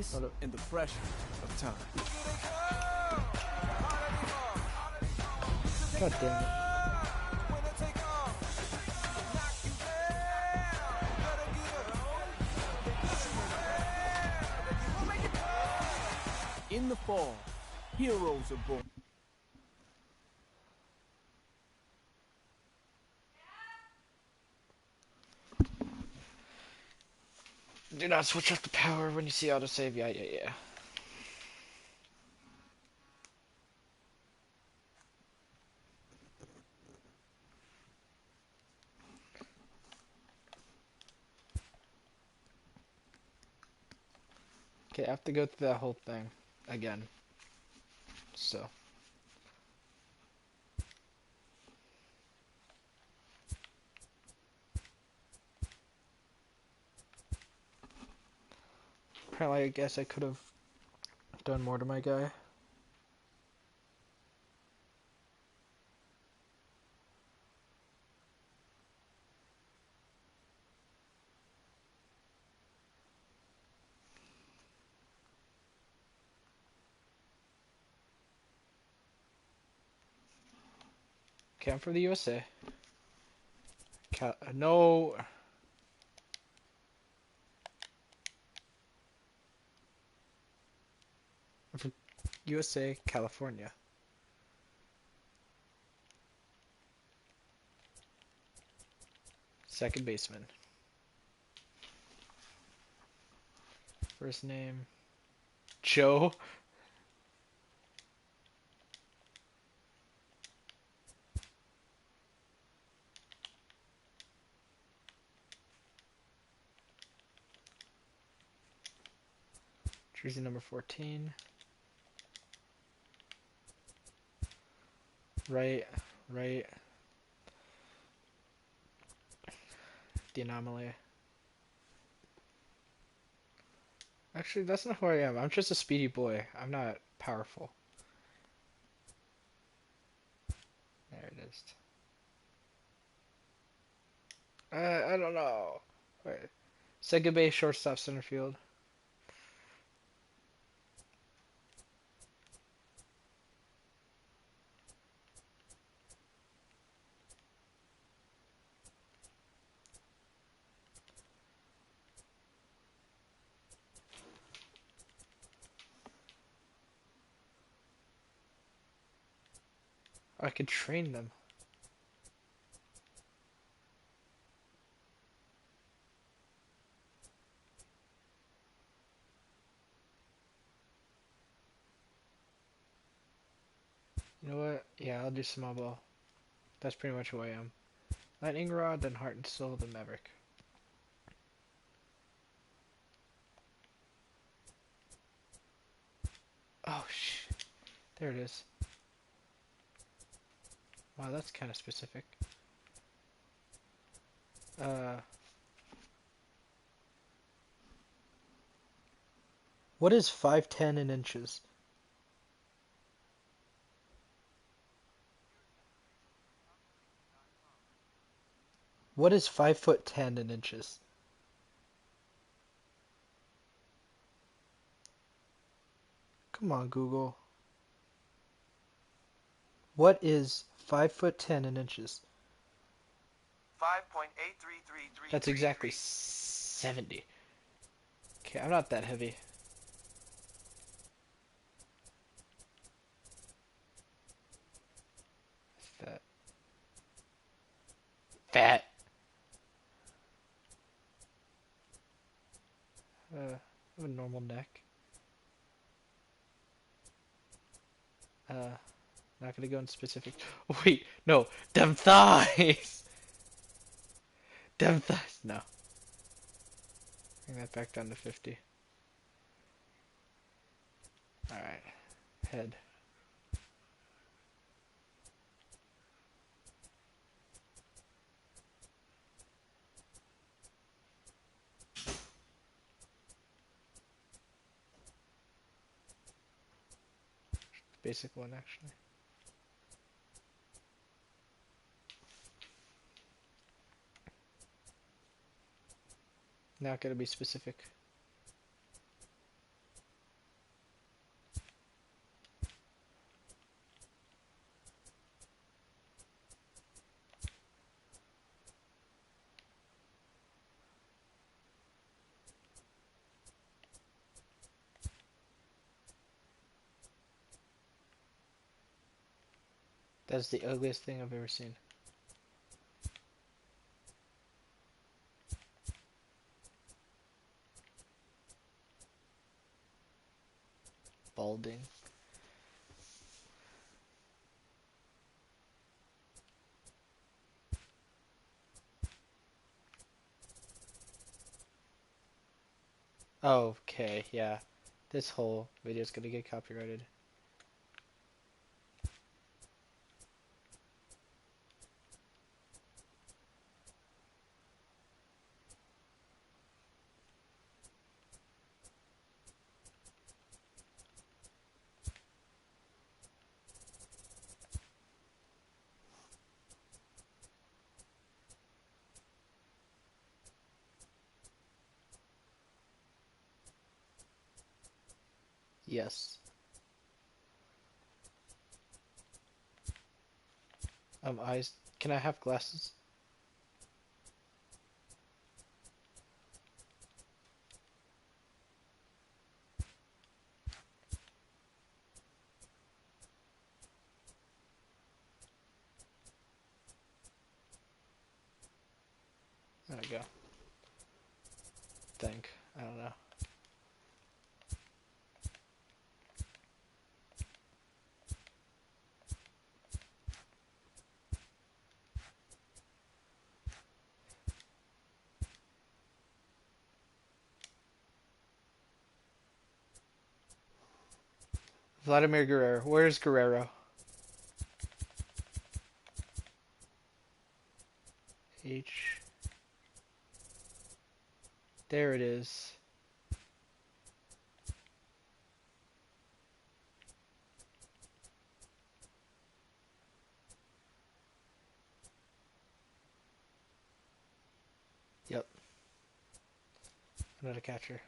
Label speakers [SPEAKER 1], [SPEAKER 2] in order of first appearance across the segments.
[SPEAKER 1] focus
[SPEAKER 2] Hold up.
[SPEAKER 1] and the pressure of time.
[SPEAKER 2] God damn it.
[SPEAKER 1] In the fall, heroes are born.
[SPEAKER 2] Do not switch off the power when you see autosave. Yeah. Okay, I have to go through that whole thing again. So. Apparently, I guess I could have done more to my guy. Okay, I'm for the USA. No. I'm for USA, California. Second baseman. First name, Joe. Jersey number 14. Right. The anomaly. Actually, that's not who I am. I'm just a speedy boy. I'm not powerful. There it is. I don't know. Wait. Second base, shortstop, center field. I could train them. You know what? Yeah, I'll do small ball. That's pretty much who I am. Lightning Rod, then Heart and Soul, then Maverick. Oh, shit. There it is. Wow, that's kind of specific. What is 5'10" in inches? What is 5'10" in inches? Come on, Google. What is 5'10" in inches?
[SPEAKER 3] 5.83333.
[SPEAKER 2] That's exactly 70. Okay, I'm not that heavy. Fat. Fat. I have a normal neck. Not gonna go into specific. Wait, no, them thighs. Them thighs. No. Bring that back down to 50. All right, head. Basic one, actually. Not gonna be specific. That's the ugliest thing I've ever seen. Balding. Okay, yeah. This whole video is gonna get copyrighted. Yes. Eyes. Can I have glasses? There we go. Think. I don't know. Vladimir Guerrero. Where's Guerrero? H. There it is. Yep. I'm not a catcher.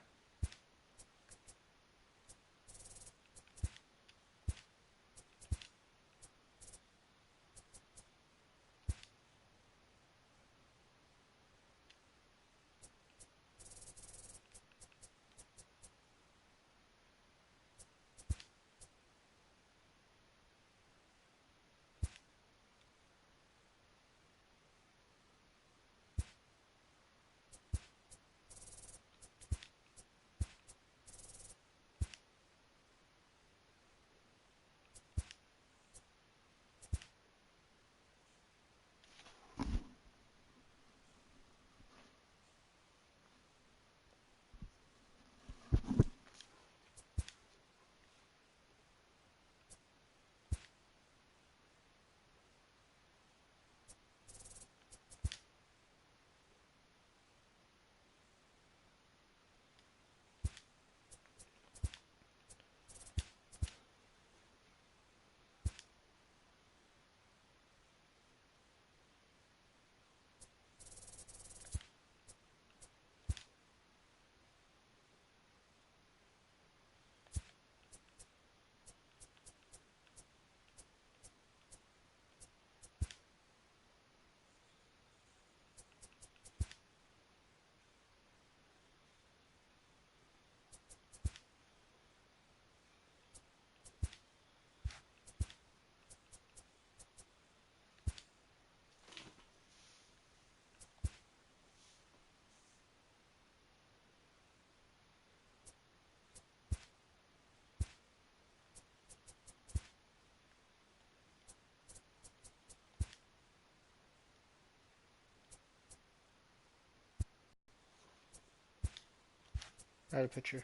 [SPEAKER 2] Not a picture.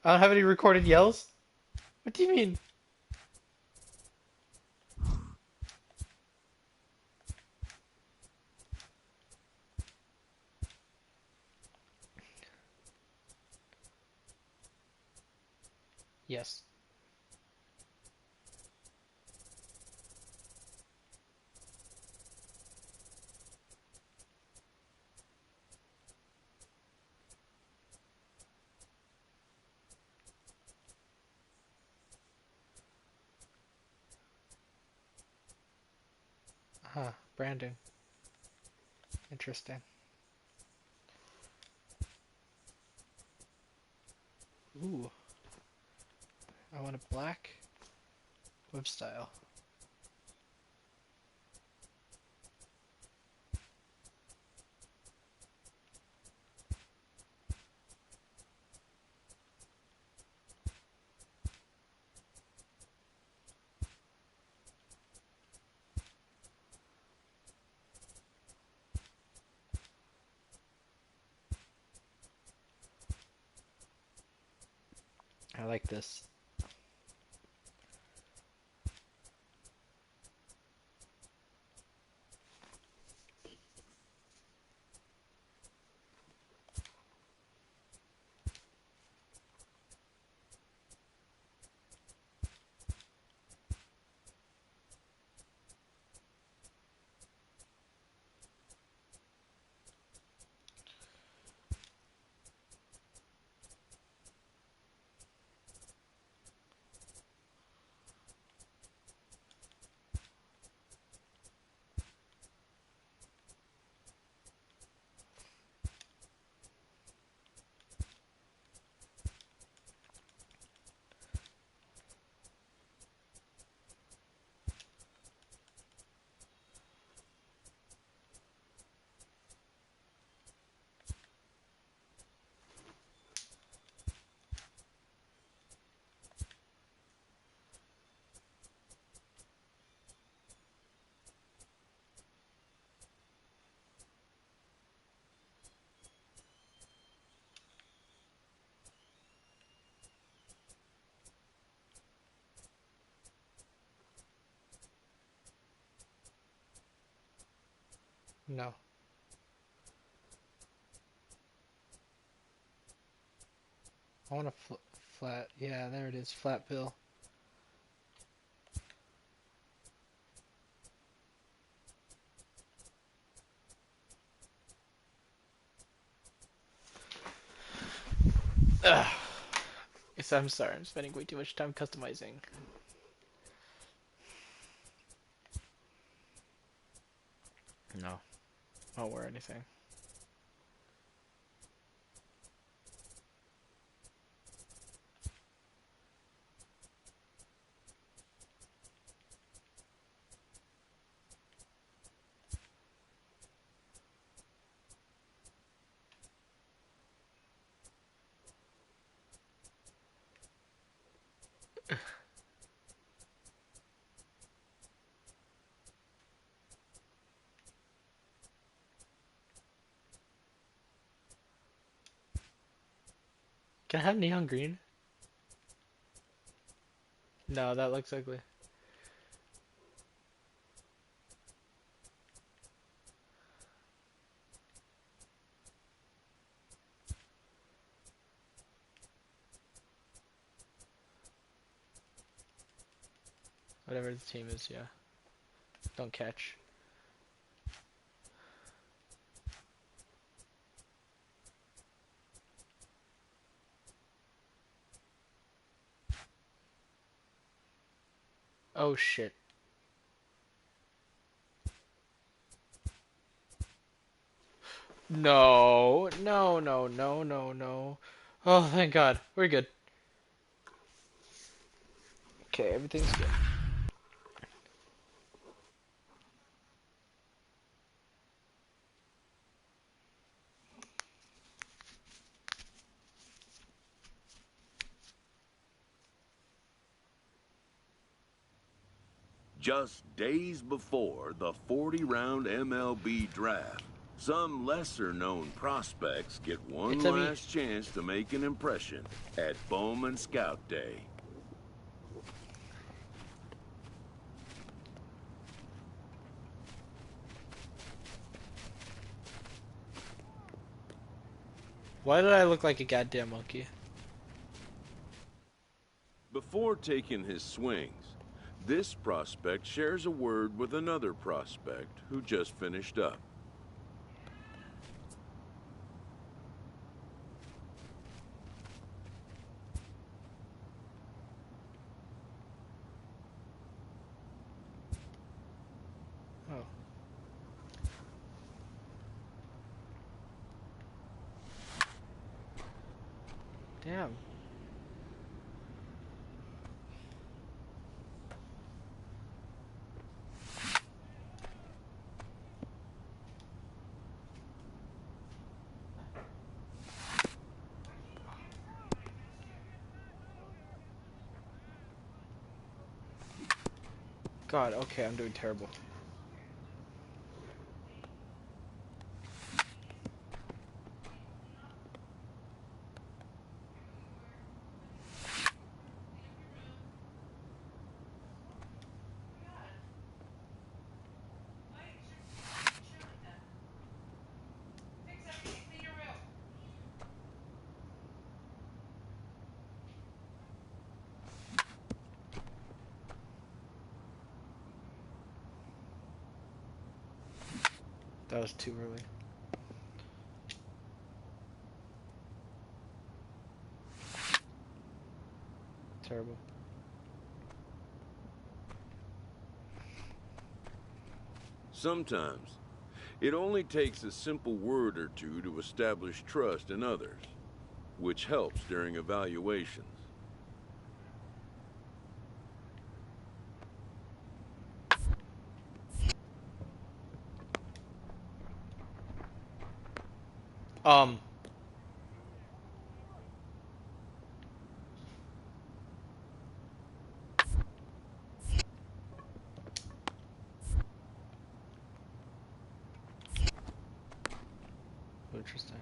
[SPEAKER 2] I don't have any recorded yells? What do you mean? Yes. Huh. Branding. Interesting. Ooh. I want a black web style. I like this. No. I want a flat. Yeah, there it is. Flat bill. Ugh. Yes, I'm sorry. I'm spending way too much time customizing. No. I won't wear anything. Can I have neon green? No, that looks ugly. Whatever the team is, yeah. Don't catch. Oh shit. No, no, no, no, no, no. Oh, thank God. We're good. Okay, everything's good.
[SPEAKER 3] Just days before the 40-round MLB draft, some lesser-known prospects get one
[SPEAKER 2] It's a me.
[SPEAKER 3] last chance to make an impression at Bowman Scout Day.
[SPEAKER 2] Why did I look like a goddamn monkey?
[SPEAKER 3] Before taking his swings, this prospect shares a word with another prospect who just finished up.
[SPEAKER 2] Oh. Damn. God, okay, I'm doing terrible. That was too early. Terrible.
[SPEAKER 3] Sometimes, it only takes a simple word or two to establish trust in others, which helps during evaluations.
[SPEAKER 2] Um, Interesting.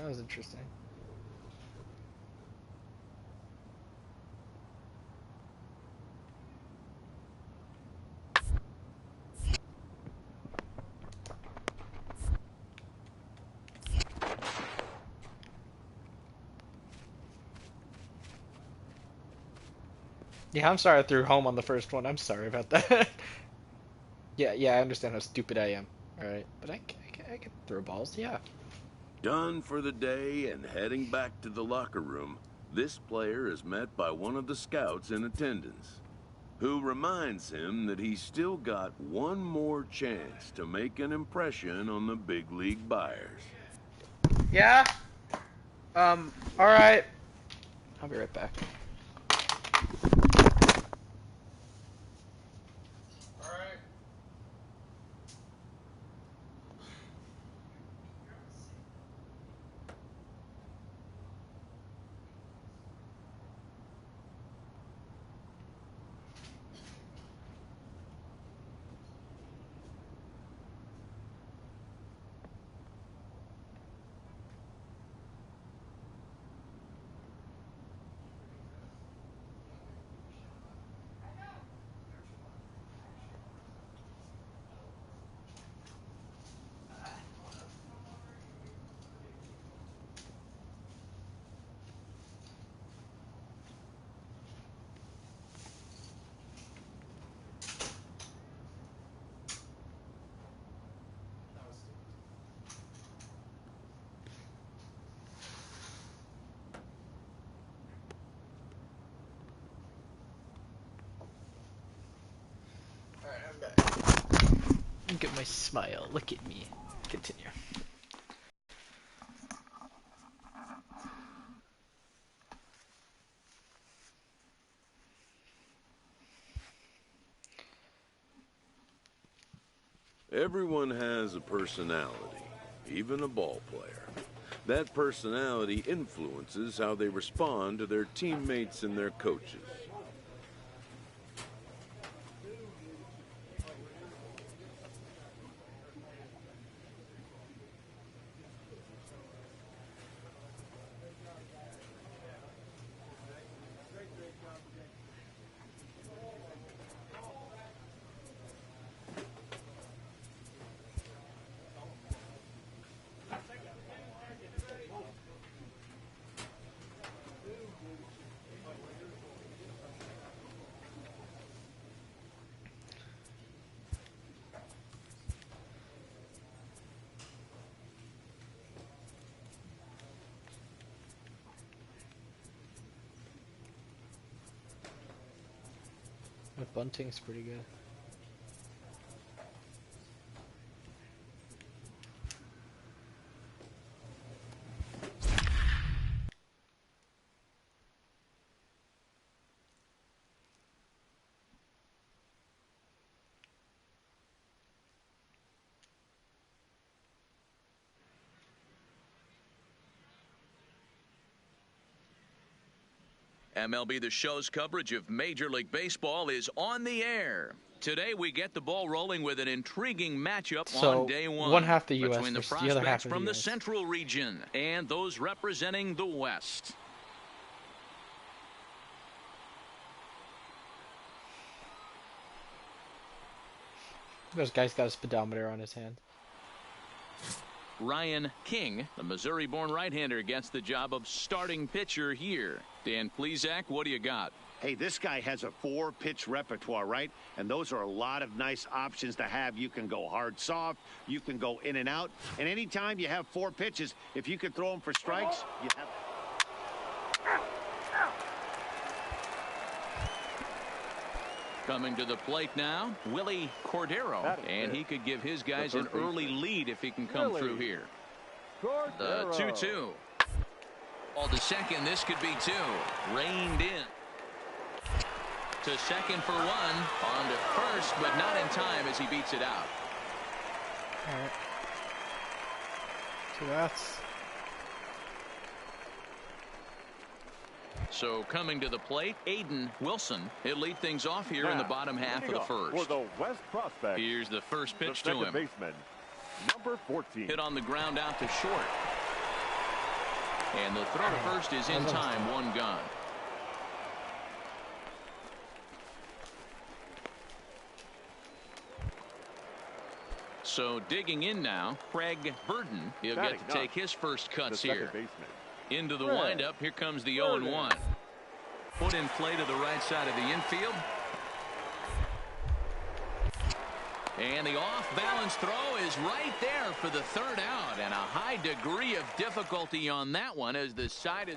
[SPEAKER 2] That was interesting. Yeah, I'm sorry I threw home on the first one. I'm sorry about that. Yeah, I understand how stupid I am. Alright, but I can throw balls, yeah.
[SPEAKER 3] Done for the day and heading back to the locker room, this player is met by one of the scouts in attendance, who reminds him that he's still got one more chance to make an impression on the big league buyers.
[SPEAKER 2] Yeah? Alright. I'll be right back. my smile. Look at me. Continue.
[SPEAKER 3] Everyone has a personality, even a ball player. That personality influences how they respond to their teammates and their coaches.
[SPEAKER 2] With bunting's pretty good.
[SPEAKER 4] MLB The Show's coverage of Major League Baseball is on the air. Today we get the ball rolling with an intriguing matchup
[SPEAKER 2] So,
[SPEAKER 4] on day
[SPEAKER 2] one half the US
[SPEAKER 4] between the
[SPEAKER 2] versus the other half
[SPEAKER 4] prospects
[SPEAKER 2] of the
[SPEAKER 4] from the
[SPEAKER 2] US.
[SPEAKER 4] Central region and those representing the West.
[SPEAKER 2] This guy's got a speedometer on his hand.
[SPEAKER 4] Ryan King, the Missouri-born right-hander, gets the job of starting pitcher here. Dan Plesac, what do you got?
[SPEAKER 5] Hey, this guy has a 4-pitch repertoire, right? And those are a lot of nice options to have. You can go hard, soft. You can go in and out. And anytime you have 4 pitches, if you can throw them for strikes, you have...
[SPEAKER 4] Coming to the plate now, Willie Cordero, and he could give his guys an early lead if he can come through here. The 2-2. Ball to second, this could be 2. Reined in. To second for 1. On to first, but not in time as he beats it out.
[SPEAKER 2] Alright. 2 outs.
[SPEAKER 4] So coming to the plate, Aidan Wilson. He'll lead things off here in the bottom half of the first.
[SPEAKER 6] For the West prospect,
[SPEAKER 4] here's the first pitch
[SPEAKER 6] the
[SPEAKER 4] to him.
[SPEAKER 6] Baseman, number 14.
[SPEAKER 4] Hit on the ground out to short. And the throw to first is in time, 1 gone. So digging in now, Craig Burden. He'll get to take his first cuts here. Into the windup, here comes the 0-1. Put in play to the right side of the infield. And the off-balance throw is right there for the 3rd out. And a high degree of difficulty on that one as the side is...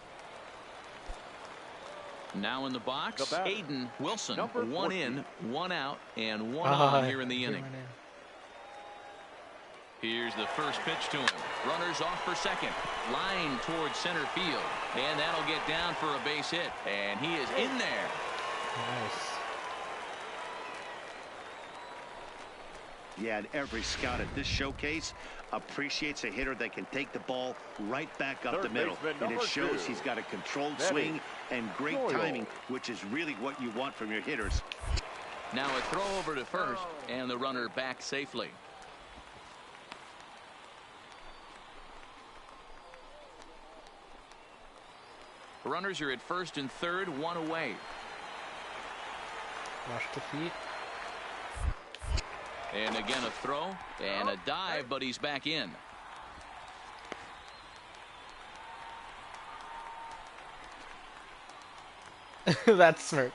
[SPEAKER 4] Now in the box, Aidan Wilson. 1 in, 1 out, and 1 on here in the inning. Here's the first pitch to him. Runners off for second. Line towards center field. And that'll get down for a base hit. And he is in there.
[SPEAKER 2] Nice.
[SPEAKER 5] Yeah, and every scout at this showcase appreciates a hitter that can take the ball right back up the middle. And it shows he's got a controlled swing and great timing, which is really what you want from your hitters.
[SPEAKER 4] Now a throw over to first, and the runner back safely. Runners are at first and third, 1 away.
[SPEAKER 2] Wash the feet.
[SPEAKER 4] And again a throw and a dive, but he's back in.
[SPEAKER 2] That smirk.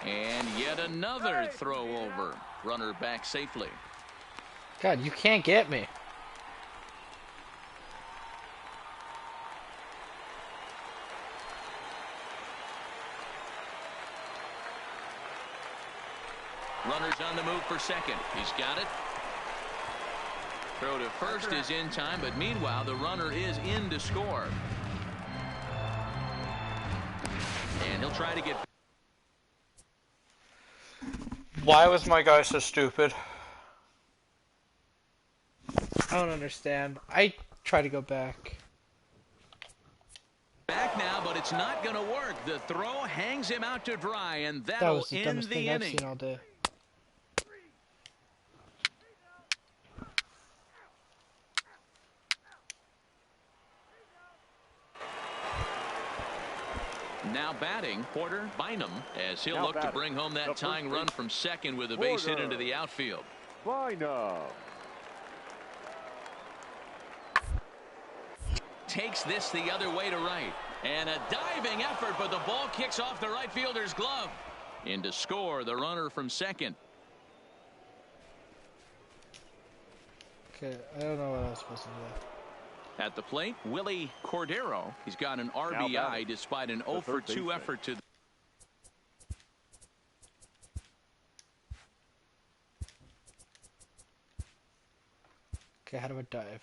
[SPEAKER 4] And yet another throw over. Runner back safely.
[SPEAKER 2] God, you can't get me.
[SPEAKER 4] for second. He's got it. Throw to first is in time, but meanwhile, the runner is in to score. And he'll try to get...
[SPEAKER 2] Why was my guy so stupid? I don't understand. I try to go back.
[SPEAKER 4] Back now, but it's not going to work. The throw hangs him out to dry, and
[SPEAKER 2] That
[SPEAKER 4] that'll
[SPEAKER 2] was the
[SPEAKER 4] end
[SPEAKER 2] dumbest
[SPEAKER 4] the
[SPEAKER 2] thing I've
[SPEAKER 4] inning.
[SPEAKER 2] seen all day.
[SPEAKER 4] Now batting, Porter Bynum, as he'll
[SPEAKER 6] Now
[SPEAKER 4] look to
[SPEAKER 6] batting,
[SPEAKER 4] bring home that
[SPEAKER 6] the
[SPEAKER 4] tying
[SPEAKER 6] first
[SPEAKER 4] run
[SPEAKER 6] base-
[SPEAKER 4] from second with a base hit
[SPEAKER 6] Porter.
[SPEAKER 4] into the outfield.
[SPEAKER 6] Bynum.
[SPEAKER 4] Takes this the other way to right. And a diving effort, but the ball kicks off the right fielder's glove. In to score, the runner from second.
[SPEAKER 2] Okay, I don't know what I was supposed to do.
[SPEAKER 4] At the plate, Willie Cordero. He's got an RBI
[SPEAKER 6] batting,
[SPEAKER 4] despite an
[SPEAKER 6] the
[SPEAKER 4] 0 for
[SPEAKER 6] third
[SPEAKER 4] 2
[SPEAKER 6] baseman.
[SPEAKER 4] effort to the...
[SPEAKER 2] Okay, how do I dive?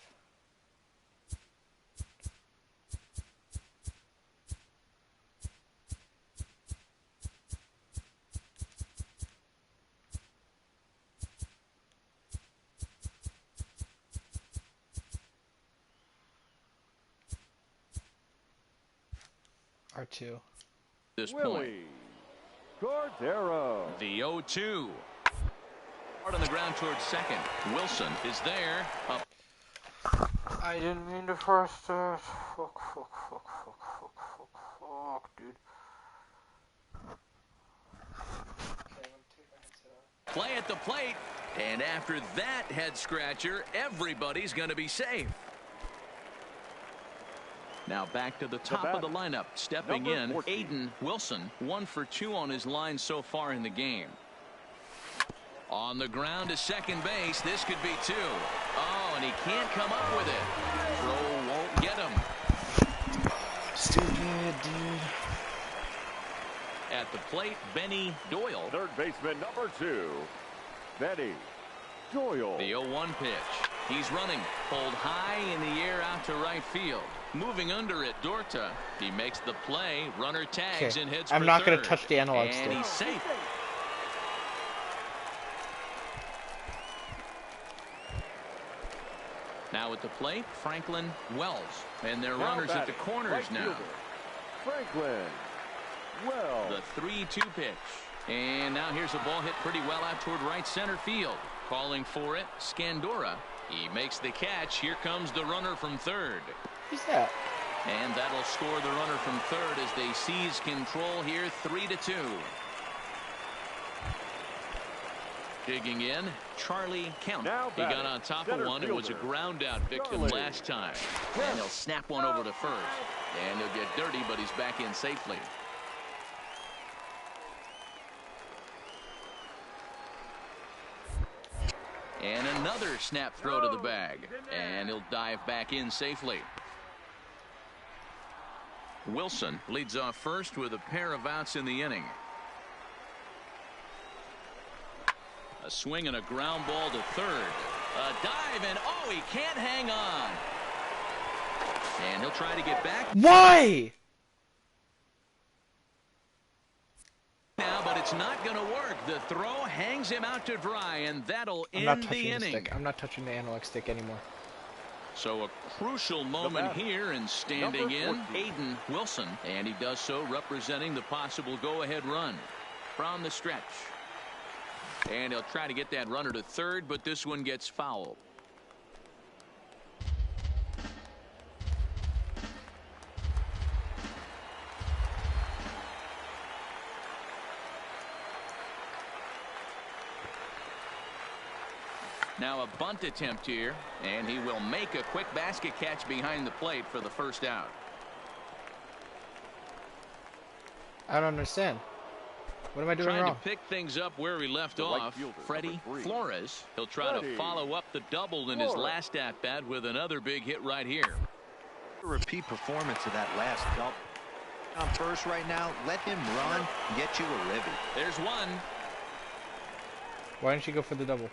[SPEAKER 2] R2.
[SPEAKER 4] this point.
[SPEAKER 6] Willie Cordero.
[SPEAKER 4] The 0-2. Hard on the ground towards second. Wilson is there. Up.
[SPEAKER 2] I didn't mean to first Fuck, dude.
[SPEAKER 4] Play at the plate. And after that head scratcher, everybody's going to be safe. Now back to the top of the lineup. Stepping
[SPEAKER 6] Number
[SPEAKER 4] in,
[SPEAKER 6] 14.
[SPEAKER 4] Aidan Wilson. 1 for 2 on his line so far in the game. On the ground to second base. This could be 2. Oh, and he can't come up with it. Throw won't get him.
[SPEAKER 2] Stupid, dude.
[SPEAKER 4] At the plate, Benny Doyle.
[SPEAKER 6] Third baseman number 2. Benny Doyle.
[SPEAKER 4] The 0-1 pitch. He's running. Pulled high in the air out to right field. Moving under it, Dorta. He makes the play. Runner tags
[SPEAKER 2] Okay,
[SPEAKER 4] and hits
[SPEAKER 2] I'm
[SPEAKER 4] for
[SPEAKER 2] not going to
[SPEAKER 4] third.
[SPEAKER 2] touch the analog
[SPEAKER 4] And
[SPEAKER 2] stick.
[SPEAKER 4] he's safe. Now at the plate, Franklin Wells. And their
[SPEAKER 6] Now
[SPEAKER 4] runners at the
[SPEAKER 6] batting,
[SPEAKER 4] corners
[SPEAKER 6] right
[SPEAKER 4] now.
[SPEAKER 6] fielder, Franklin Wells.
[SPEAKER 4] The 3-2 pitch. And now here's a ball hit pretty well out toward right center field. Calling for it, Scandora. He makes the catch. Here comes the runner from third.
[SPEAKER 2] Who's that?
[SPEAKER 4] And that'll score the runner from third as they seize control here, 3-2. Digging in, Charlie Count.
[SPEAKER 6] Now
[SPEAKER 4] He got
[SPEAKER 6] batting,
[SPEAKER 4] on top of
[SPEAKER 6] center
[SPEAKER 4] one. It was a
[SPEAKER 6] fielder,
[SPEAKER 4] ground out victim
[SPEAKER 6] Charlie.
[SPEAKER 4] last time. And he'll snap one over to first. And he'll get dirty, but he's back in safely. And another snap throw to the bag. And he'll dive back in safely. Wilson leads off first with a pair of outs in the inning. A swing and a ground ball to third. A dive, and oh, he can't hang on. And he'll try to get back
[SPEAKER 2] Why?
[SPEAKER 4] now, but it's not going to work. The throw hangs him out to dry, and that'll
[SPEAKER 2] I'm not
[SPEAKER 4] end the
[SPEAKER 2] touching the
[SPEAKER 4] inning.
[SPEAKER 2] stick. I'm not touching the analog stick anymore.
[SPEAKER 4] So a crucial moment
[SPEAKER 6] batter,
[SPEAKER 4] here, and standing
[SPEAKER 6] number
[SPEAKER 4] in,
[SPEAKER 6] 14.
[SPEAKER 4] Aidan Wilson. And he does so representing the possible go-ahead run from the stretch. And he'll try to get that runner to third, but this one gets fouled. Now a bunt attempt here, and he will make a quick basket catch behind the plate for the first out.
[SPEAKER 2] I don't understand. What am I doing
[SPEAKER 4] Trying
[SPEAKER 2] wrong?
[SPEAKER 4] to pick things up where he left
[SPEAKER 6] The right
[SPEAKER 4] off,
[SPEAKER 6] fielder,
[SPEAKER 4] Freddie
[SPEAKER 6] number 3.
[SPEAKER 4] Flores. He'll try to
[SPEAKER 6] Freddie
[SPEAKER 4] follow up the double in his
[SPEAKER 6] Flores.
[SPEAKER 4] last at-bat with another big hit right here.
[SPEAKER 7] Repeat performance of that last dump. On first right now, let him run, get you a ribby.
[SPEAKER 4] There's one.
[SPEAKER 2] Why didn't you go for the double?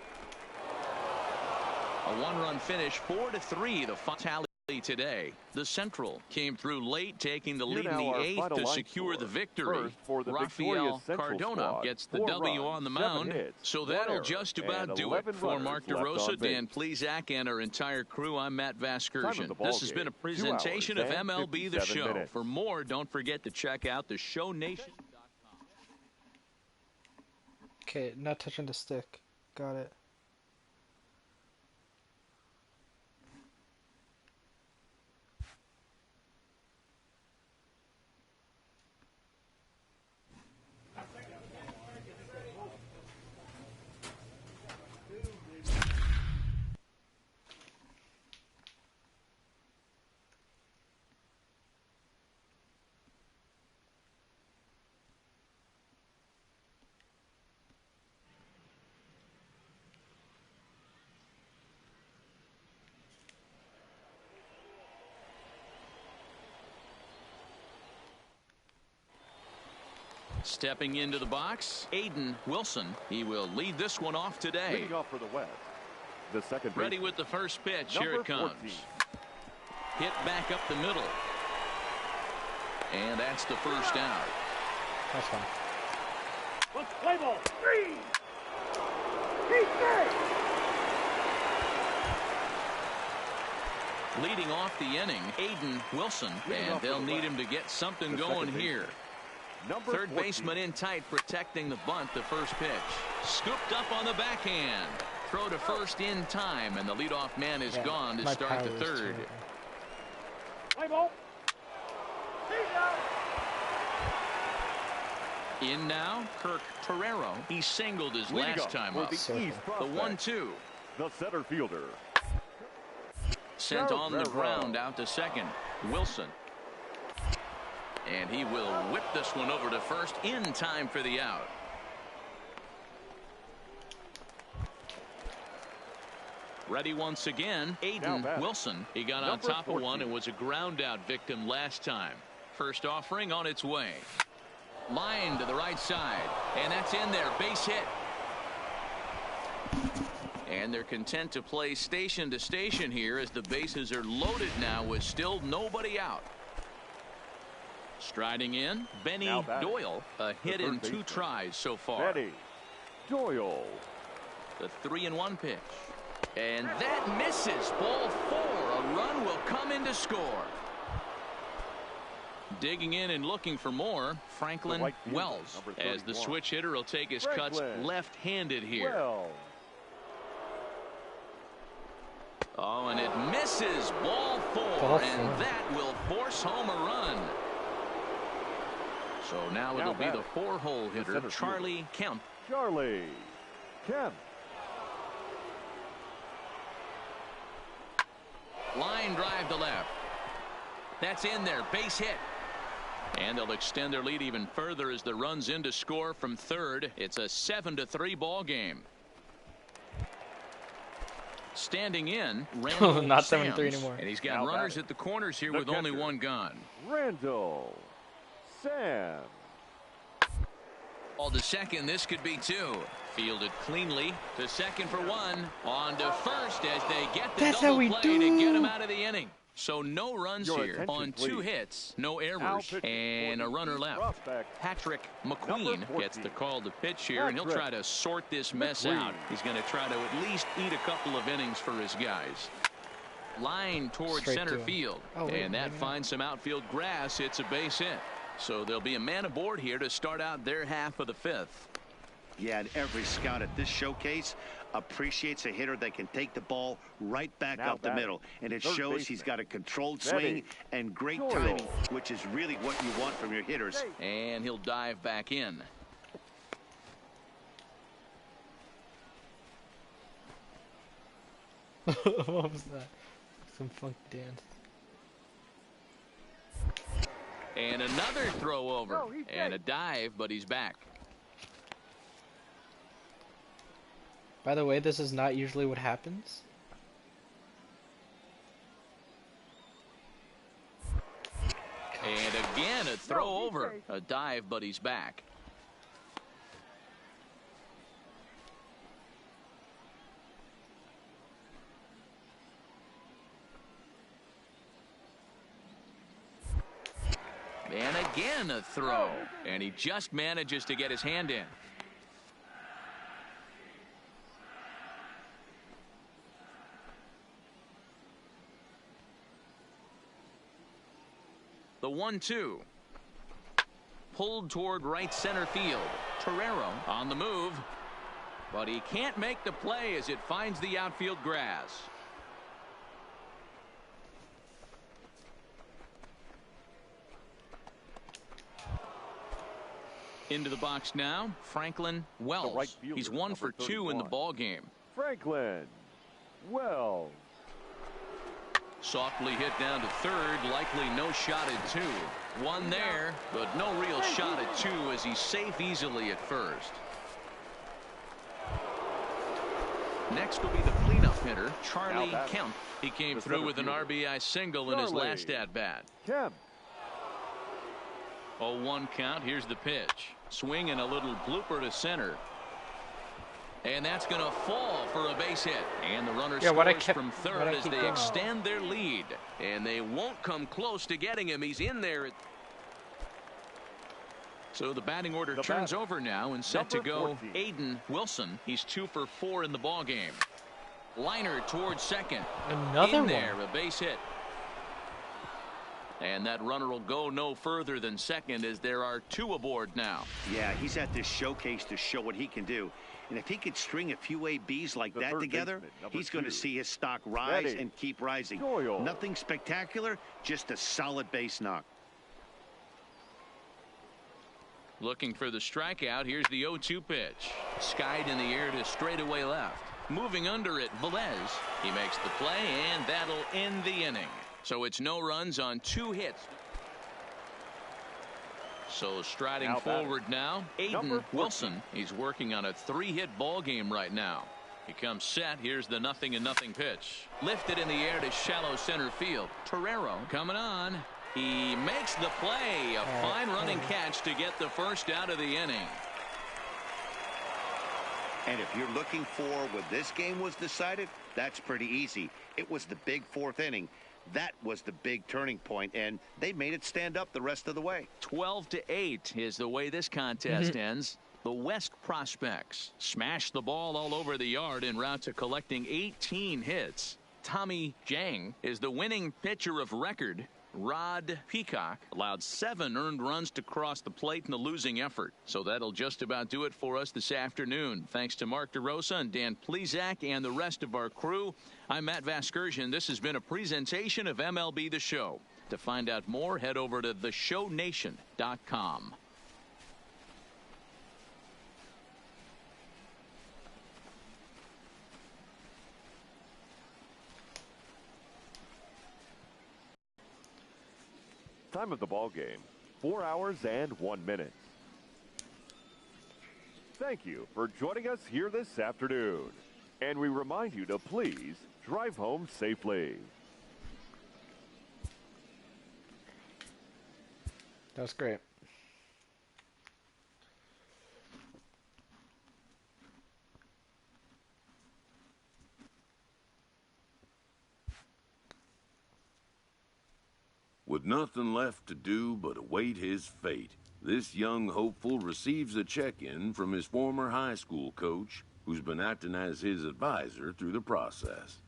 [SPEAKER 4] A one-run finish, 4-3, the final tally today. The Central came through late, taking the lead in the eighth to secure the victory. Rafael Cardona gets the W on the mound, so that'll just about do it. For Mark DeRosa, Dan Plesac, and our entire crew, I'm Matt Vasgersian. This has been a presentation of MLB The Show. For more, don't forget to check out theshownation.com.
[SPEAKER 2] Okay, not touching the stick. Got it.
[SPEAKER 4] Stepping into the box, Aidan Wilson. He will lead this one off today.
[SPEAKER 6] Leading off for the West, the second
[SPEAKER 4] Ready
[SPEAKER 6] baseman,
[SPEAKER 4] with the first pitch.
[SPEAKER 6] number
[SPEAKER 4] Here it comes.
[SPEAKER 6] 14.
[SPEAKER 4] Hit back up the middle. And that's the first out.
[SPEAKER 2] That's fine.
[SPEAKER 6] Play ball. 3.
[SPEAKER 4] Leading off the inning, Aidan Wilson, and they'll need him to get something going here. Third
[SPEAKER 6] 14.
[SPEAKER 4] baseman in tight, protecting the bunt. The first pitch scooped up on the backhand. Throw to first in time, and the leadoff man is gone to start the third.
[SPEAKER 6] Play ball.
[SPEAKER 4] In now, Kirk Torrero. He singled his last time up.
[SPEAKER 6] The East
[SPEAKER 4] The
[SPEAKER 6] prospect,
[SPEAKER 4] 1-2.
[SPEAKER 6] the center fielder.
[SPEAKER 4] Sent on the ground out to second. Wilson. And he will whip this one over to first in time for the out. Ready once again, Aidan Wilson. He got on top of one and was a ground out victim last time. First offering on its way. Line to the right side, and that's in there. Base hit. And they're content to play station to station here as the bases are loaded now with still nobody out. Striding in, Benny Doyle. A hit in 2 tries so far.
[SPEAKER 6] Benny Doyle.
[SPEAKER 4] The 3-1 pitch. And that misses. Ball 4. A run will come in to score. Digging in and looking for more, Franklin Wells, as the switch hitter will take his cuts left-handed here. Oh, and it misses. Ball 4, and that will force home a run. So now it'll be the 4-hole hitter, Charlie Kemp.
[SPEAKER 6] Charlie Kemp.
[SPEAKER 4] Line drive to left. That's in there. Base hit. And they'll extend their lead even further as the runs in to score from third. It's a 7-3 ball game. Standing in, Randall
[SPEAKER 2] not
[SPEAKER 4] Sams,
[SPEAKER 2] 7-3 anymore.
[SPEAKER 4] And he's got runners at the corners here with only one gone.
[SPEAKER 6] Randall Sams.
[SPEAKER 4] All to second. This could be 2. Fielded cleanly to second for 1. On to first as they get the double play to get him out of the inning. So no runs here on 2 hits, no errors, and a runner left. Patrick McQueen gets the call to pitch here, and he'll try to sort this mess out. He's going to try to at least eat a couple of innings for his guys. Line towards center field, and that finds some outfield grass. It's a base hit. So there'll be a man aboard here to start out their half of the 5th.
[SPEAKER 5] Yeah, and every scout at this showcase appreciates a hitter that can take the ball right back up the middle. And it shows he's got a controlled swing and great timing, which is really what you want from your hitters.
[SPEAKER 4] And he'll dive back in.
[SPEAKER 2] What was that? Some funk dance.
[SPEAKER 4] And another throw over. And a dive, but he's back.
[SPEAKER 2] By the way, this is not usually what happens.
[SPEAKER 4] And again, a throw over. A dive, but he's back. And again a throw. And he just manages to get his hand in. The 1-2. Pulled toward right center field. Torrero on the move. But he can't make the play as it finds the outfield grass. Into the box now, Franklin Wells.
[SPEAKER 6] right fielder,
[SPEAKER 4] He's 1 for 2 in the ball game.
[SPEAKER 6] Franklin Wells.
[SPEAKER 4] Softly hit down to third, likely no shot at 2. One there, but no real shot at 2 as he's safe easily at first. Next will be the cleanup hitter, Charlie Kemp. He came through with an RBI single in his last at-bat.
[SPEAKER 6] Kemp.
[SPEAKER 4] 0-1 count. Here's the pitch. Swing and a little blooper to center. And that's going to fall for a base hit. And the runner scores from third as they extend their lead. And they won't come close to getting him. He's in there. So the batting order turns over now and set to go
[SPEAKER 6] 14.
[SPEAKER 4] Aidan Wilson. He's 2 for 4 in the ball game. Liner towards second.
[SPEAKER 2] Another
[SPEAKER 4] in
[SPEAKER 2] one.
[SPEAKER 4] there, a base hit. And that runner will go no further than second as there are 2 aboard now.
[SPEAKER 5] Yeah, he's at this showcase to show what he can do. And if he could string a few ABs like that together, he's going to see his stock rise and keep rising. Nothing spectacular, just a solid base knock.
[SPEAKER 4] Looking for the strikeout. Here's the 0-2 pitch. Skied in the air to straightaway left. Moving under it, Velez. He makes the play, and that'll end the inning. So it's no runs on 2 hits. So striding forward now, Aidan Wilson. He's working on a 3-hit ball game right now. He comes set. Here's the 0-0 pitch. Lifted in the air to shallow center field. Torrero coming on. He makes the play. A fine running catch to get the first out of the inning.
[SPEAKER 5] And if you're looking for when this game was decided, that's pretty easy. It was the big 4th inning. That was the big turning point, and they made it stand up the rest of the way.
[SPEAKER 4] 12-8 is the way this contest ends. The West Prospects smash the ball all over the yard en route to collecting 18 hits. Tommy Jang is the winning pitcher of record. Rod Peacock allowed 7 earned runs to cross the plate in the losing effort. So that'll just about do it for us this afternoon. Thanks to Mark DeRosa and Dan Plesac and the rest of our crew. I'm Matt Vasgersian. This has been a presentation of MLB The Show. To find out more, head over to theshownation.com.
[SPEAKER 6] Time of the ball game, 4 hours and 1 minute. Thank you for joining us here this afternoon. And we remind you to please drive home safely.
[SPEAKER 2] That was great.
[SPEAKER 3] With nothing left to do but await his fate, this young hopeful receives a check-in from his former high school coach, who's been acting as his advisor through the process.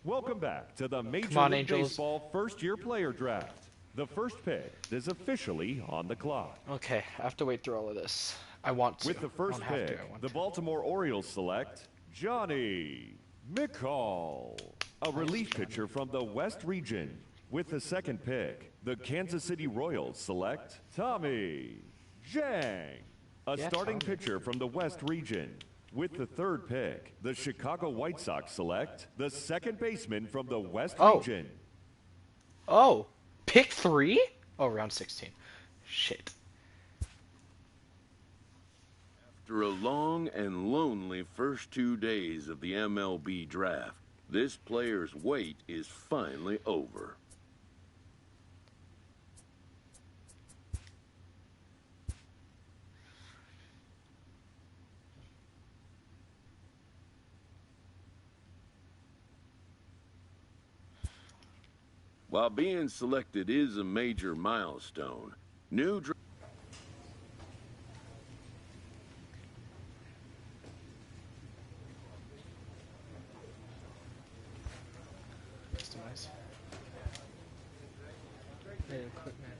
[SPEAKER 8] Welcome back to the Major League Baseball first-year player draft. The first pick is officially on the clock.
[SPEAKER 2] Okay, I have to wait through all of this. I want to.
[SPEAKER 8] With the first pick, the Baltimore Orioles select Johnny McCall, a relief pitcher from the West region. With the second pick, the Kansas City Royals select Tommy Jang, a starting pitcher from the West region. With the third pick, the Chicago White Sox select the second baseman from the West region.
[SPEAKER 2] Oh, pick 3? Oh, round 16. Shit.
[SPEAKER 3] After a long and lonely first 2 days of the MLB draft, This player's wait is finally over. While being selected is a major milestone, new
[SPEAKER 2] Customize. Hey, equipment.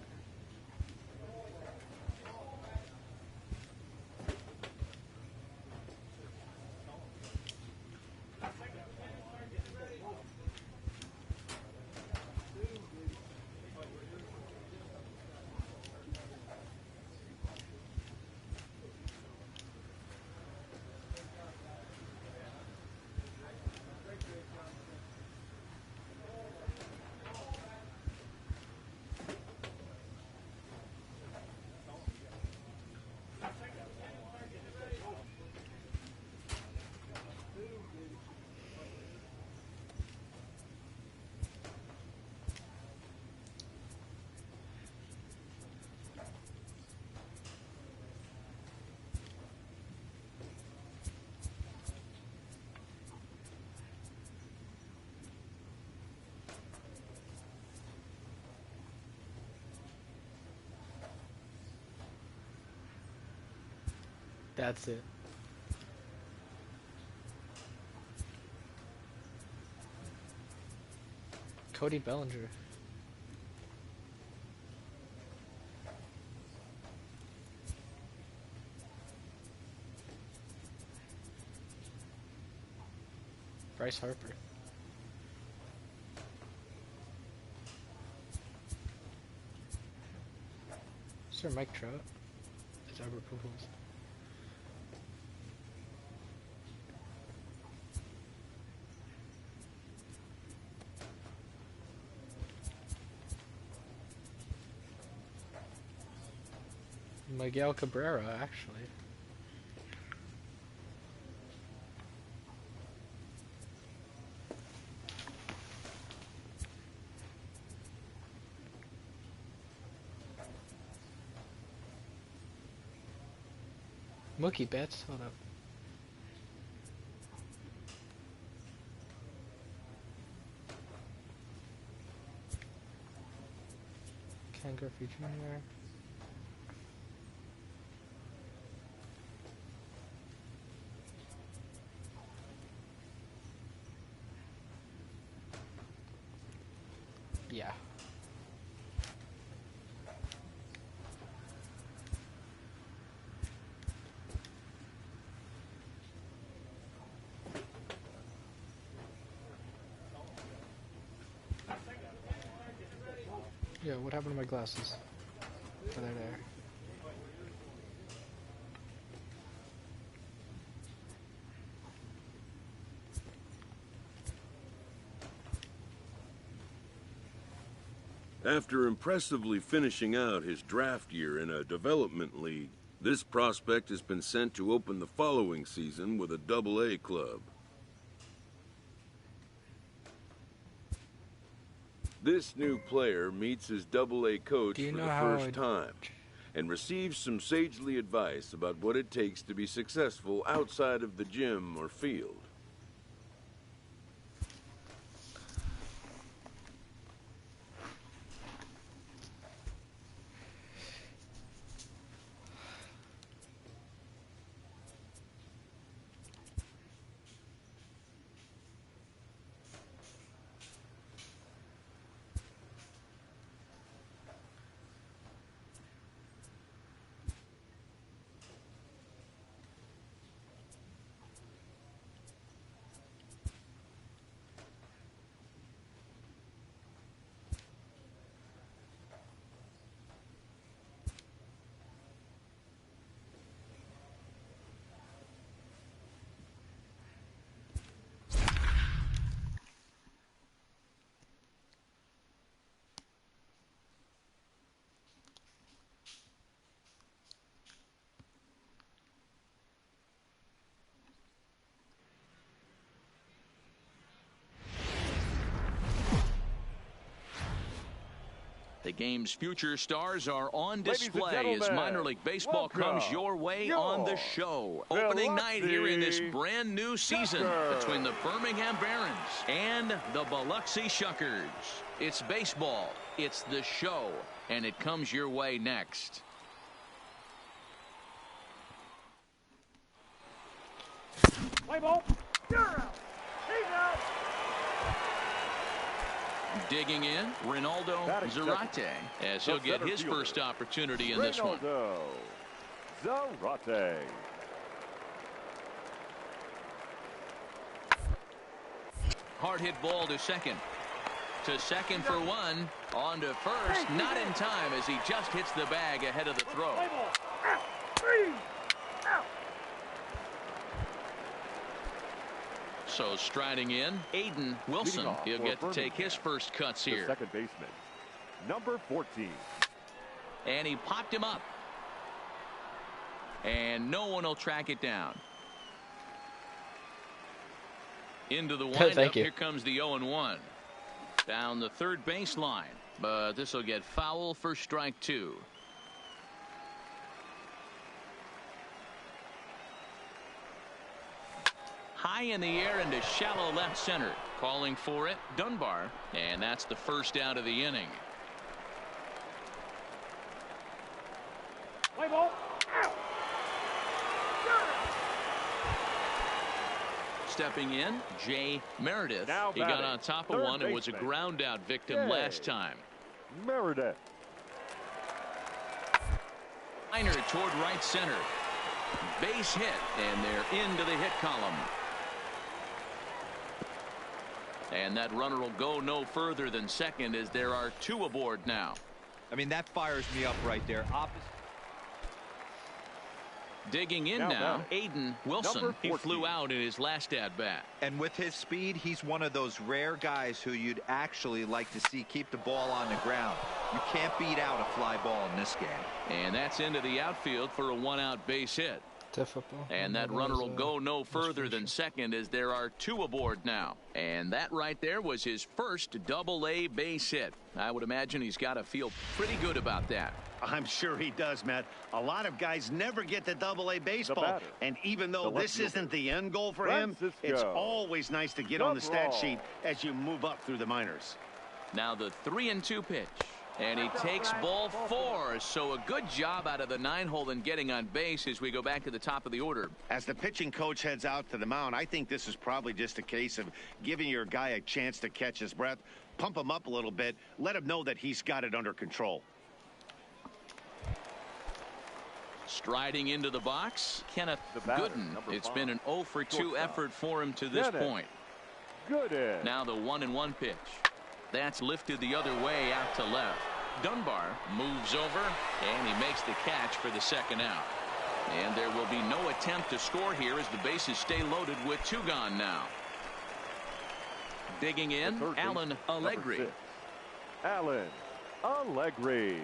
[SPEAKER 2] That's it. Cody Bellinger. Bryce Harper. Sir Mike Trout. It's Albert Pujols. Miguel Cabrera, actually. Mookie Betts, hold up. Ken Griffey Jr. Yeah. Yeah, what happened to my glasses? Oh, they're there.
[SPEAKER 3] After impressively finishing out his draft year in a development league, this prospect has been sent to open the following season with a Double-A club. This new player meets his Double-A coach for the first time and receives some sagely advice about what it takes to be successful outside of the gym or field.
[SPEAKER 4] The game's future stars are on display as minor league baseball comes your way on the show. Opening night here in this brand new season between the Birmingham Barons and the Biloxi Shuckers. It's baseball, it's the show, and it comes your way next.
[SPEAKER 6] Play ball. You're out. He's out.
[SPEAKER 4] Digging in, Ronaldo Zarate, as he'll get his first opportunity in this one.
[SPEAKER 6] Zarate.
[SPEAKER 4] Hard hit ball to second. To second for one. On to first. Not in time as he just hits the bag ahead of the throw. So striding in, Aidan Wilson. He'll get to take his first cuts here.
[SPEAKER 6] Second baseman, number 14.
[SPEAKER 4] And he popped him up. And no one will track it down. Into the windup. Here comes the 0-1. Down the third baseline. But this will get foul for strike 2. High in the air into shallow left center. Calling for it, Dunbar. And that's the first out of the inning.
[SPEAKER 6] Play ball.
[SPEAKER 4] Stepping in, Jay Meredith. He got on top of one and was a ground out victim last time.
[SPEAKER 6] Meredith.
[SPEAKER 4] Liner toward right center. Base hit, and they're into the hit column. And that runner will go no further than second as there are 2 aboard now.
[SPEAKER 7] I mean, that fires me up right there.
[SPEAKER 4] Digging in now, Aidan Wilson. He flew out in his last at-bat.
[SPEAKER 7] And with his speed, he's one of those rare guys who you'd actually like to see keep the ball on the ground. You can't beat out a fly ball in this game.
[SPEAKER 4] And that's into the outfield for a 1-out base hit. And that runner will go no further than second as there are 2 aboard now. And that right there was his first Double-A base hit. I would imagine he's got to feel pretty good about that.
[SPEAKER 5] I'm sure he does, Matt. A lot of guys never get to Double-A baseball. And even though this isn't the end goal for him, it's always nice to get on the stat sheet as you move up through the minors.
[SPEAKER 4] Now the 3-2 pitch. And he takes ball 4. So a good job out of the 9-hole in getting on base as we go back to the top of the order.
[SPEAKER 5] As the pitching coach heads out to the mound, I think this is probably just a case of giving your guy a chance to catch his breath, pump him up a little bit, let him know that he's got it under control.
[SPEAKER 4] Striding into the box, Kenneth Gooden. It's been an 0-for-2 effort for him to this point. Now the 1-1 pitch. That's lifted the other way out to left. Dunbar moves over, and he makes the catch for the second out. And there will be no attempt to score here as the bases stay loaded with 2 gone now. Digging in, Alan Allegri.
[SPEAKER 6] Alan Allegri.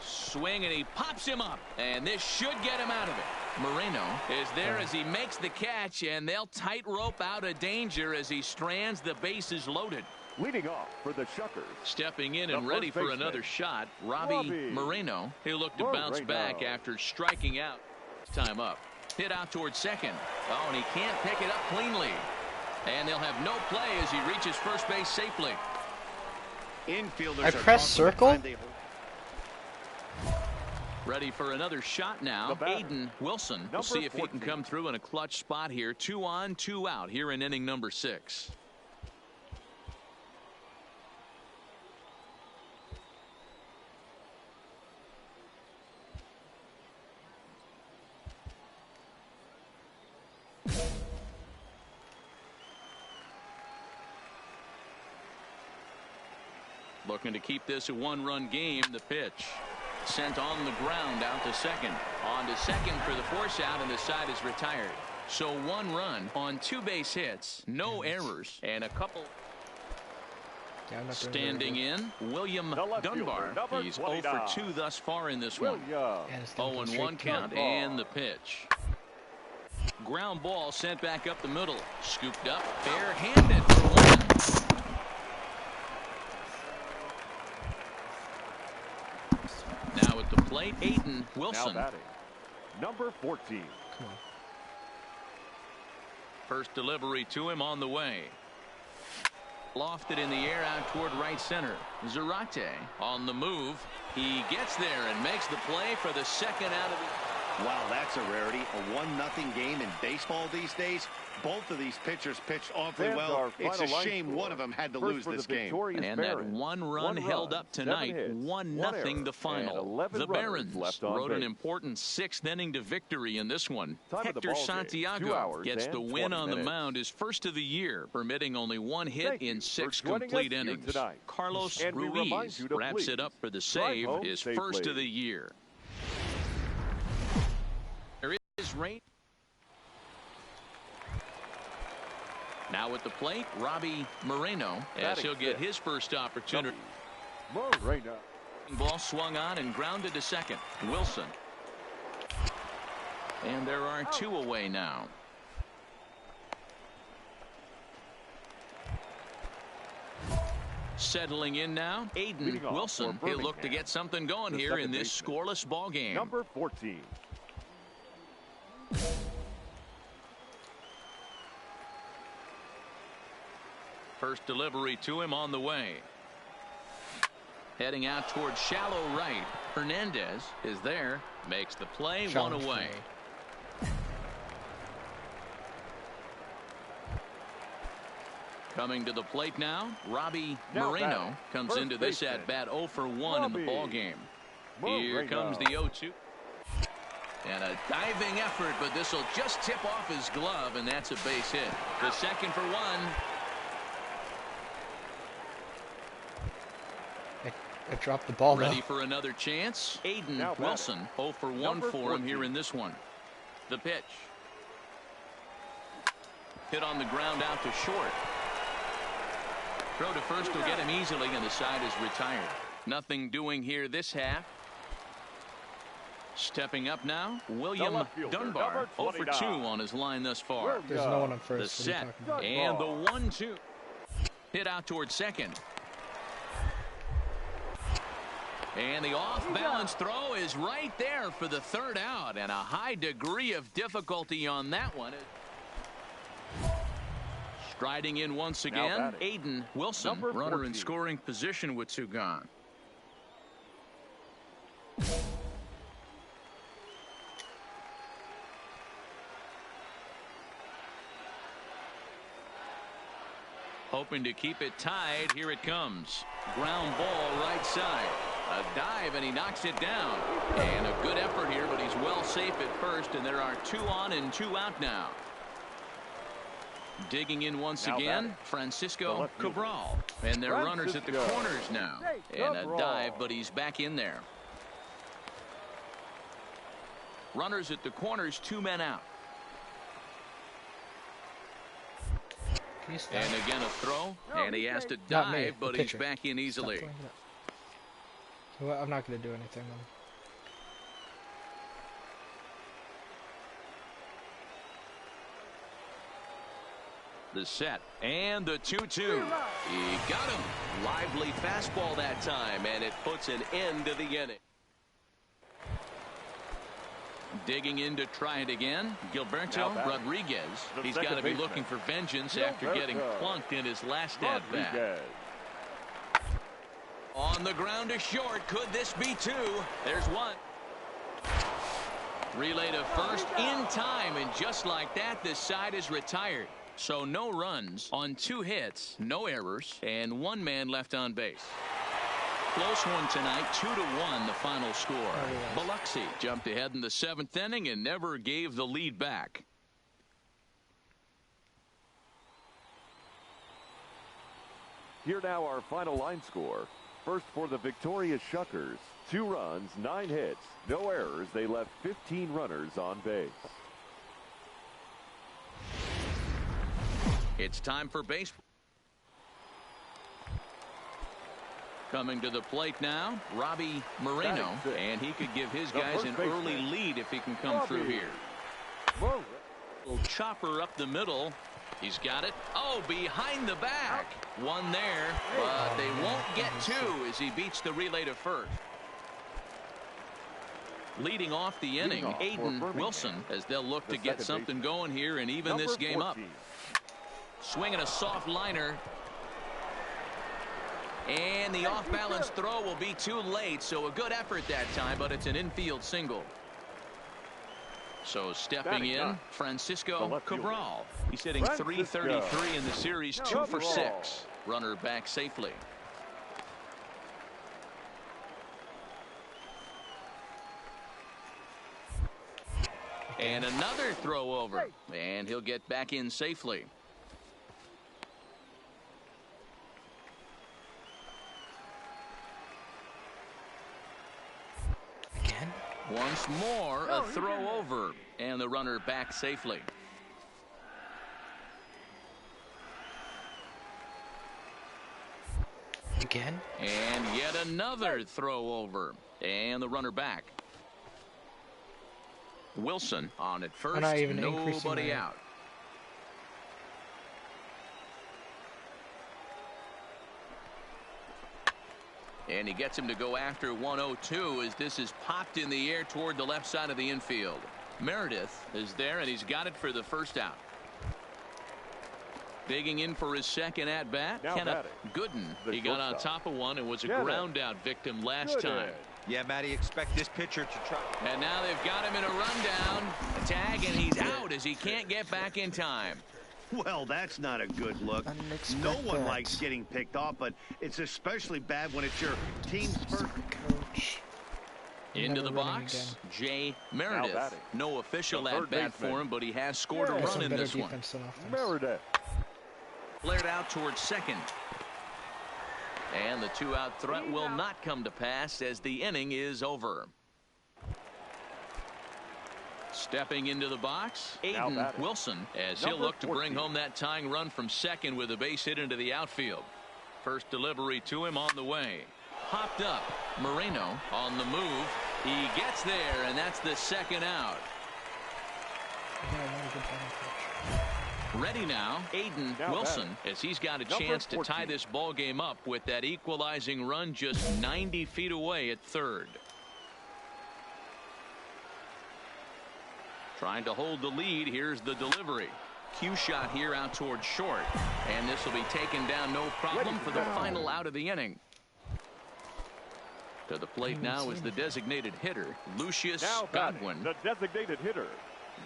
[SPEAKER 4] Swing, and he pops him up, and this should get him out of it. Moreno is there as he makes the catch, and they'll tightrope out of danger as he strands the bases loaded.
[SPEAKER 6] Leading off for the Shuckers.
[SPEAKER 4] Stepping in and ready for another shot, Robbie Moreno. He'll look to bounce back after striking out. Time up. Hit out towards second. Oh, and he can't pick it up cleanly. And they'll have no play as he reaches first base safely.
[SPEAKER 5] Infielders
[SPEAKER 2] I press circle.
[SPEAKER 4] Ready for another shot now. Aidan Wilson. We'll see if he can come through in a clutch spot here. 2 on, 2 out here in inning number 6. Looking to keep this a 1-run game. The pitch. Sent on the ground out to second. On to second for the force out, and the side is retired. So 1 run on 2 base hits, no errors, and a couple. Standing in, William Dunbar. He's 0 for 2 thus far in this one. 0-1 count, and the pitch. Ground ball sent back up the middle. Scooped up, bare-handed for 1. plate, Aidan Wilson.
[SPEAKER 6] Now batting, number 14.
[SPEAKER 2] Come on.
[SPEAKER 4] First delivery to him on the way. Lofted in the air out toward right center. Zarate on the move. He gets there and makes the play for the second out of the...
[SPEAKER 5] Wow, that's a rarity. A 1-0 game in baseball these days. Both of these pitchers pitched awfully
[SPEAKER 6] Fans,
[SPEAKER 5] well.
[SPEAKER 6] our
[SPEAKER 5] It's a
[SPEAKER 6] final line
[SPEAKER 5] shame
[SPEAKER 6] score.
[SPEAKER 5] one of them had to
[SPEAKER 6] First
[SPEAKER 5] lose
[SPEAKER 6] for
[SPEAKER 5] this
[SPEAKER 6] the
[SPEAKER 5] game.
[SPEAKER 6] victorious
[SPEAKER 4] And that
[SPEAKER 6] Barons.
[SPEAKER 4] one run held up
[SPEAKER 6] 7
[SPEAKER 4] tonight.
[SPEAKER 6] hits,
[SPEAKER 4] 1-0 the
[SPEAKER 6] and
[SPEAKER 4] final.
[SPEAKER 6] 11
[SPEAKER 4] The
[SPEAKER 6] runners
[SPEAKER 4] Barons
[SPEAKER 6] left on
[SPEAKER 4] rode an
[SPEAKER 6] base.
[SPEAKER 4] important 6th inning to victory in this one.
[SPEAKER 6] Time of the
[SPEAKER 4] Hector
[SPEAKER 6] ball game, 2
[SPEAKER 4] Santiago
[SPEAKER 6] hours
[SPEAKER 4] gets
[SPEAKER 6] and
[SPEAKER 4] the win
[SPEAKER 6] 20
[SPEAKER 4] on the
[SPEAKER 6] minutes.
[SPEAKER 4] mound, his first of the year, permitting only 1 hit
[SPEAKER 6] Thank you
[SPEAKER 4] in
[SPEAKER 6] for
[SPEAKER 4] 6
[SPEAKER 6] joining us
[SPEAKER 4] complete
[SPEAKER 6] here
[SPEAKER 4] innings.
[SPEAKER 6] tonight.
[SPEAKER 4] Carlos
[SPEAKER 6] And we remind
[SPEAKER 4] Ruiz
[SPEAKER 6] you to
[SPEAKER 4] wraps
[SPEAKER 6] please
[SPEAKER 4] it up for the
[SPEAKER 6] drive
[SPEAKER 4] save,
[SPEAKER 6] home
[SPEAKER 4] his
[SPEAKER 6] safely.
[SPEAKER 4] first of the year. There is rain. Now at the plate, Robbie Moreno, as
[SPEAKER 6] Batting
[SPEAKER 4] he'll get
[SPEAKER 6] fifth.
[SPEAKER 4] his first opportunity.
[SPEAKER 6] Moreno.
[SPEAKER 4] Ball swung on and grounded to second. Wilson. And there are 2 away now. Settling in now, Aidan
[SPEAKER 6] Leading off
[SPEAKER 4] Wilson.
[SPEAKER 6] for
[SPEAKER 4] He'll look to
[SPEAKER 6] Birmingham,
[SPEAKER 4] get something going
[SPEAKER 6] the
[SPEAKER 4] here in
[SPEAKER 6] second
[SPEAKER 4] this
[SPEAKER 6] baseman,
[SPEAKER 4] scoreless ball game.
[SPEAKER 6] Number 14.
[SPEAKER 4] First delivery to him on the way. Heading out towards shallow right. Hernandez is there. Makes the play.
[SPEAKER 2] Sean
[SPEAKER 4] 1 away.
[SPEAKER 2] Frey.
[SPEAKER 4] Coming to the plate now, Robbie
[SPEAKER 6] Now
[SPEAKER 4] Moreno
[SPEAKER 6] batting,
[SPEAKER 4] comes
[SPEAKER 6] first
[SPEAKER 4] into this
[SPEAKER 6] baseman,
[SPEAKER 4] at bat 0 for 1 in the
[SPEAKER 6] Robbie
[SPEAKER 4] ball game. Here
[SPEAKER 6] Moreno.
[SPEAKER 4] comes the 0-2. And a diving effort, but this will just tip off his glove, and that's a base hit. The second for 1.
[SPEAKER 2] I dropped the ball
[SPEAKER 4] Ready
[SPEAKER 2] now.
[SPEAKER 4] for another chance. Aidan
[SPEAKER 6] Now batting,
[SPEAKER 4] Wilson 0 for 1
[SPEAKER 6] number
[SPEAKER 4] for him here
[SPEAKER 6] 14.
[SPEAKER 4] in this one. The pitch. Hit on the ground out to short. Throw to first will get him easily, and the side is retired. Nothing doing here this half. Stepping up now, William
[SPEAKER 6] left fielder,
[SPEAKER 4] Dunbar.
[SPEAKER 6] number
[SPEAKER 4] 0 for 2
[SPEAKER 6] 29.
[SPEAKER 4] on his line thus far.
[SPEAKER 2] There's no one on
[SPEAKER 4] The
[SPEAKER 2] first. What are you
[SPEAKER 4] set
[SPEAKER 2] talking about?
[SPEAKER 4] and the 1-2. Hit out towards second. And the off-balance throw is right there for the third out, and a high degree of difficulty on that one. Striding in once again,
[SPEAKER 6] batting,
[SPEAKER 4] Aidan Wilson,
[SPEAKER 6] number
[SPEAKER 4] runner in
[SPEAKER 6] 14.
[SPEAKER 4] scoring position with 2 gone. Hoping to keep it tied. Here it comes. Ground ball right side. A dive, and he knocks it down. And a good effort here, but he's well safe at first, and there are 2 on and 2 out now. Digging in once
[SPEAKER 6] Now
[SPEAKER 4] again,
[SPEAKER 6] batting, the
[SPEAKER 4] Francisco
[SPEAKER 6] left fielder.
[SPEAKER 4] Cabral. And they're runners at the
[SPEAKER 6] Francisco
[SPEAKER 4] corners now. And a
[SPEAKER 6] Cabral.
[SPEAKER 4] dive, but he's back in there. Runners at the corners, 2 men out.
[SPEAKER 2] Can you stop?
[SPEAKER 4] And again a throw, and he has to
[SPEAKER 2] Not me,
[SPEAKER 4] dive,
[SPEAKER 2] the
[SPEAKER 4] but he's
[SPEAKER 2] pitcher.
[SPEAKER 4] back in
[SPEAKER 2] Stop
[SPEAKER 4] easily.
[SPEAKER 2] playing it up. Well, I'm not going to do anything then.
[SPEAKER 4] The set and the 2-2. He got him. Lively fastball that time, and it puts an end to the inning. Digging in to try it again, Gilberto
[SPEAKER 6] Now batting,
[SPEAKER 4] Rodriguez.
[SPEAKER 6] the
[SPEAKER 4] He's
[SPEAKER 6] second
[SPEAKER 4] got to be
[SPEAKER 6] baseman,
[SPEAKER 4] looking for vengeance after getting
[SPEAKER 6] Gilberto
[SPEAKER 4] plunked in his last at bat.
[SPEAKER 6] Rodriguez.
[SPEAKER 4] On the ground to short. Could this be 2? There's 1. Relay to first in time, and just like that, this side is retired. So no runs on 2 hits, no errors, and 1 man left on base. Close one tonight, 2-1 the final score. Biloxi jumped ahead in the 7th inning and never gave the lead back.
[SPEAKER 6] Here now our final line score. First for the victorious Shuckers. 2 runs, 9 hits, no errors. They left 15 runners on base.
[SPEAKER 4] It's time for baseball. Coming to the plate now, Robbie Moreno, and he could give his guys an early lead if he can come through here. Little chopper up the middle. He's got it. Oh, behind the back. 1 there, but they won't get 2 as he beats the relay to first. Leading off the inning, Aidan Wilson, as they'll look to get something going here and even this game up. Swinging a soft liner. And the off-balance throw will be too late, so a good effort that time, but it's an infield single. So stepping in, Francisco Cabral. He's hitting .333 in the series, 2 for 6. Runner back safely. And another throw over, and he'll get back in safely.
[SPEAKER 2] Again?
[SPEAKER 4] Once more, a throw over, and the runner back safely.
[SPEAKER 2] Again?
[SPEAKER 4] And yet another throw over, and the runner back. Wilson on at first, nobody out. And he gets him to go after 102 as this is popped in the air toward the left side of the infield. Meredith is there, and he's got it for the first out. Digging in for his second at-bat, Kenneth Gooden. He got on top of one and was a ground-out victim last time.
[SPEAKER 7] Yeah, Matty, expect this pitcher to try.
[SPEAKER 4] And now they've got him in a rundown. A tag, and he's out as he can't get back in time.
[SPEAKER 5] Well, that's not a good look. No one likes getting picked off, but it's especially bad when it's your team's first.
[SPEAKER 2] Coach.
[SPEAKER 4] Into the box, Jay Meredith. No official at-bat for him, but he has scored a run in this one.
[SPEAKER 6] Meredith.
[SPEAKER 4] Flared out towards second. And the two-out threat will not come to pass as the inning is over. Stepping into the box, Aidan Wilson, as he'll look to bring home that tying run from second with a base hit into the outfield. First delivery to him on the way. Popped up. Moreno on the move. He gets there, and that's the second out. Ready now, Aidan Wilson, as he's got a chance to tie this ball game up with that equalizing run just 90 feet away at third. Trying to hold the lead. Here's the delivery. Cue shot here out towards short, and this will be taken down no problem for the final out of the inning. To the plate now is the designated hitter, Lucius Godwin.
[SPEAKER 6] The designated hitter.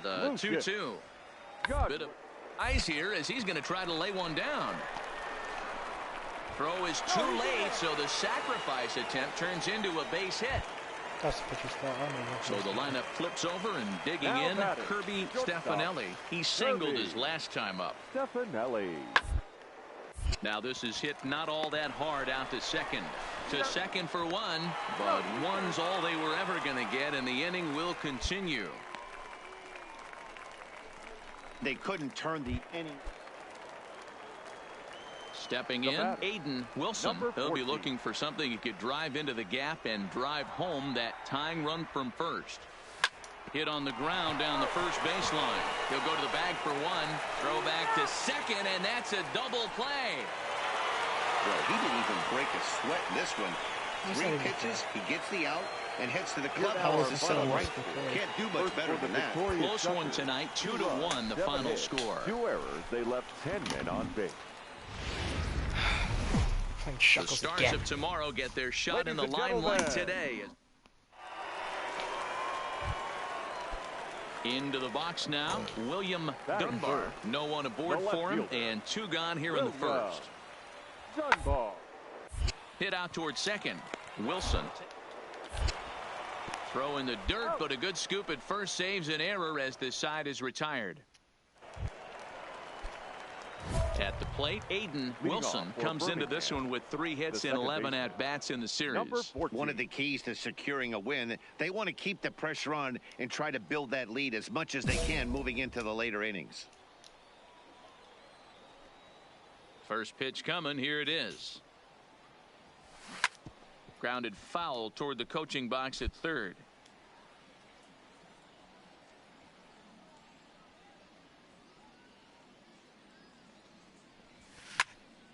[SPEAKER 4] The 2-2. Bit of ice here as he's going to try to lay one down. Throw is too late, so the sacrifice attempt turns into a base hit.
[SPEAKER 2] That's the pitcher's fault.
[SPEAKER 4] So the lineup flips over and digging in, Kirby Stefanelli. He singled his last time up.
[SPEAKER 6] Stefanelli.
[SPEAKER 4] Now this is hit not all that hard out to second. To second for one, but one's all they were ever going to get, and the inning will continue.
[SPEAKER 5] They couldn't turn the inning.
[SPEAKER 4] Stepping in, Aidan Wilson. He'll be looking for something he could drive into the gap and drive home that tying run from first. Hit on the ground down the first baseline. He'll go to the bag for one. Throw back to second, and that's a double play.
[SPEAKER 5] Well, he didn't even break a sweat in this one. 3 pitches, he gets the out and heads to the clubhouse. Can't do much better than that.
[SPEAKER 4] Close one tonight, 2-1 the final score.
[SPEAKER 6] 2 errors. They left 10 men on base.
[SPEAKER 4] The stars of tomorrow get their shot in the limelight today. Into the box now, William Dunbar. No one aboard for him, and 2 gone here in the first.
[SPEAKER 6] Dunbar.
[SPEAKER 4] Hit out towards second. Wilson. Throw in the dirt, but a good scoop at first saves an error as this side is retired. At the plate, Aidan Wilson comes into this one with 3 hits and 11 at-bats in the series.
[SPEAKER 5] One of the keys to securing a win, they want to keep the pressure on and try to build that lead as much as they can moving into the later innings.
[SPEAKER 4] First pitch coming, here it is. Grounded foul toward the coaching box at third.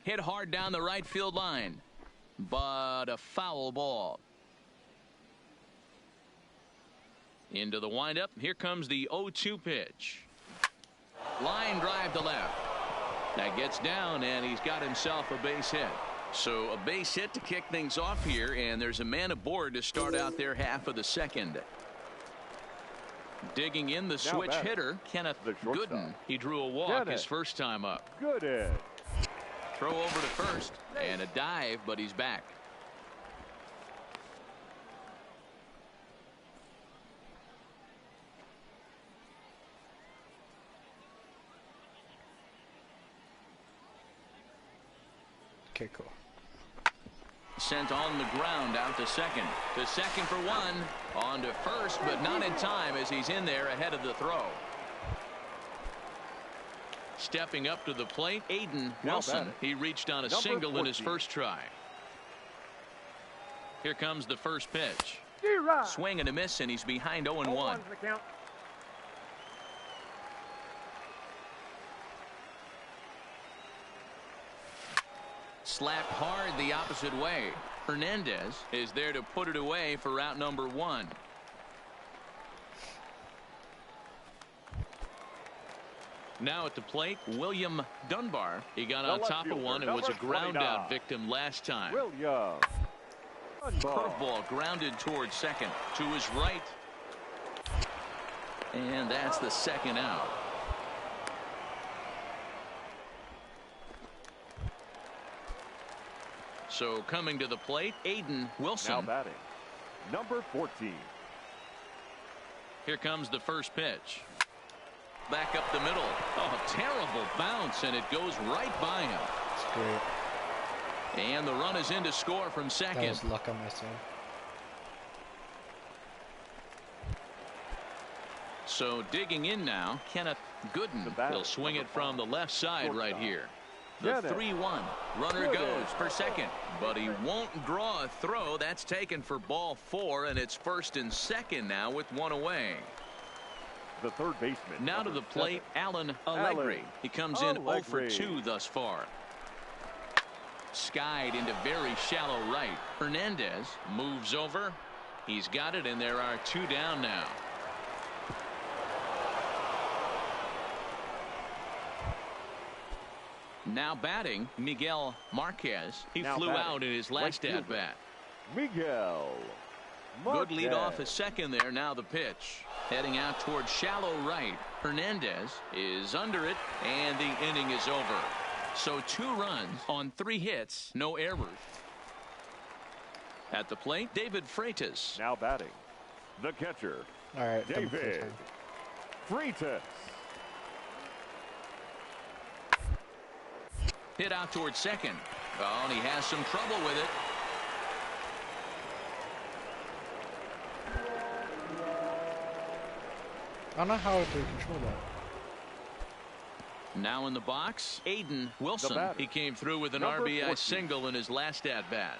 [SPEAKER 4] Hit hard down the right field line, but a foul ball. Into the windup. Here comes the 0-2 pitch. Line drive to left. That gets down, and he's got himself a base hit. So a base hit to kick things off here, and there's a man aboard to start out their half of the second. Digging in the switch hitter, Kenneth Gooden. He drew a walk his first time up.
[SPEAKER 6] Gooden.
[SPEAKER 4] Throw over to first, and a dive, but he's back.
[SPEAKER 2] Okay, cool.
[SPEAKER 4] Sent on the ground out to second. To second for one. On to first, but not in time as he's in there ahead of the throw. Stepping up to the plate, Aidan Wilson. He reached on a single in his first try. Here comes the first pitch. Swing and a miss, and he's behind 0-1. Slapped hard the opposite way. Hernandez is there to put it away for route number 1. Now at the plate, William Dunbar. He got on top of one and was a ground out victim last time.
[SPEAKER 6] William.
[SPEAKER 4] Curveball grounded towards second. To his right. And that's the second out. So coming to the plate, Aidan Wilson.
[SPEAKER 6] Now batting, number 14.
[SPEAKER 4] Here comes the first pitch. Back up the middle. Oh, terrible bounce, and it goes right by him.
[SPEAKER 2] That's great.
[SPEAKER 4] And the run is in to score from second.
[SPEAKER 2] That was luck on my side.
[SPEAKER 4] So digging in now, Kenneth Gooden. He'll swing it from the left side right here. The 3-1. Runner goes for second, but he won't draw a throw. That's taken for ball 4, and it's first and second now with one away.
[SPEAKER 6] The third baseman.
[SPEAKER 4] Now to the plate, Alan Allegri. He comes in 0 for 2 thus far. Skied into very shallow right. Hernandez moves over. He's got it, and there are 2 down now. Now batting, Miguel Marquez. He flew out in his last at-bat.
[SPEAKER 6] Miguel
[SPEAKER 4] Good lead off at second there. Now the pitch. Heading out towards shallow right. Hernandez is under it, and the inning is over. So 2 runs on 3 hits, no errors. At the plate, David Freitas.
[SPEAKER 6] Now batting, the catcher.
[SPEAKER 2] All right,
[SPEAKER 6] David Freitas.
[SPEAKER 4] Hit out towards second. Oh, and he has some trouble with it.
[SPEAKER 2] I don't know how to control that.
[SPEAKER 4] Now in the box, Aidan Wilson. He came through with an RBI single in his last at-bat.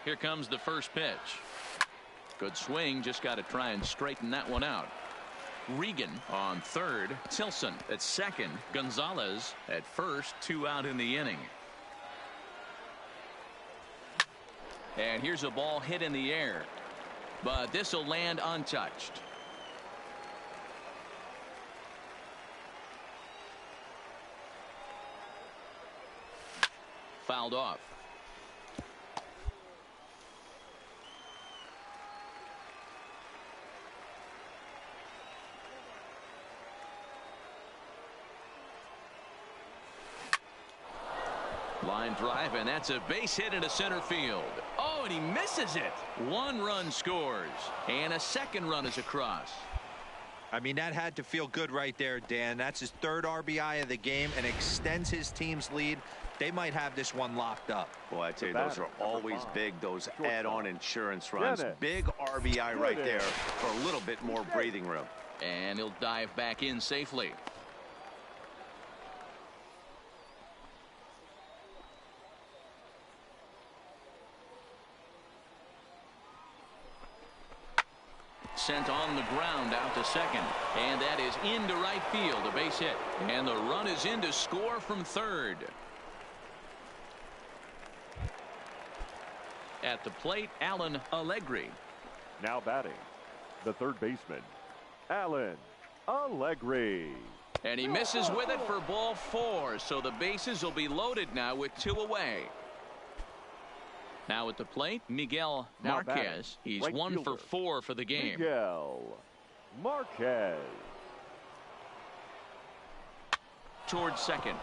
[SPEAKER 4] Here comes the first pitch. Good swing, just got to try and straighten that one out. Regan on third, Tilson at second, Gonzalez at first, 2 out in the inning. And here's a ball hit in the air, but this will land untouched. Fouled off. Line drive, and that's a base hit into center field. Oh, and he misses it. 1 run scores, and a second run is across.
[SPEAKER 7] I mean, that had to feel good right there, Dan. That's his 3rd RBI of the game and extends his team's lead. They might have this one locked up.
[SPEAKER 5] Boy, I tell you, those are always big, those add-on insurance runs. Big RBI right there for a little bit more breathing room.
[SPEAKER 4] And he'll dive back in safely. Sent on the ground out to second, and that is into right field, a base hit, and the run is in to score from third. At the plate, Alan Allegri.
[SPEAKER 6] Now batting, the third baseman, Alan Allegri.
[SPEAKER 4] And he misses with it for ball 4, so the bases will be loaded now with 2 away. Now at the plate, Miguel
[SPEAKER 6] Now batting,
[SPEAKER 4] Marquez. He's
[SPEAKER 6] right
[SPEAKER 4] 1 for
[SPEAKER 6] fielder,
[SPEAKER 4] 4 for the game.
[SPEAKER 6] Miguel Marquez.
[SPEAKER 4] Towards second.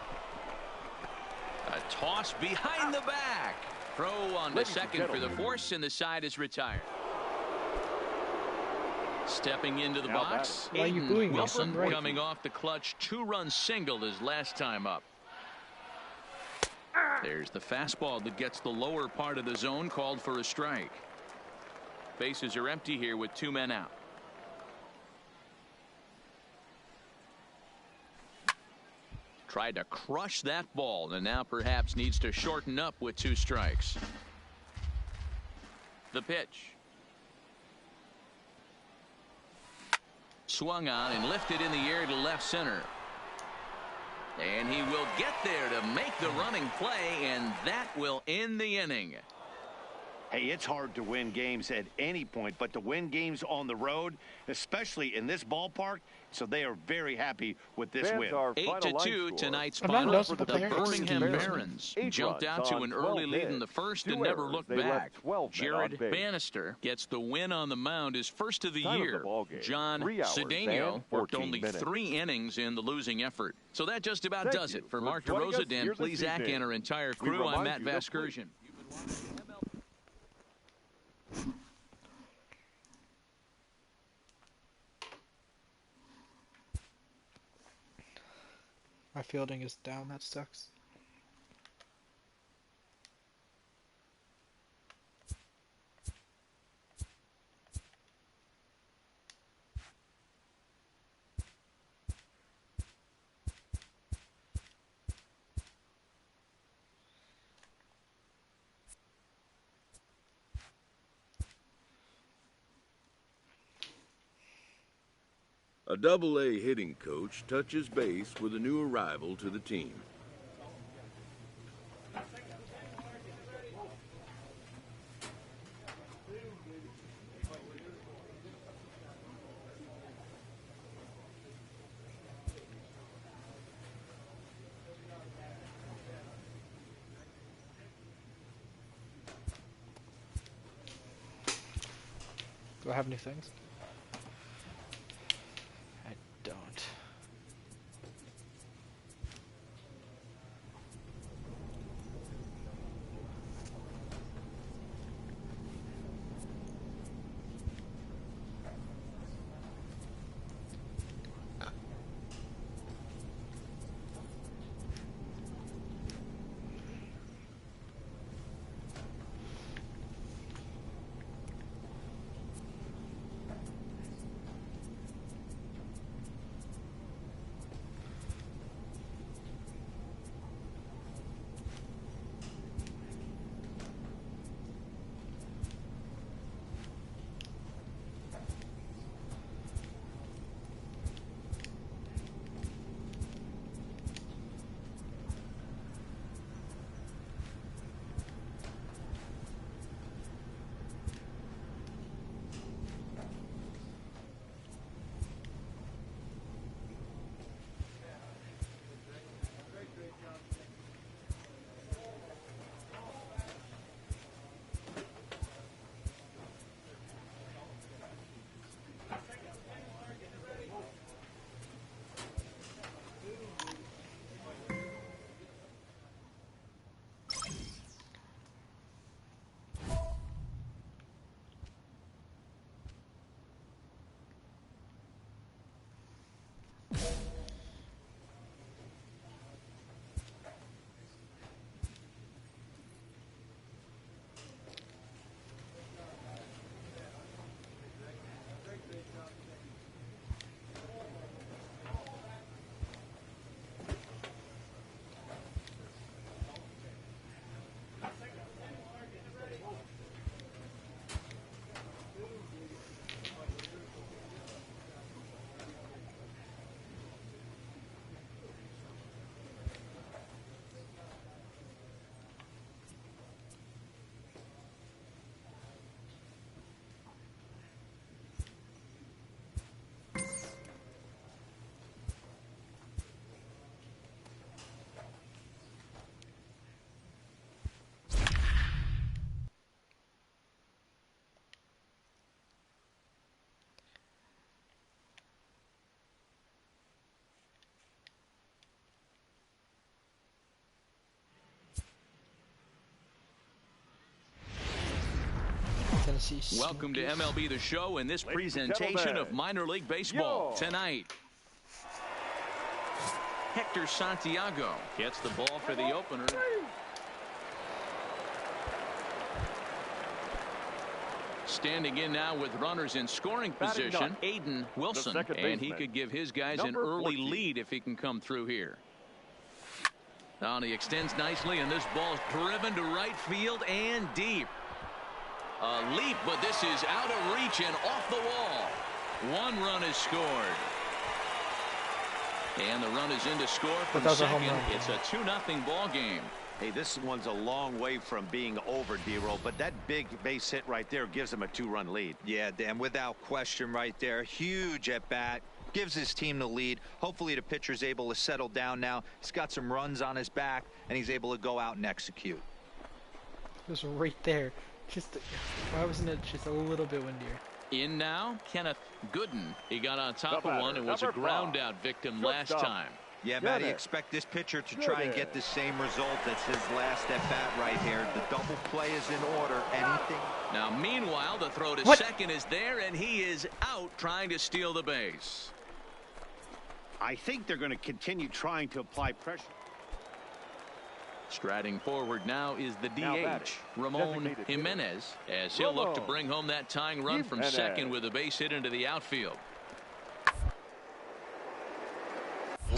[SPEAKER 4] A toss behind the back. Throw on to second for the force, and the side is retired. Stepping into the
[SPEAKER 6] Now
[SPEAKER 4] box,
[SPEAKER 2] Why are you
[SPEAKER 4] Aidan
[SPEAKER 2] booing me?
[SPEAKER 4] Wilson
[SPEAKER 2] I'm right.
[SPEAKER 4] coming off the clutch 2-run single his last time up. There's the fastball that gets the lower part of the zone, called for a strike. Bases are empty here with 2 men out. Tried to crush that ball, and now perhaps needs to shorten up with 2 strikes. The pitch. Swung on and lifted in the air to left center. And he will get there to make the running play, and that will end the inning.
[SPEAKER 5] Hey, it's hard to win games at any point, but to win games on the road, especially in this ballpark, so they are very happy with this
[SPEAKER 6] Fans
[SPEAKER 5] win.
[SPEAKER 6] are final
[SPEAKER 4] 8-2
[SPEAKER 6] line score.
[SPEAKER 4] tonight's
[SPEAKER 2] I'm not
[SPEAKER 4] final.
[SPEAKER 2] noticing
[SPEAKER 4] The
[SPEAKER 2] the players.
[SPEAKER 4] Birmingham
[SPEAKER 2] Barons.
[SPEAKER 4] Barons
[SPEAKER 6] 8
[SPEAKER 4] jumped out
[SPEAKER 6] runs
[SPEAKER 4] to
[SPEAKER 6] on
[SPEAKER 4] an early
[SPEAKER 6] 12
[SPEAKER 4] lead in the
[SPEAKER 6] hits.
[SPEAKER 4] first
[SPEAKER 6] 2
[SPEAKER 4] and never
[SPEAKER 6] errors.
[SPEAKER 4] looked
[SPEAKER 6] They left
[SPEAKER 4] back.
[SPEAKER 6] 12 men on
[SPEAKER 4] Jared
[SPEAKER 6] base.
[SPEAKER 4] Bannister gets the win on the mound, his first of the
[SPEAKER 6] Time of the
[SPEAKER 4] year.
[SPEAKER 6] ball game,
[SPEAKER 4] John
[SPEAKER 6] 3 hours
[SPEAKER 4] Cedeno
[SPEAKER 6] and
[SPEAKER 4] worked
[SPEAKER 6] 14
[SPEAKER 4] only
[SPEAKER 6] minutes.
[SPEAKER 4] 3 innings in the losing effort. So that just about
[SPEAKER 6] Thank
[SPEAKER 4] does
[SPEAKER 6] you
[SPEAKER 4] it. For
[SPEAKER 6] for
[SPEAKER 4] Mark
[SPEAKER 6] joining us
[SPEAKER 4] DeRosa, Dan
[SPEAKER 6] here this
[SPEAKER 4] Plesac,
[SPEAKER 6] evening.
[SPEAKER 4] and our entire
[SPEAKER 6] We
[SPEAKER 4] crew, I'm
[SPEAKER 6] remind
[SPEAKER 4] Matt
[SPEAKER 6] you that
[SPEAKER 4] Vasgersian.
[SPEAKER 2] My fielding is down. That sucks.
[SPEAKER 3] A Double-A hitting coach touches base with a new arrival to the team.
[SPEAKER 2] Do I have any things? I don't.
[SPEAKER 4] Welcome to MLB The Show and this presentation of minor league baseball. Tonight, Hector Santiago gets the ball for the opener. Standing in now with runners in scoring position, Aidan Wilson, and he could give his guys an early lead if he can come through here. Now he extends nicely, and this ball is driven to right field and deep. A leap, but this is out of reach and off the wall. One run is scored. And the run is in to score from second. It's a 2-0 ball game.
[SPEAKER 5] Hey, this one's a long way from being over, D-Roll, but that big base hit right there gives him a 2-run lead.
[SPEAKER 7] Yeah, Dan, without question right there. Huge at bat. Gives his team the lead. Hopefully the pitcher's able to settle down now. He's got some runs on his back, and he's able to go out and execute.
[SPEAKER 2] Just right there. Just why wasn't it just a little bit windier?
[SPEAKER 4] In now, Kenneth Gooden. He got on top of one and was a ground out victim last time.
[SPEAKER 7] Yeah, Matty, expect this pitcher to try and get the same result. That's his last at bat right here. The double play is in order. Anything.
[SPEAKER 4] Now, meanwhile, the throw to second is there, and he is out trying to steal the base.
[SPEAKER 5] I think they're going to continue trying to apply pressure.
[SPEAKER 4] Striding forward now is the DH, Ramon Jimenez, as he'll look to bring home that tying run from second with a base hit into the outfield.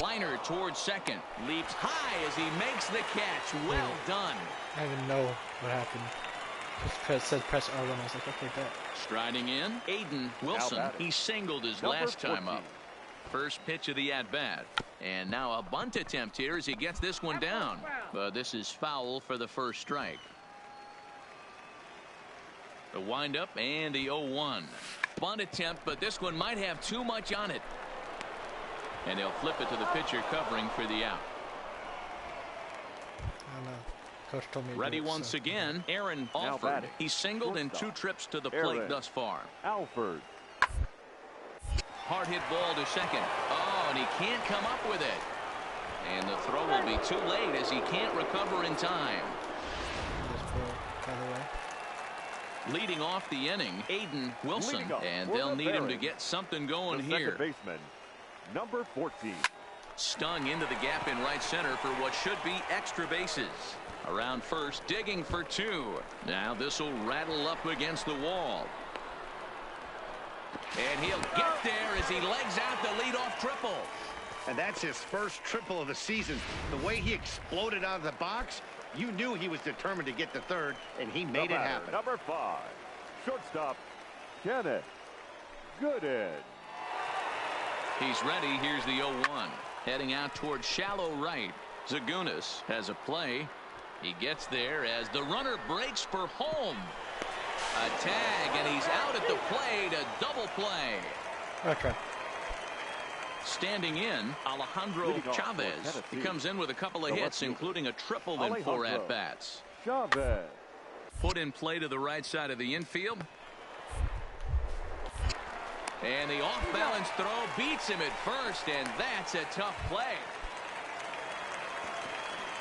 [SPEAKER 4] Liner towards second, leaps high as he makes the catch. Well done.
[SPEAKER 2] I didn't even know what happened. Just said press R1. I was like, okay, bet.
[SPEAKER 4] Striding in, Aidan Wilson. He singled his last time up. First pitch of the at-bat. And now a bunt attempt here as he gets this one down. But this is foul for the first strike. The windup and the 0-1. Bunt attempt, but this one might have too much on it. And he'll flip it to the pitcher covering for the out.
[SPEAKER 2] I don't know. Coach told me.
[SPEAKER 4] Ready once again, Aaron Alford. He's singled in 2 trips to the plate thus far.
[SPEAKER 6] Alford.
[SPEAKER 4] Hard hit ball to second. Oh, and he can't come up with it. And the throw will be too late as he can't recover in time. Leading off the inning, Aidan Wilson, and they'll need him to get something going here.
[SPEAKER 6] Baseman, number 14.
[SPEAKER 4] Stung into the gap in right center for what should be extra bases. Around first, digging for 2. Now this will rattle up against the wall. And he'll get there as he legs out the leadoff triple.
[SPEAKER 5] And that's his first triple of the season. The way he exploded out of the box, you knew he was determined to get the third, and he made it happen.
[SPEAKER 6] Number 5, shortstop, Kenneth Gooden.
[SPEAKER 4] He's ready. Here's the 0-1. Heading out towards shallow right. Zagunis has a play. He gets there as the runner breaks for home. A tag, and he's out at the plate. A double play.
[SPEAKER 2] Okay.
[SPEAKER 4] Standing in, Alejandro Chavez. He comes in with a couple of hits, including a triple in 4 at-bats.
[SPEAKER 6] Chavez.
[SPEAKER 4] Put in play to the right side of the infield. And the off-balance throw beats him at first, and that's a tough play.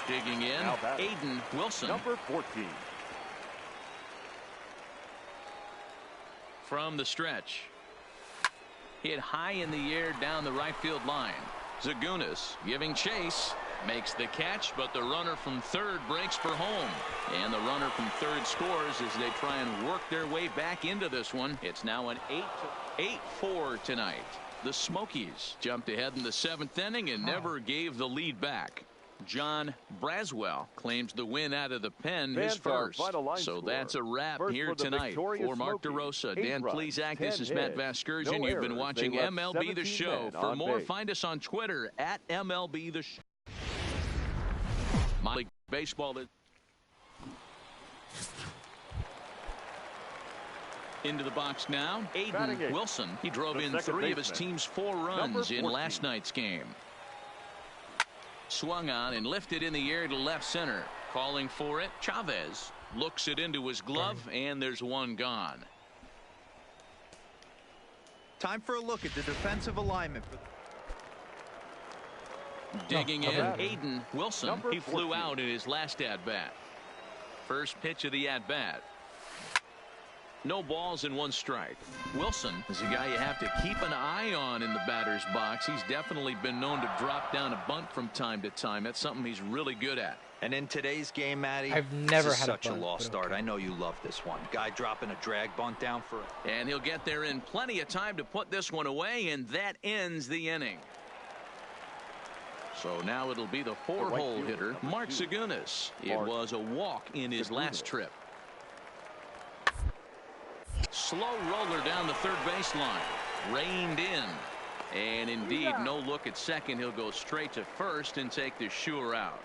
[SPEAKER 4] Digging in, Aidan Wilson.
[SPEAKER 6] Number 14.
[SPEAKER 4] From the stretch. Hit high in the air down the right field line. Zagunis giving chase. Makes the catch, but the runner from third breaks for home. And the runner from third scores as they try and work their way back into this one. It's now an 8-4 tonight. The Smokies jumped ahead in the 7th inning and never gave the lead back. John Braswell claims the win out of the pen, his first. So that's a wrap here tonight. For Mark DeRosa, Dan Plesac, this is Matt Vasgersian. You've been watching MLB The Show. For more, find us on Twitter at MLB The Show. Minor League Baseball. Into the box now, Aidan Wilson. He drove in 3 of his team's 4 runs in last night's game. Swung on and lifted in the air to left center. Calling for it, Chavez looks it into his glove, and there's one gone.
[SPEAKER 7] Time for a look at the defensive alignment.
[SPEAKER 4] Digging in, Aidan Wilson. He flew out in his last at-bat. First pitch of the at-bat. No balls and 1 strike. Wilson is a guy you have to keep an eye on in the batter's box. He's definitely been known to drop down a bunt from time to time. That's something he's really good at.
[SPEAKER 7] And in today's game, Matty,
[SPEAKER 2] I've never
[SPEAKER 7] this is
[SPEAKER 2] had
[SPEAKER 7] such
[SPEAKER 2] a
[SPEAKER 7] a
[SPEAKER 2] bunt,
[SPEAKER 7] lost
[SPEAKER 2] but
[SPEAKER 7] start.
[SPEAKER 2] okay.
[SPEAKER 7] I know you love this one. Guy dropping a drag bunt down for it.
[SPEAKER 4] And he'll get there in plenty of time to put this one away, and that ends the inning. So now it'll be the 4-hole hitter, Mark Segunas. It was a walk in his last trip. Slow roller down the third baseline. Reined in. And indeed, no look at second. He'll go straight to first and take the sure out.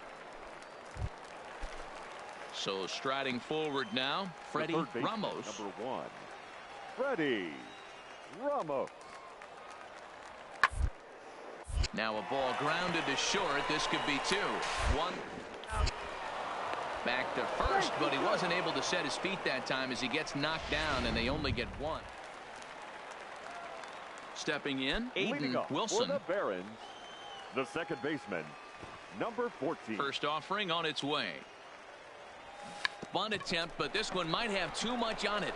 [SPEAKER 4] So striding forward now, Freddie Ramos.
[SPEAKER 6] Number 1, Freddie Ramos.
[SPEAKER 4] Now a ball grounded to short. This could be 2. 1 out. Back to first, but he wasn't able to set his feet that time as he gets knocked down, and they only get 1. Stepping in, Aidan Wilson.
[SPEAKER 6] For the Barons, the second baseman, number 14.
[SPEAKER 4] First offering on its way. Bunt attempt, but this one might have too much on it.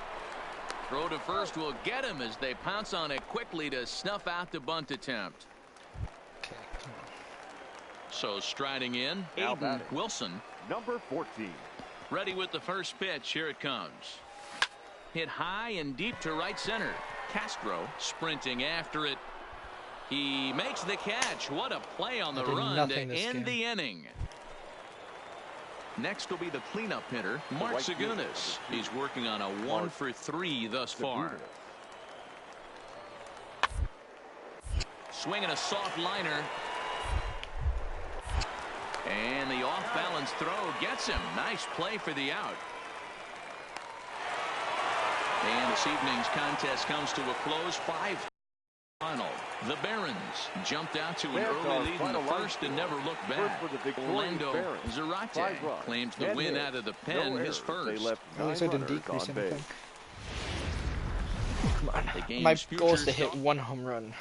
[SPEAKER 4] Throw to first will get him as they pounce on it quickly to snuff out the bunt attempt.
[SPEAKER 2] Okay, come on.
[SPEAKER 4] So striding in,
[SPEAKER 6] Now
[SPEAKER 4] Aidan
[SPEAKER 6] batting.
[SPEAKER 4] Wilson.
[SPEAKER 6] Number 14.
[SPEAKER 4] Ready with the first pitch. Here it comes. Hit high and deep to right center. Castro sprinting after it. He makes the catch. What a play on the run to end the inning. Next will be the cleanup hitter, Mark Segunas. He's working on a 1 for 3 thus far. Swinging a soft liner. And the off-balance throw gets him. Nice play for the out. And this evening's contest comes to a close. 5 final. The Barons jumped out to an early lead in the first and never looked back. Orlando Zarate claims the win out of the pen, his first.
[SPEAKER 2] At least I didn't decrease anything. Come on.
[SPEAKER 4] The
[SPEAKER 2] My
[SPEAKER 4] game's
[SPEAKER 2] goal is to
[SPEAKER 4] future
[SPEAKER 2] hit 1 home run.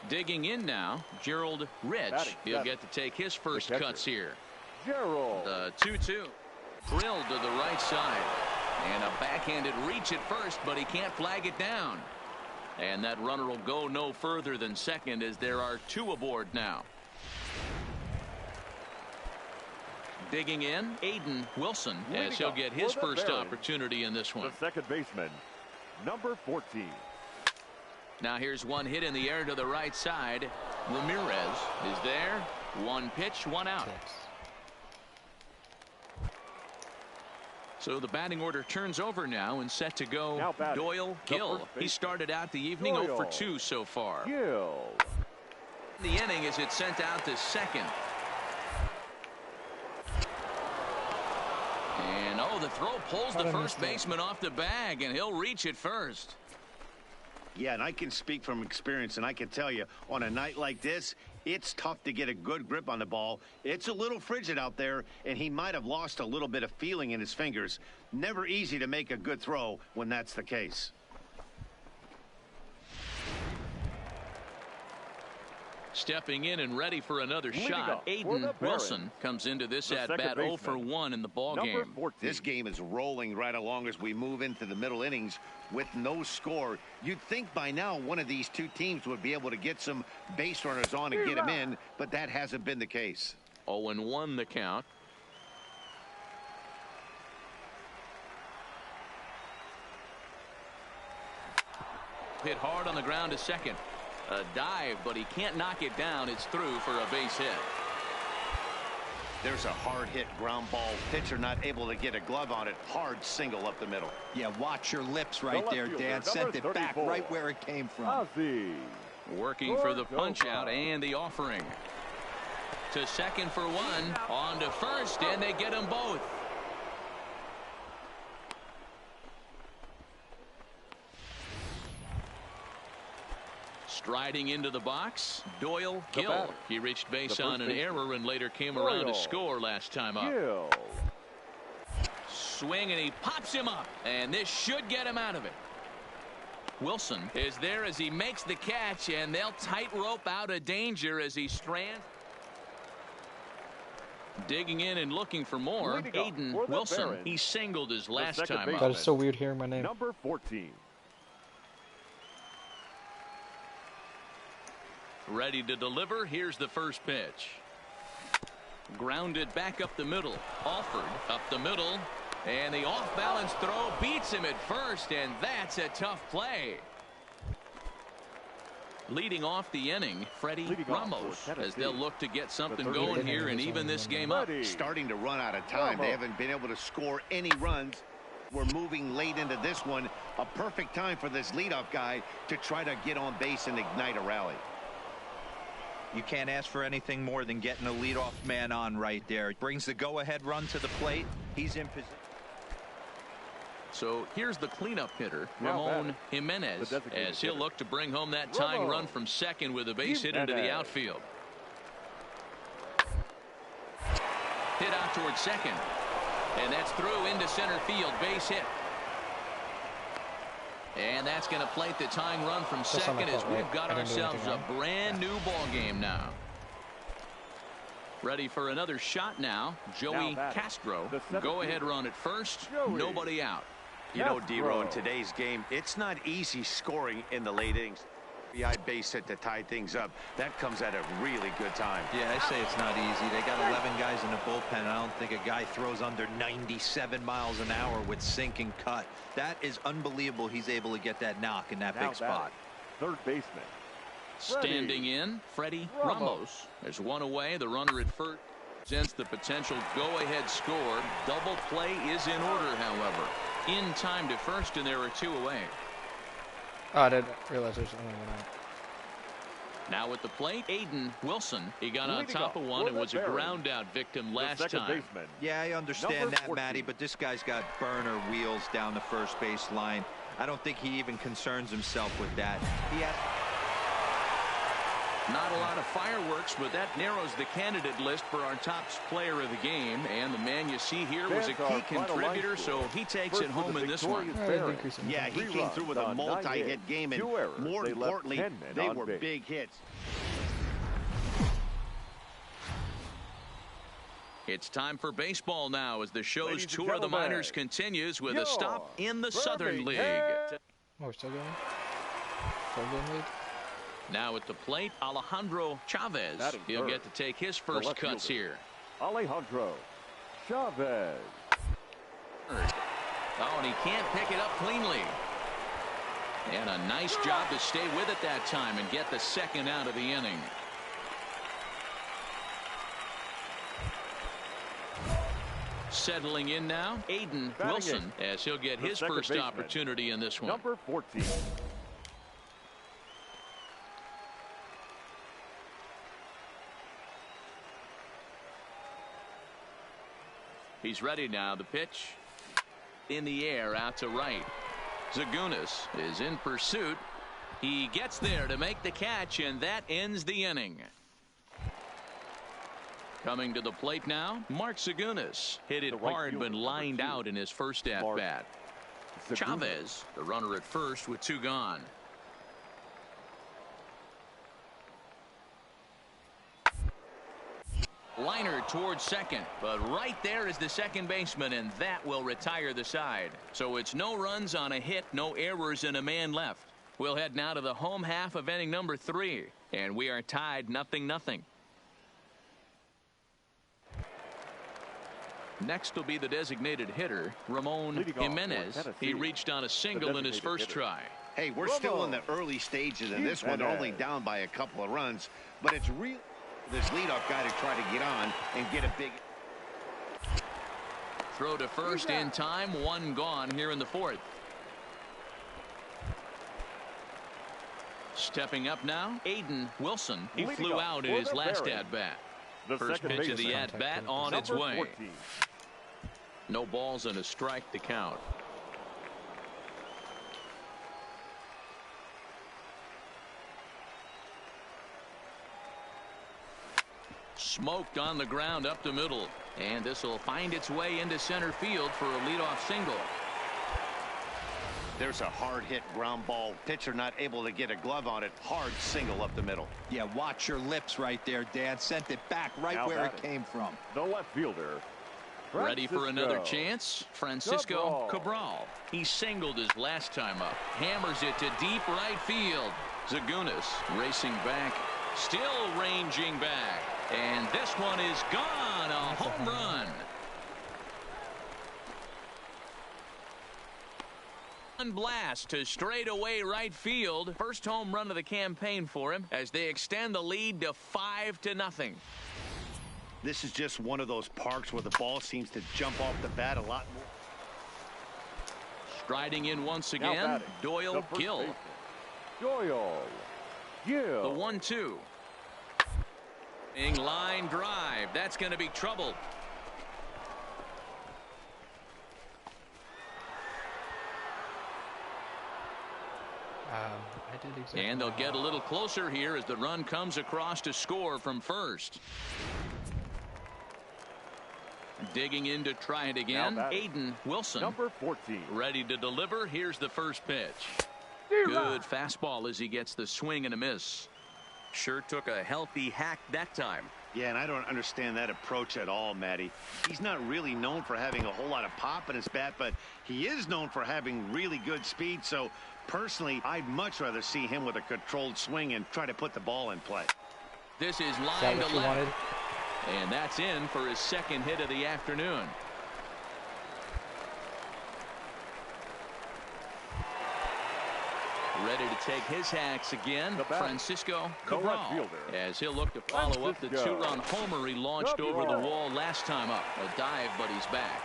[SPEAKER 4] Digging in now, Gerald Rich. He'll get to take his first cuts here.
[SPEAKER 6] Gerald.
[SPEAKER 4] The 2-2. Drilled to the right side. And a backhanded reach at first, but he can't flag it down. And that runner will go no further than second as there are 2 aboard now. Digging in, Aidan Wilson, as he'll get his first opportunity in this one.
[SPEAKER 6] The second baseman, number 14.
[SPEAKER 4] Now here's one hit in the air to the right side. Ramirez is there. 1 pitch, 1 out. So the batting order turns over now and set to go. Doyle Gill. He started out the evening 0 for 2 so far.
[SPEAKER 6] Gill.
[SPEAKER 4] The inning is it sent out to second. And the throw pulls the first baseman off the bag, and he'll reach it first.
[SPEAKER 5] Yeah, and I can speak from experience, and I can tell you, on a night like this, it's tough to get a good grip on the ball. It's a little frigid out there, and he might have lost a little bit of feeling in his fingers. Never easy to make a good throw when that's the case.
[SPEAKER 4] Stepping in and ready for another shot, Aidan Wilson comes into this at-bat 0 for 1 in the ball game.
[SPEAKER 5] This game is rolling right along as we move into the middle innings with no score. You'd think by now one of these 2 teams would be able to get some base runners on and get them in, but that hasn't been the case.
[SPEAKER 4] 0-1 the count. Hit hard on the ground to second. A dive, but he can't knock it down. It's through for a base hit.
[SPEAKER 5] There's a hard hit ground ball. Pitcher not able to get a glove on it. Hard single up the middle.
[SPEAKER 7] Yeah, watch your lips right there, Dan. Sent it back right where it came from.
[SPEAKER 6] Ozzie.
[SPEAKER 4] Working for the punch out and the offering. To second for 1. On to first, and they get them both. Striding into the box, Doyle Gill. He reached base on an error and later came around to score last time up.
[SPEAKER 6] Gill.
[SPEAKER 4] Swing, and he pops him up, and this should get him out of it. Wilson is there as he makes the catch, and they'll tightrope out of danger as he strands. Digging in and looking for more, Aidan Wilson. He singled his last time up.
[SPEAKER 2] That is so weird hearing my name.
[SPEAKER 6] Number 14.
[SPEAKER 4] Ready to deliver. Here's the first pitch. Grounded back up the middle. Alford up the middle. And the off-balance throw beats him at first, and that's a tough play. Leading off the inning, Freddie Ramos, as they'll look to get something going here and even this game up.
[SPEAKER 5] Starting to run out of time. They haven't been able to score any runs. We're moving late into this one. A perfect time for this leadoff guy to try to get on base and ignite a rally.
[SPEAKER 7] You can't ask for anything more than getting a leadoff man on right there. Brings the go-ahead run to the plate. He's in position.
[SPEAKER 4] So here's the cleanup hitter, Ramon Jimenez, as he'll look to bring home that tying run from second with a base hit into the outfield. Hit out towards second. And that's through into center field. Base hit. And that's going to plate the tying run from second as we've got ourselves a brand new ball game now. Ready for another shot now. Joey Castro. Go ahead run at first. Nobody out.
[SPEAKER 5] You know, D-Row, in today's game, it's not easy scoring in the late innings. RBI base hit to tie things up. That comes at a really good time.
[SPEAKER 7] Yeah, I say it's not easy. They got 11 guys in the bullpen. I don't think a guy throws under 97 miles an hour with sink and cut. That is unbelievable. He's able to get that knock in that big spot.
[SPEAKER 6] Third baseman.
[SPEAKER 4] Standing in, Freddie Ramos. There's one away. The runner at first presents the potential go-ahead score. Double play is in order, however. In time to first, and there are two away.
[SPEAKER 2] Oh, I didn't realize there's only one out.
[SPEAKER 4] Now at the plate, Aidan Wilson. He got on top of one and was a ground out victim last time.
[SPEAKER 7] Yeah, I understand that, Matty, but this guy's got burner wheels down the first base line. I don't think he even concerns himself with that. He has
[SPEAKER 4] not a lot of fireworks, but that narrows the candidate list for our top player of the game. And the man you see here was a key contributor, so he takes it home in this one.
[SPEAKER 5] Yeah, he came through with a multi-hit game, and more importantly, they were big hits.
[SPEAKER 4] It's time for baseball now as the show's tour of the minors continues with a stop in the Southern League.
[SPEAKER 2] Oh, we're still going? Still going lead?
[SPEAKER 4] Now at the plate, Alejandro Chavez. He'll get to take his first cuts here.
[SPEAKER 6] Alejandro Chavez.
[SPEAKER 4] Oh, and he can't pick it up cleanly. And a nice job to stay with it that time and get the second out of the inning. Settling in now, Aidan Wilson, as he'll get his first opportunity in this one.
[SPEAKER 6] Number 14.
[SPEAKER 4] He's ready now. The pitch in the air out to right. Zagunis is in pursuit. He gets there to make the catch, and that ends the inning. Coming to the plate now, Mark Zagunis. Hit it hard but lined out in his first at-bat. Chavez, the runner at first with two gone. Liner towards second, but right there is the second baseman, and that will retire the side. So it's no runs on a hit, no errors, and a man left. We'll head now to the home half of inning number 3, and we are tied 0-0. Next will be the designated hitter, Ramon Jimenez. He reached on a single in his first try.
[SPEAKER 5] Hey, we're still in the early stages of this one, only down by a couple of runs, but it's real. This leadoff guy to try to get on and get a big
[SPEAKER 4] throw to first in time. One gone here in the fourth. Stepping up now, Aidan Wilson. He flew out in his last at-bat. First pitch of the at-bat on its way. No balls and a strike to count. Smoked on the ground up the middle, and this will find its way into center field for a leadoff single.
[SPEAKER 5] There's a hard hit ground ball. Pitcher not able to get a glove on it. Hard single up the middle.
[SPEAKER 7] Yeah, watch your lips right there, Dad. Sent it back right
[SPEAKER 6] Now
[SPEAKER 7] where it
[SPEAKER 6] batting,
[SPEAKER 7] came from.
[SPEAKER 6] the left fielder.
[SPEAKER 4] Ready for another
[SPEAKER 6] Francisco
[SPEAKER 4] chance? Francisco Cabral. He singled his last time up. Hammers it to deep right field. Zagunis racing back. Still ranging back. And this one is gone. A home run. Blast to straightaway right field. First home run of the campaign for him as they extend the lead to 5-0.
[SPEAKER 5] This is just one of those parks where the ball seems to jump off the bat a lot more.
[SPEAKER 4] Striding in once
[SPEAKER 6] Now
[SPEAKER 4] again,
[SPEAKER 6] batting,
[SPEAKER 4] Doyle
[SPEAKER 6] the first
[SPEAKER 4] Gill.
[SPEAKER 6] baseman. Doyle Gill.
[SPEAKER 4] The 1-2. Line drive. That's going to be trouble.
[SPEAKER 2] I did exactly.
[SPEAKER 4] And they'll get a little closer here as the run comes across to score from first. Digging in to try it again. Aidan Wilson.
[SPEAKER 6] Number 14.
[SPEAKER 4] Ready to deliver. Here's the first pitch. Good fastball as he gets the swing and a miss. Sure took a healthy hack that time.
[SPEAKER 5] Yeah, and I don't understand that approach at all, Matty. He's not really known for having a whole lot of pop in his bat, but he is known for having really good speed. So personally, I'd much rather see him with a controlled swing and try to put the ball in play.
[SPEAKER 4] This is line
[SPEAKER 2] that
[SPEAKER 4] to
[SPEAKER 2] what you
[SPEAKER 4] left.
[SPEAKER 2] wanted?
[SPEAKER 4] And that's in for his second hit of the afternoon. Ready to take his hacks again, Francisco Cabral, as he'll look to follow up the two-run homer he launched over the wall last time up. A dive, but he's back.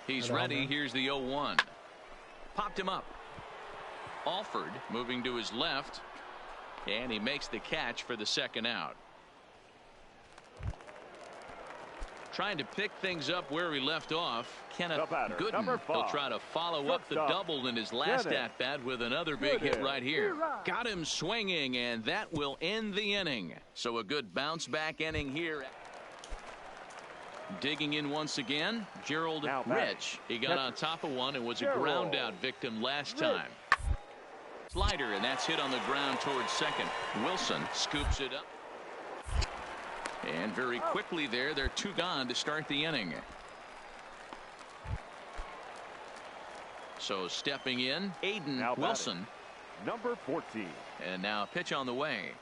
[SPEAKER 4] He's ready. Here's the 0-1. Popped him up. Alford moving to his left, and he makes the catch for the second out. Trying to pick things up where he left off. Kenneth Gooden will try to follow up the double in his last at-bat with another big hit right here. Got him swinging, and that will end the inning. So a good bounce-back inning here. Digging in once again, Gerald Rich. He got on top of one and was a ground-out victim last time. Slider, and that's hit on the ground towards second. Wilson scoops it up. And very quickly there, they're two gone to start the inning. So stepping in, Aidan Wilson.
[SPEAKER 6] Number 14.
[SPEAKER 4] And now a pitch on the way.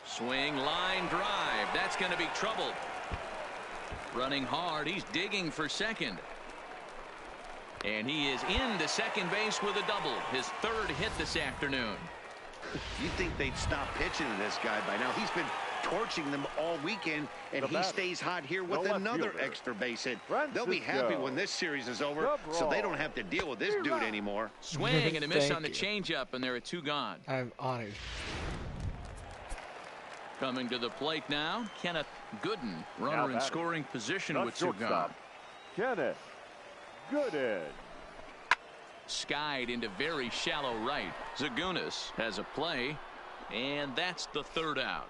[SPEAKER 4] Swing, line drive. That's going to be trouble. Running hard. He's digging for second. And he is into second base with a double. His third hit this afternoon.
[SPEAKER 5] You'd think they'd stop pitching to this guy by now. He's been torching them all weekend, and he stays hot here with another extra base hit. They'll be happy when this series is over, so they don't have to deal with this dude anymore.
[SPEAKER 4] Swing and a miss on the changeup, and there are two gone.
[SPEAKER 2] I'm honored.
[SPEAKER 4] Coming to the plate now, Kenneth Gooden, runner in scoring position with two gone.
[SPEAKER 6] Kenneth Gooden.
[SPEAKER 4] Skied into very shallow right. Zagunis has a play, and that's the third out.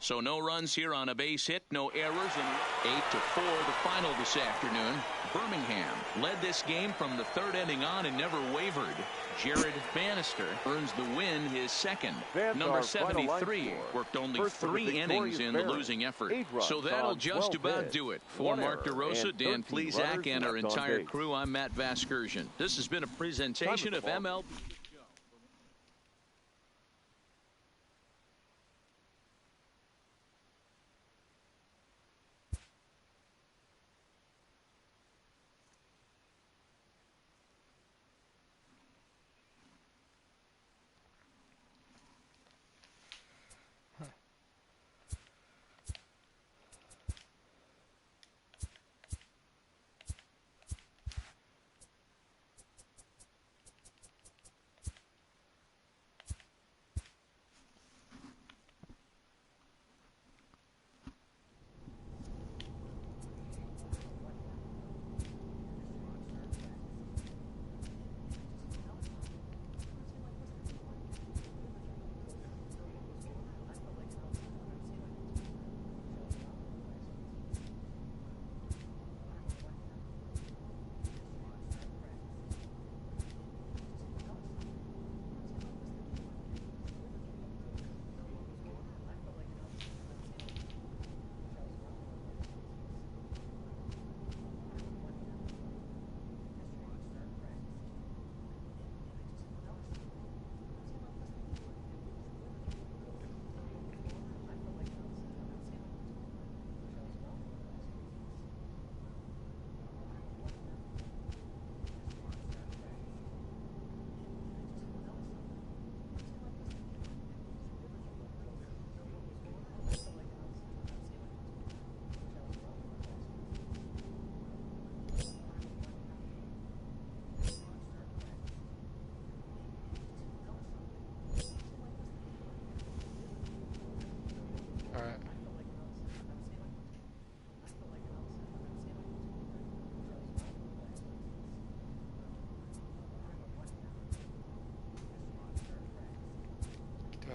[SPEAKER 4] So no runs here on a base hit, no errors, and 8-4 the final this afternoon. Birmingham led this game from the third inning on and never wavered. Jared Bannister earns the win, his second. Number 73 worked only 3 innings in the losing effort. So that'll just about do it. For Mark DeRosa, Dan Plesac, and our entire crew, I'm Matt Vasgersian. This has been a presentation of MLB.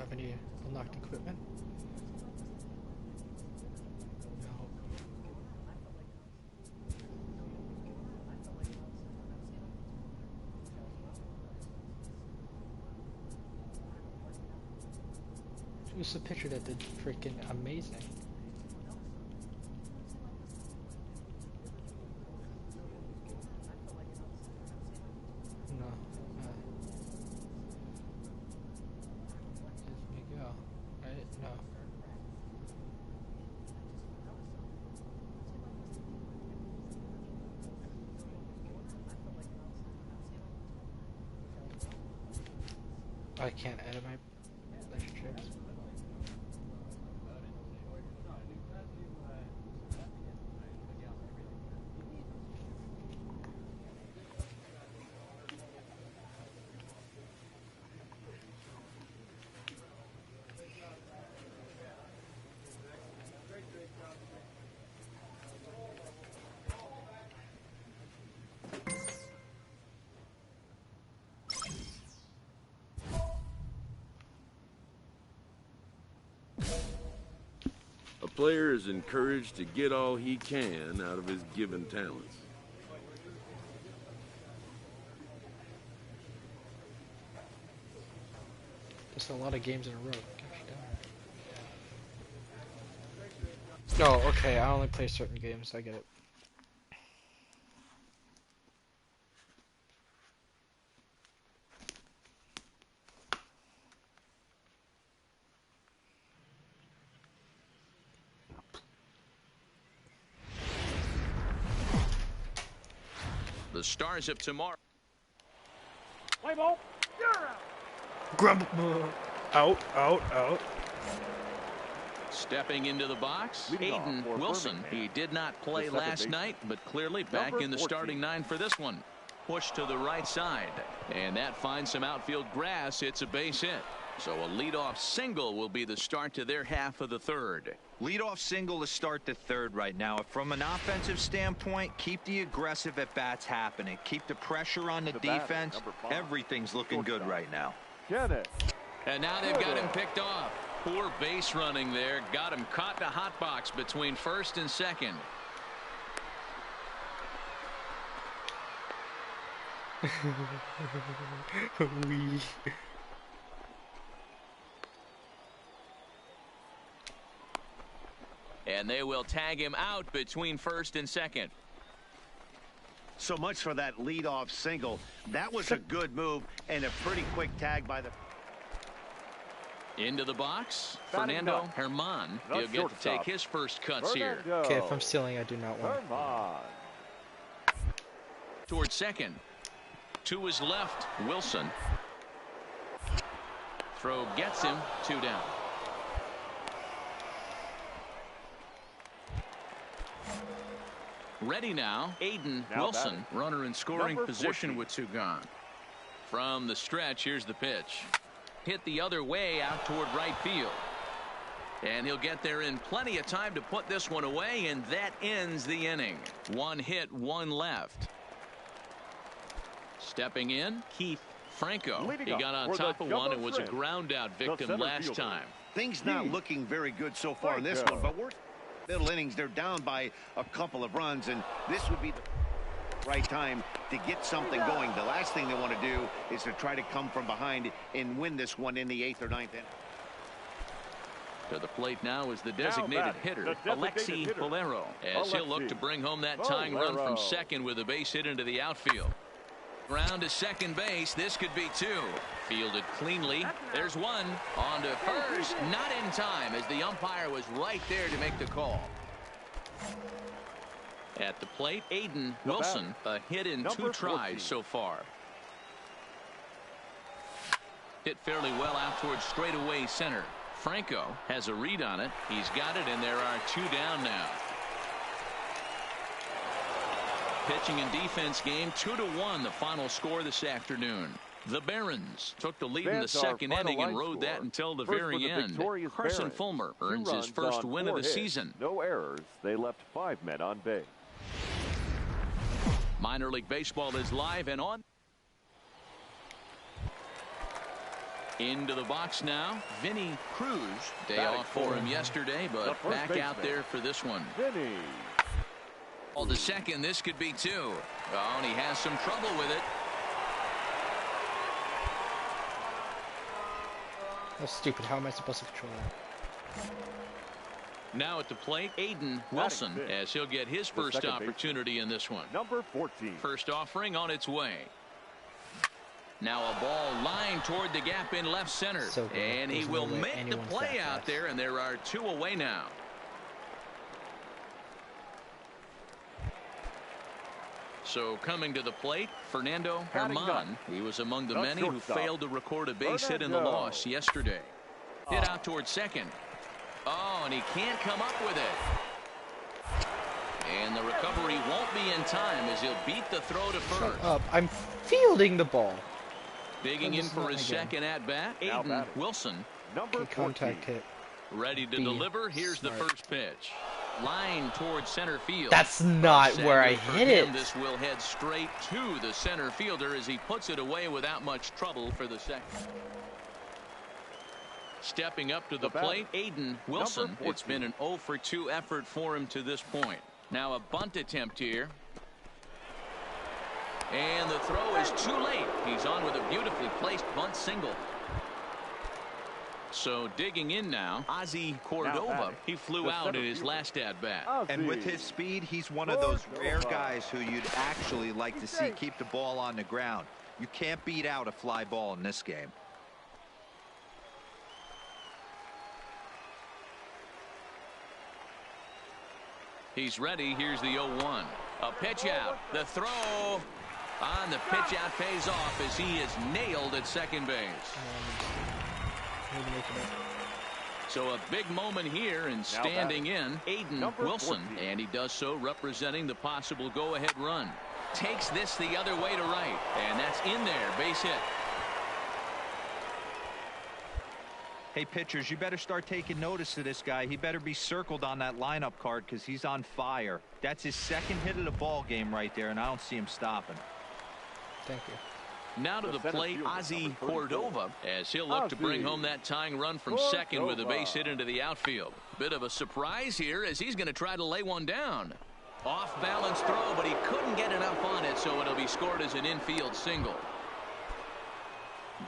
[SPEAKER 2] have any unlocked equipment? No. Who's the pitcher that did freaking amazing? No. It's Miguel, right? No. I can't edit my relationships.
[SPEAKER 3] A player is encouraged to get all he can out of his given talents.
[SPEAKER 2] Just a lot of games in a row. Gosh darn. Oh, okay. I only play certain games. I get it.
[SPEAKER 4] The Stars of tomorrow.
[SPEAKER 6] Play ball.
[SPEAKER 2] Grub. Out.
[SPEAKER 4] Stepping into the box,
[SPEAKER 6] Leading off
[SPEAKER 4] Aidan
[SPEAKER 6] for
[SPEAKER 4] Wilson.
[SPEAKER 6] Birmingham.
[SPEAKER 4] He did not play
[SPEAKER 6] The second
[SPEAKER 4] last
[SPEAKER 6] baseman.
[SPEAKER 4] night, but clearly back
[SPEAKER 6] Number
[SPEAKER 4] in the
[SPEAKER 6] 14.
[SPEAKER 4] starting 9 for this one. Push to the right side, and that finds some outfield grass. It's a base hit. So a leadoff single will be the start to their half of the third.
[SPEAKER 7] Leadoff single to start the third right now. From an offensive standpoint, keep the aggressive at-bats happening. Keep the pressure on the
[SPEAKER 6] The batter,
[SPEAKER 7] defense.
[SPEAKER 6] number 5.
[SPEAKER 7] Everything's looking good
[SPEAKER 6] Shortstop.
[SPEAKER 7] right now.
[SPEAKER 6] Kenneth.
[SPEAKER 4] And now they've got him picked off. Poor base running there. Got him caught in a hot box between first and second.
[SPEAKER 2] Wee.
[SPEAKER 4] And they will tag him out between first and second.
[SPEAKER 5] So much for that leadoff single. That was a good move and a pretty quick tag by the...
[SPEAKER 4] Into the box,
[SPEAKER 6] Batting
[SPEAKER 4] Fernando
[SPEAKER 6] gun.
[SPEAKER 4] Herman.
[SPEAKER 6] Not
[SPEAKER 4] He'll get to
[SPEAKER 6] shortstop.
[SPEAKER 4] take his first cuts here.
[SPEAKER 6] Fernando.
[SPEAKER 2] Okay, if I'm stealing, I do not want.
[SPEAKER 6] Herman.
[SPEAKER 4] Towards second. To his left, Wilson. Throw gets him, 2 down. Ready now, Aidan
[SPEAKER 6] Now
[SPEAKER 4] Wilson,
[SPEAKER 6] batting.
[SPEAKER 4] runner in scoring
[SPEAKER 6] Number
[SPEAKER 4] position
[SPEAKER 6] 14.
[SPEAKER 4] with 2 gone. From the stretch, here's the pitch. Hit the other way out toward right field. And he'll get there in plenty of time to put this one away, and that ends the inning. 1 hit, 1 left. Stepping in, Keith Franco.
[SPEAKER 6] Leading
[SPEAKER 4] He
[SPEAKER 6] up
[SPEAKER 4] got on
[SPEAKER 6] for the
[SPEAKER 4] top of one and was a
[SPEAKER 6] Jumbo
[SPEAKER 4] ground out victim
[SPEAKER 6] center
[SPEAKER 4] last
[SPEAKER 6] fielder.
[SPEAKER 4] time.
[SPEAKER 5] Things not looking very good so far in this
[SPEAKER 6] Franco.
[SPEAKER 5] one, but we're middle innings. They're down by a couple of runs, and this would be the right time to get something going. The last thing they want to do is to try to come from behind and win this one in the 8th or 9th inning.
[SPEAKER 4] To the plate now is the designated
[SPEAKER 6] batting,
[SPEAKER 4] hitter,
[SPEAKER 6] the designated
[SPEAKER 4] Alexi
[SPEAKER 6] hitter,
[SPEAKER 4] Bolero, as he'll look to bring home that tying run from
[SPEAKER 6] Bolero.
[SPEAKER 4] second with a base hit into the outfield. Round to second base. This could be 2. Fielded cleanly. There's 1. On to first. Not in time, as the umpire was right there to make the call. At the plate, Aidan Wilson, a hit in
[SPEAKER 6] Number
[SPEAKER 4] 2 tries
[SPEAKER 6] 14.
[SPEAKER 4] so far. Hit fairly well out towards straightaway center. Franco has a read on it. He's got it, and there are 2 down now. Pitching and defense game 2-1, the final score this afternoon. The Barons took the lead in the
[SPEAKER 6] Fans, our
[SPEAKER 4] second
[SPEAKER 6] final
[SPEAKER 4] inning and
[SPEAKER 6] line
[SPEAKER 4] rode
[SPEAKER 6] score.
[SPEAKER 4] that until the
[SPEAKER 6] First for
[SPEAKER 4] very
[SPEAKER 6] the
[SPEAKER 4] end.
[SPEAKER 6] victorious
[SPEAKER 4] Carson
[SPEAKER 6] Barons.
[SPEAKER 4] Fulmer
[SPEAKER 6] 2
[SPEAKER 4] earns his
[SPEAKER 6] runs
[SPEAKER 4] first
[SPEAKER 6] on
[SPEAKER 4] win
[SPEAKER 6] 4
[SPEAKER 4] of the
[SPEAKER 6] hits.
[SPEAKER 4] season.
[SPEAKER 6] No errors. They left 5 men on base.
[SPEAKER 4] Minor League Baseball is live and on. Into the box now, Vinny Cruz. Day off for him yesterday, but back out there for this one.
[SPEAKER 6] Vinny.
[SPEAKER 4] All to second, this could be 2. Oh, and he has some trouble with it.
[SPEAKER 2] That's stupid. How am I supposed to control that?
[SPEAKER 4] Now at the plate, Aidan Wilson, as he'll get his first opportunity in this one.
[SPEAKER 6] Number 14.
[SPEAKER 4] First offering on its way. Now a ball lined toward the gap in left center. And he will make the play out there, and there are 2 away now. So coming to the plate, Fernando Herman. He was among the many who failed to record a base hit in the loss yesterday. Hit out towards second. Oh, and he can't come up with it. And the recovery won't be in time as he'll beat the throw to first.
[SPEAKER 2] Shut up. I'm fielding the ball.
[SPEAKER 4] Digging in for his second at-bat, Aidan Wilson.
[SPEAKER 6] Number
[SPEAKER 2] contact hit.
[SPEAKER 4] Ready to deliver. Here's the first pitch. Line towards center field.
[SPEAKER 2] That's not where I hit it.
[SPEAKER 4] This will head straight to the center fielder as he puts it away without much trouble for the second. Stepping up to the plate, Aidan Wilson. It's been an 0 for 2 effort for him to this point. Now a bunt attempt here. And the throw is too late. He's on with a beautifully placed bunt single. So digging in now, Ozzy Cordova. He flew out in his last at-bat.
[SPEAKER 7] And with his speed, he's one of those rare guys who you'd actually like to see keep the ball on the ground. You can't beat out a fly ball in this game.
[SPEAKER 4] He's ready. Here's the 0-1. A pitch out. The throw on the pitch out pays off as he is nailed at second base. So a big moment here and standing in, Aidan Wilson. And he does so representing the possible go-ahead run. Takes this the other way to right. And that's in there. Base hit.
[SPEAKER 7] Hey, pitchers, you better start taking notice of this guy. He better be circled on that lineup card because he's on fire. That's his second hit of the ball game right there, and I don't see him stopping.
[SPEAKER 2] Thank you.
[SPEAKER 4] Now to the plate, Ozzy Cordova, as he'll look to bring home that tying run from second with a base hit into the outfield. Bit of a surprise here as he's going to try to lay one down. Off balance throw, but he couldn't get enough on it, so it'll be scored as an infield single.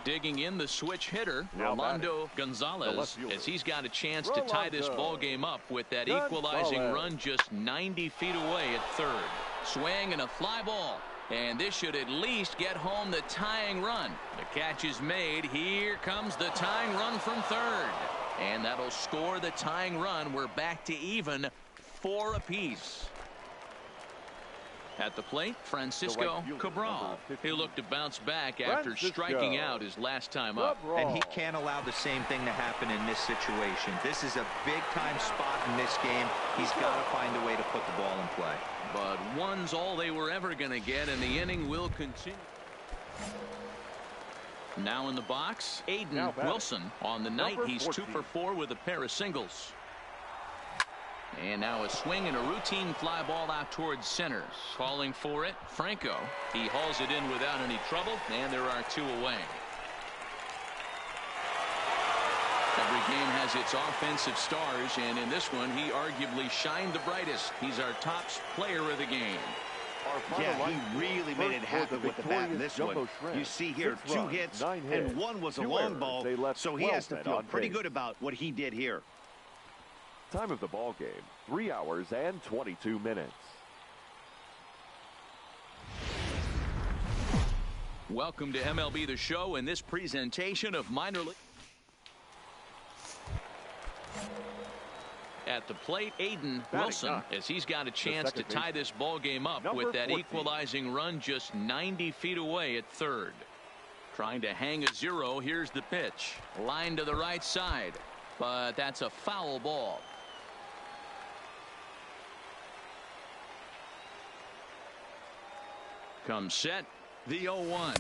[SPEAKER 4] Digging in the switch hitter, Rolando Gonzalez, as he's got a chance to tie this ball game up with that equalizing run just 90 feet away at third. Swing and a fly ball. And this should at least get home the tying run. The catch is made. Here comes the tying run from third. And that'll score the tying run. We're back to even, 4 apiece. At the plate, Francisco Cabral. He'll look to bounce back after striking out his last time up.
[SPEAKER 7] And he can't allow the same thing to happen in this situation. This is a big-time spot in this game. He's got to find a way to put the ball in play.
[SPEAKER 4] But one's all they were ever going to get, and the inning will continue. Now in the box, Aidan Wilson. On the night, he's 2 for 4 with a pair of singles. And now a swing and a routine fly ball out towards center. Calling for it, Franco. He hauls it in without any trouble, and there are 2 away. Every game has its offensive stars, and in this one, he arguably shined the brightest. He's our top player of the game.
[SPEAKER 5] Yeah, he really made it happen with the bat in this one. You see here 2 hits, and 1 was a long ball, so he has to feel pretty good about what he did here.
[SPEAKER 6] Time of the ball game, 3 hours and 22 minutes.
[SPEAKER 4] Welcome to MLB The Show in this presentation of minor league. At the plate, Aidan Wilson, as he's got a chance to tie this ball game up with that equalizing run just 90 feet away at third. Trying to hang a 0. Here's the pitch. Line to the right side, but that's a foul ball. Comes set, the 0-1.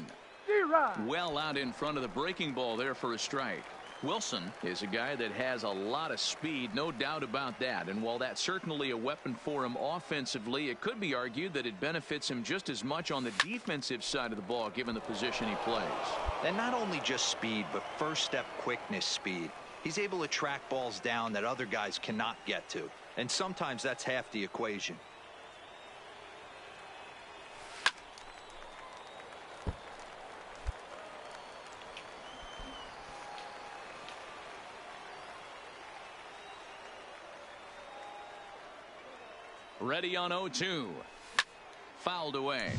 [SPEAKER 4] Well out in front of the breaking ball there for a strike. Wilson is a guy that has a lot of speed, no doubt about that. And while that's certainly a weapon for him offensively, it could be argued that it benefits him just as much on the defensive side of the ball, given the position he plays.
[SPEAKER 7] And not only just speed, but first step quickness speed. He's able to track balls down that other guys cannot get to. And sometimes that's half the equation.
[SPEAKER 4] Ready on 0-2. Fouled away.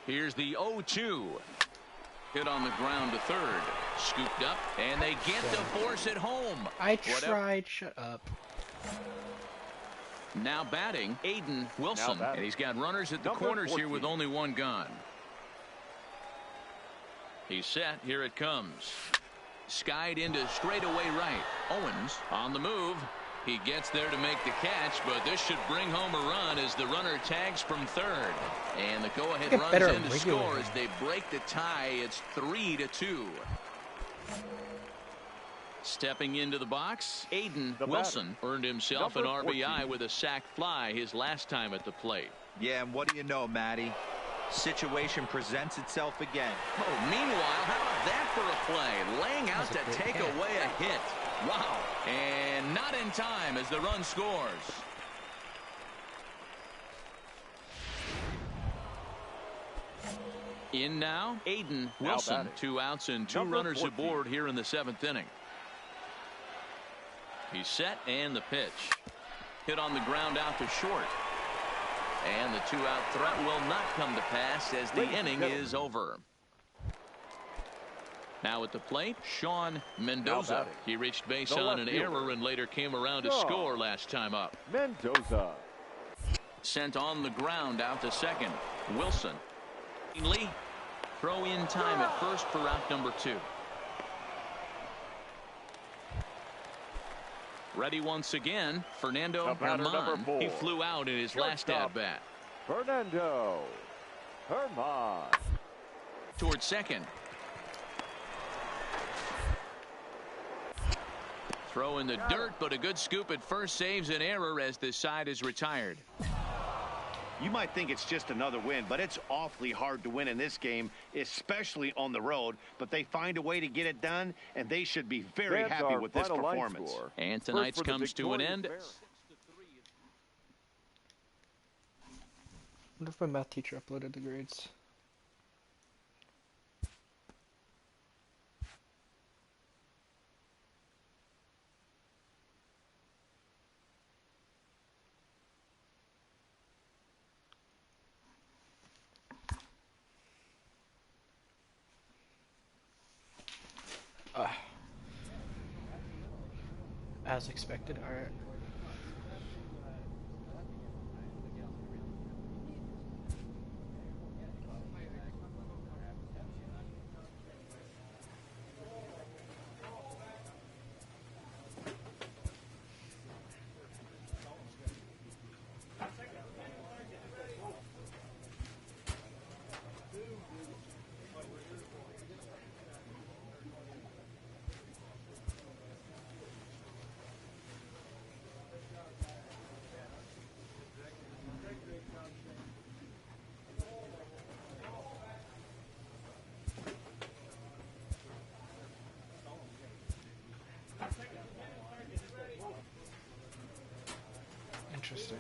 [SPEAKER 4] Here's the 0-2. Hit on the ground to third. Scooped up, and they get the force at home.
[SPEAKER 2] I tried. Shut up.
[SPEAKER 4] Now batting, Aidan Wilson. And he's got runners at the corners 14. Here with only one gone. He's set. Here it comes. Skied into straightaway right. Owens on the move. He gets there to make the catch, but this should bring home a run as the runner tags from third. And the go-ahead runs in to score as they break the tie. It's 3-2. Stepping into the box, Aidan Wilson earned himself an RBI with a sac fly his last time at the plate.
[SPEAKER 7] Yeah, and what do you know, Matty? Situation presents itself again.
[SPEAKER 4] Oh, meanwhile, how about that for a play? Laying out to take away a hit. Wow. And not in time as the run scores. In now, Aidan Wilson. 2 outs and 2 runners aboard here in the 7th inning. He's set, and the pitch. Hit on the ground out to short. And the 2-out threat will not come to pass as the inning is over. Now at the plate, Sean Mendoza. He reached base on an error and later came around to score last time up.
[SPEAKER 6] Mendoza.
[SPEAKER 4] Sent on the ground out to second. Wilson. Lee. Throw in time at first for out number 2. Ready once again, Fernando Herman. He flew out in his last at-bat.
[SPEAKER 6] Fernando Herman.
[SPEAKER 4] Towards second. Throw in the dirt, but a good scoop at first saves an error as this side is retired.
[SPEAKER 5] You might think it's just another win, but it's awfully hard to win in this game, especially on the road. But they find a way to get it done, and they should be very happy with this performance.
[SPEAKER 4] And tonight's comes to an end.
[SPEAKER 2] I wonder if my math teacher uploaded the grades. As expected. All right. Interesting.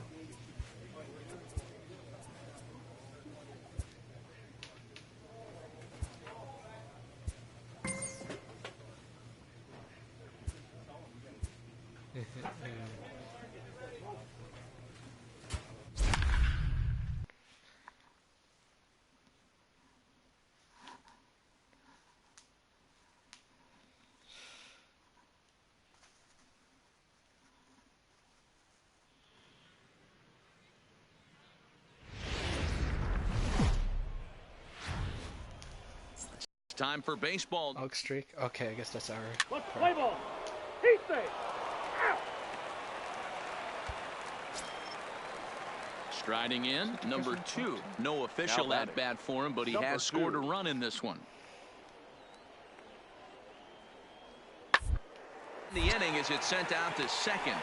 [SPEAKER 4] Time for baseball.
[SPEAKER 2] Oak streak. Okay, I guess that's our.
[SPEAKER 9] Let's play ball. Heat
[SPEAKER 4] Striding in, number 2. No official at bat for him, but he has scored a run in this one. The inning as it's sent out to second.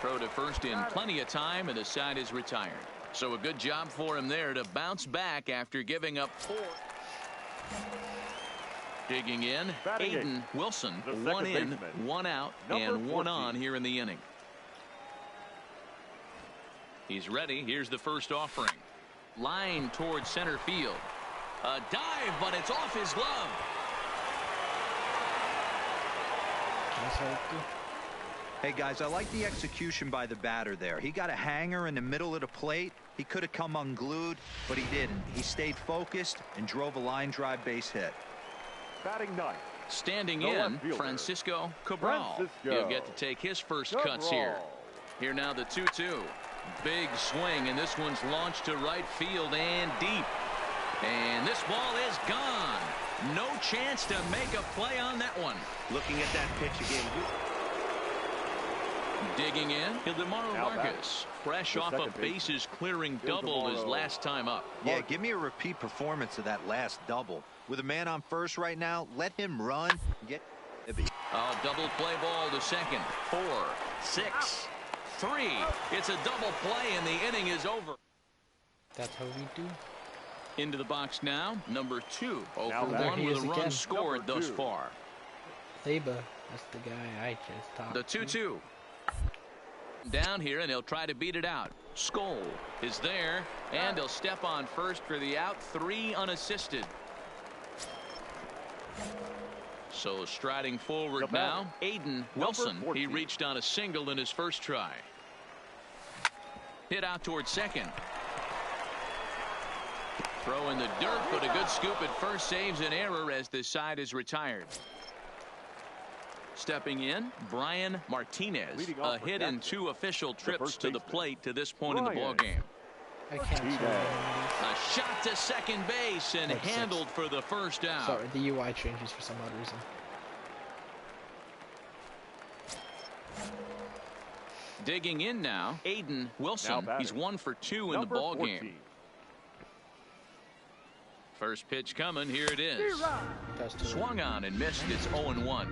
[SPEAKER 4] Throw to first in plenty of time, and the side is retired. So a good job for him there to bounce back after giving up 4. Digging in, Aidan Wilson. 1 in, 1 out, and 1 on here in the inning. He's ready. Here's the first offering. Line towards center field. A dive, but it's off his glove.
[SPEAKER 7] Hey guys, I like the execution by the batter there. He got a hanger in the middle of the plate. He could have come unglued, but he didn't. He stayed focused and drove a line drive base hit.
[SPEAKER 6] Batting ninth.
[SPEAKER 4] Standing in, Francisco Cabral. He'll get to take his first cuts here. Here now the 2-2. Big swing, and this one's launched to right field and deep. And this ball is gone. No chance to make a play on that one.
[SPEAKER 5] Looking at that pitch again.
[SPEAKER 4] Digging in, Ildemaro Vargas. Fresh off a bases clearing double his last time up.
[SPEAKER 7] Yeah, give me a repeat performance of that last double. With a man on first right now, let him run. Get
[SPEAKER 4] a double play ball to second. 4, 6, 3. It's a double play, and the inning is over.
[SPEAKER 2] That's how we do.
[SPEAKER 4] Into the box now, number 2. 0 for 1 with a run scored thus far.
[SPEAKER 2] Leba, that's the guy I just talked
[SPEAKER 4] to. The 2-2. Down here, and he'll try to beat it out. Skoll is there, and he'll step on first for the out. 3 unassisted. So striding forward now, Aidan Wilson. He reached on a single in his first try. Hit out towards second. Throw in the dirt, but a good scoop at first saves an error as the side is retired. Stepping in, Brian Martinez. A hit in 2 official trips to the plate to this point in the ballgame.
[SPEAKER 2] I can't see
[SPEAKER 4] a shot to second base and handled for the first out.
[SPEAKER 2] Sorry, the UI changes for some odd reason.
[SPEAKER 4] Digging in now, Aidan Wilson. He's 1 for 2 in the ball game. First pitch coming. Here it is. Swung on and missed. It's 0-1.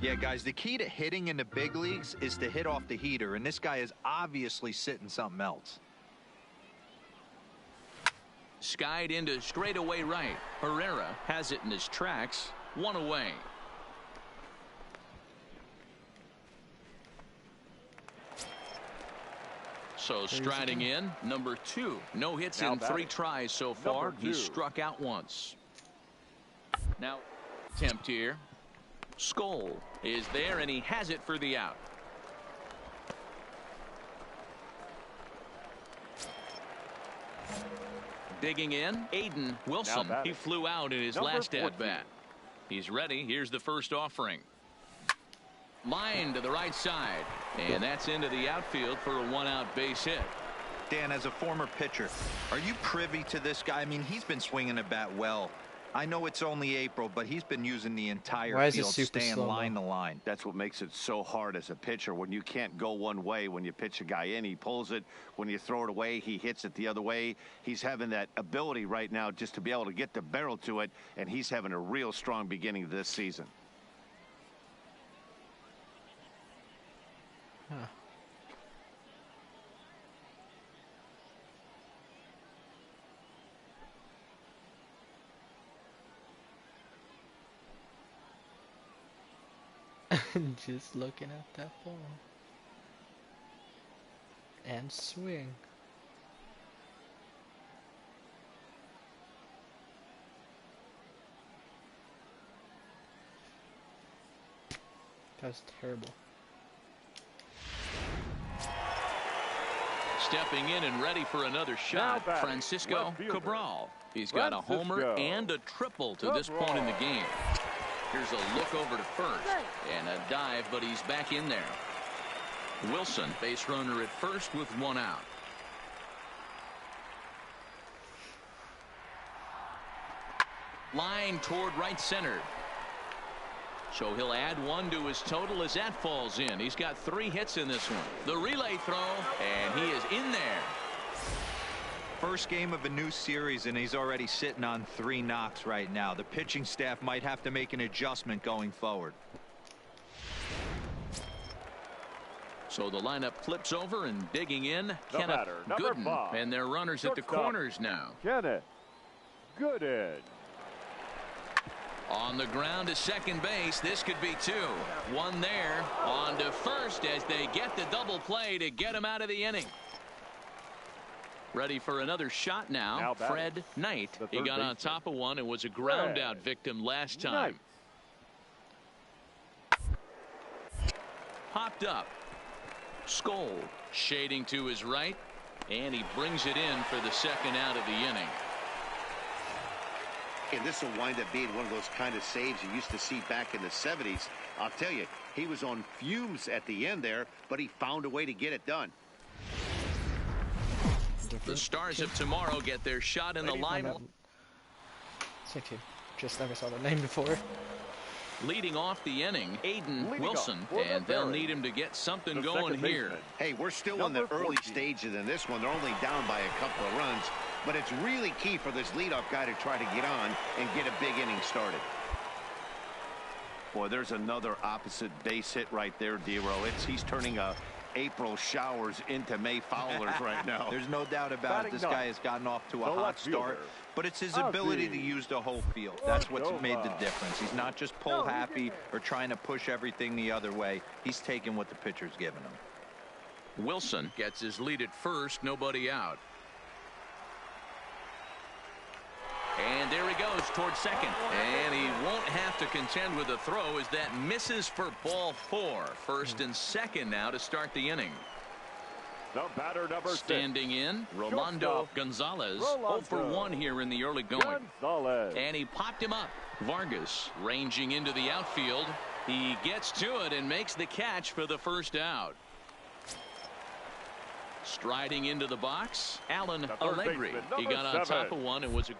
[SPEAKER 7] Yeah, guys, the key to hitting in the big leagues is to hit off the heater, and this guy is obviously sitting something else.
[SPEAKER 4] Skied into straightaway right. Herrera has it in his tracks. 1 away. So striding in, number 2. No hits in 3 tries so far. He's struck out once. Now attempt here. Skoll is there, and he has it for the out. Digging in, Aidan Wilson. He flew out in his last at-bat. He's ready. Here's the first offering. Line to the right side, and that's into the outfield for a 1-out base hit.
[SPEAKER 7] Dan, as a former pitcher, are you privy to this guy? I mean, he's been swinging the bat well. I know it's only April, but he's been using the entire field, staying line to line.
[SPEAKER 5] That's what makes it so hard as a pitcher. When you can't go one way, when you pitch a guy in, he pulls it. When you throw it away, he hits it the other way. He's having that ability right now just to be able to get the barrel to it, and he's having a real strong beginning this season.
[SPEAKER 2] Huh. Just looking at that ball. And swing. That's terrible.
[SPEAKER 4] Stepping in and ready for another shot, Francisco Cabral. He's got a homer and a triple to this point in the game. Here's a look over to first and a dive, but he's back in there. Wilson, base runner at first with 1 out. Line toward right center. So he'll add 1 to his total as that falls in. He's got 3 hits in this one. The relay throw, and he is in there.
[SPEAKER 7] First game of a new series, and he's already sitting on 3 knocks right now. The pitching staff might have to make an adjustment going forward.
[SPEAKER 4] So the lineup flips over, and digging in, Kenneth Gooden. And their runners at the corners now.
[SPEAKER 6] Kenneth Gooden.
[SPEAKER 4] On the ground to second base. This could be 2. 1 there. On to first as they get the double play to get him out of the inning. Ready for another shot now. Fred Knight. He got on top of one and was a ground out victim last time. Popped up. Skoll shading to his right, and he brings it in for the second out of the inning.
[SPEAKER 5] And this will wind up being one of those kind of saves you used to see back in the 70s. I'll tell you, he was on fumes at the end there, but he found a way to get it done.
[SPEAKER 4] The Stars of tomorrow get their shot in the limelight.
[SPEAKER 2] Just never saw the name before.
[SPEAKER 4] Leading off the inning, Aidan Wilson, and they'll need him to get something going here.
[SPEAKER 5] Hey, we're still in the early stages in this one. They're only down by a couple of runs, but it's really key for this leadoff guy to try to get on and get a big inning started. Boy, there's another opposite base hit right there, Dero. He's turning April showers into May foulers right now.
[SPEAKER 7] There's no doubt about it. This guy has gotten off to a hot start, but it's his ability to use the whole field. That's what's made the difference. He's not just pull happy or trying to push everything the other way. He's taking what the pitcher's giving him.
[SPEAKER 4] Wilson gets his lead at first, nobody out. And there he goes towards second, and he won't have to contend with a throw as that misses for ball 4. First and second now to start the inning.
[SPEAKER 6] The batter number 6.
[SPEAKER 4] Standing in, Rolando Gonzalez. 0 for 1 here in the early going. And he popped him up. Vargas ranging into the outfield. He gets to it and makes the catch for the first out. Striding into the box, Alan Allegri. He got on top of one and was a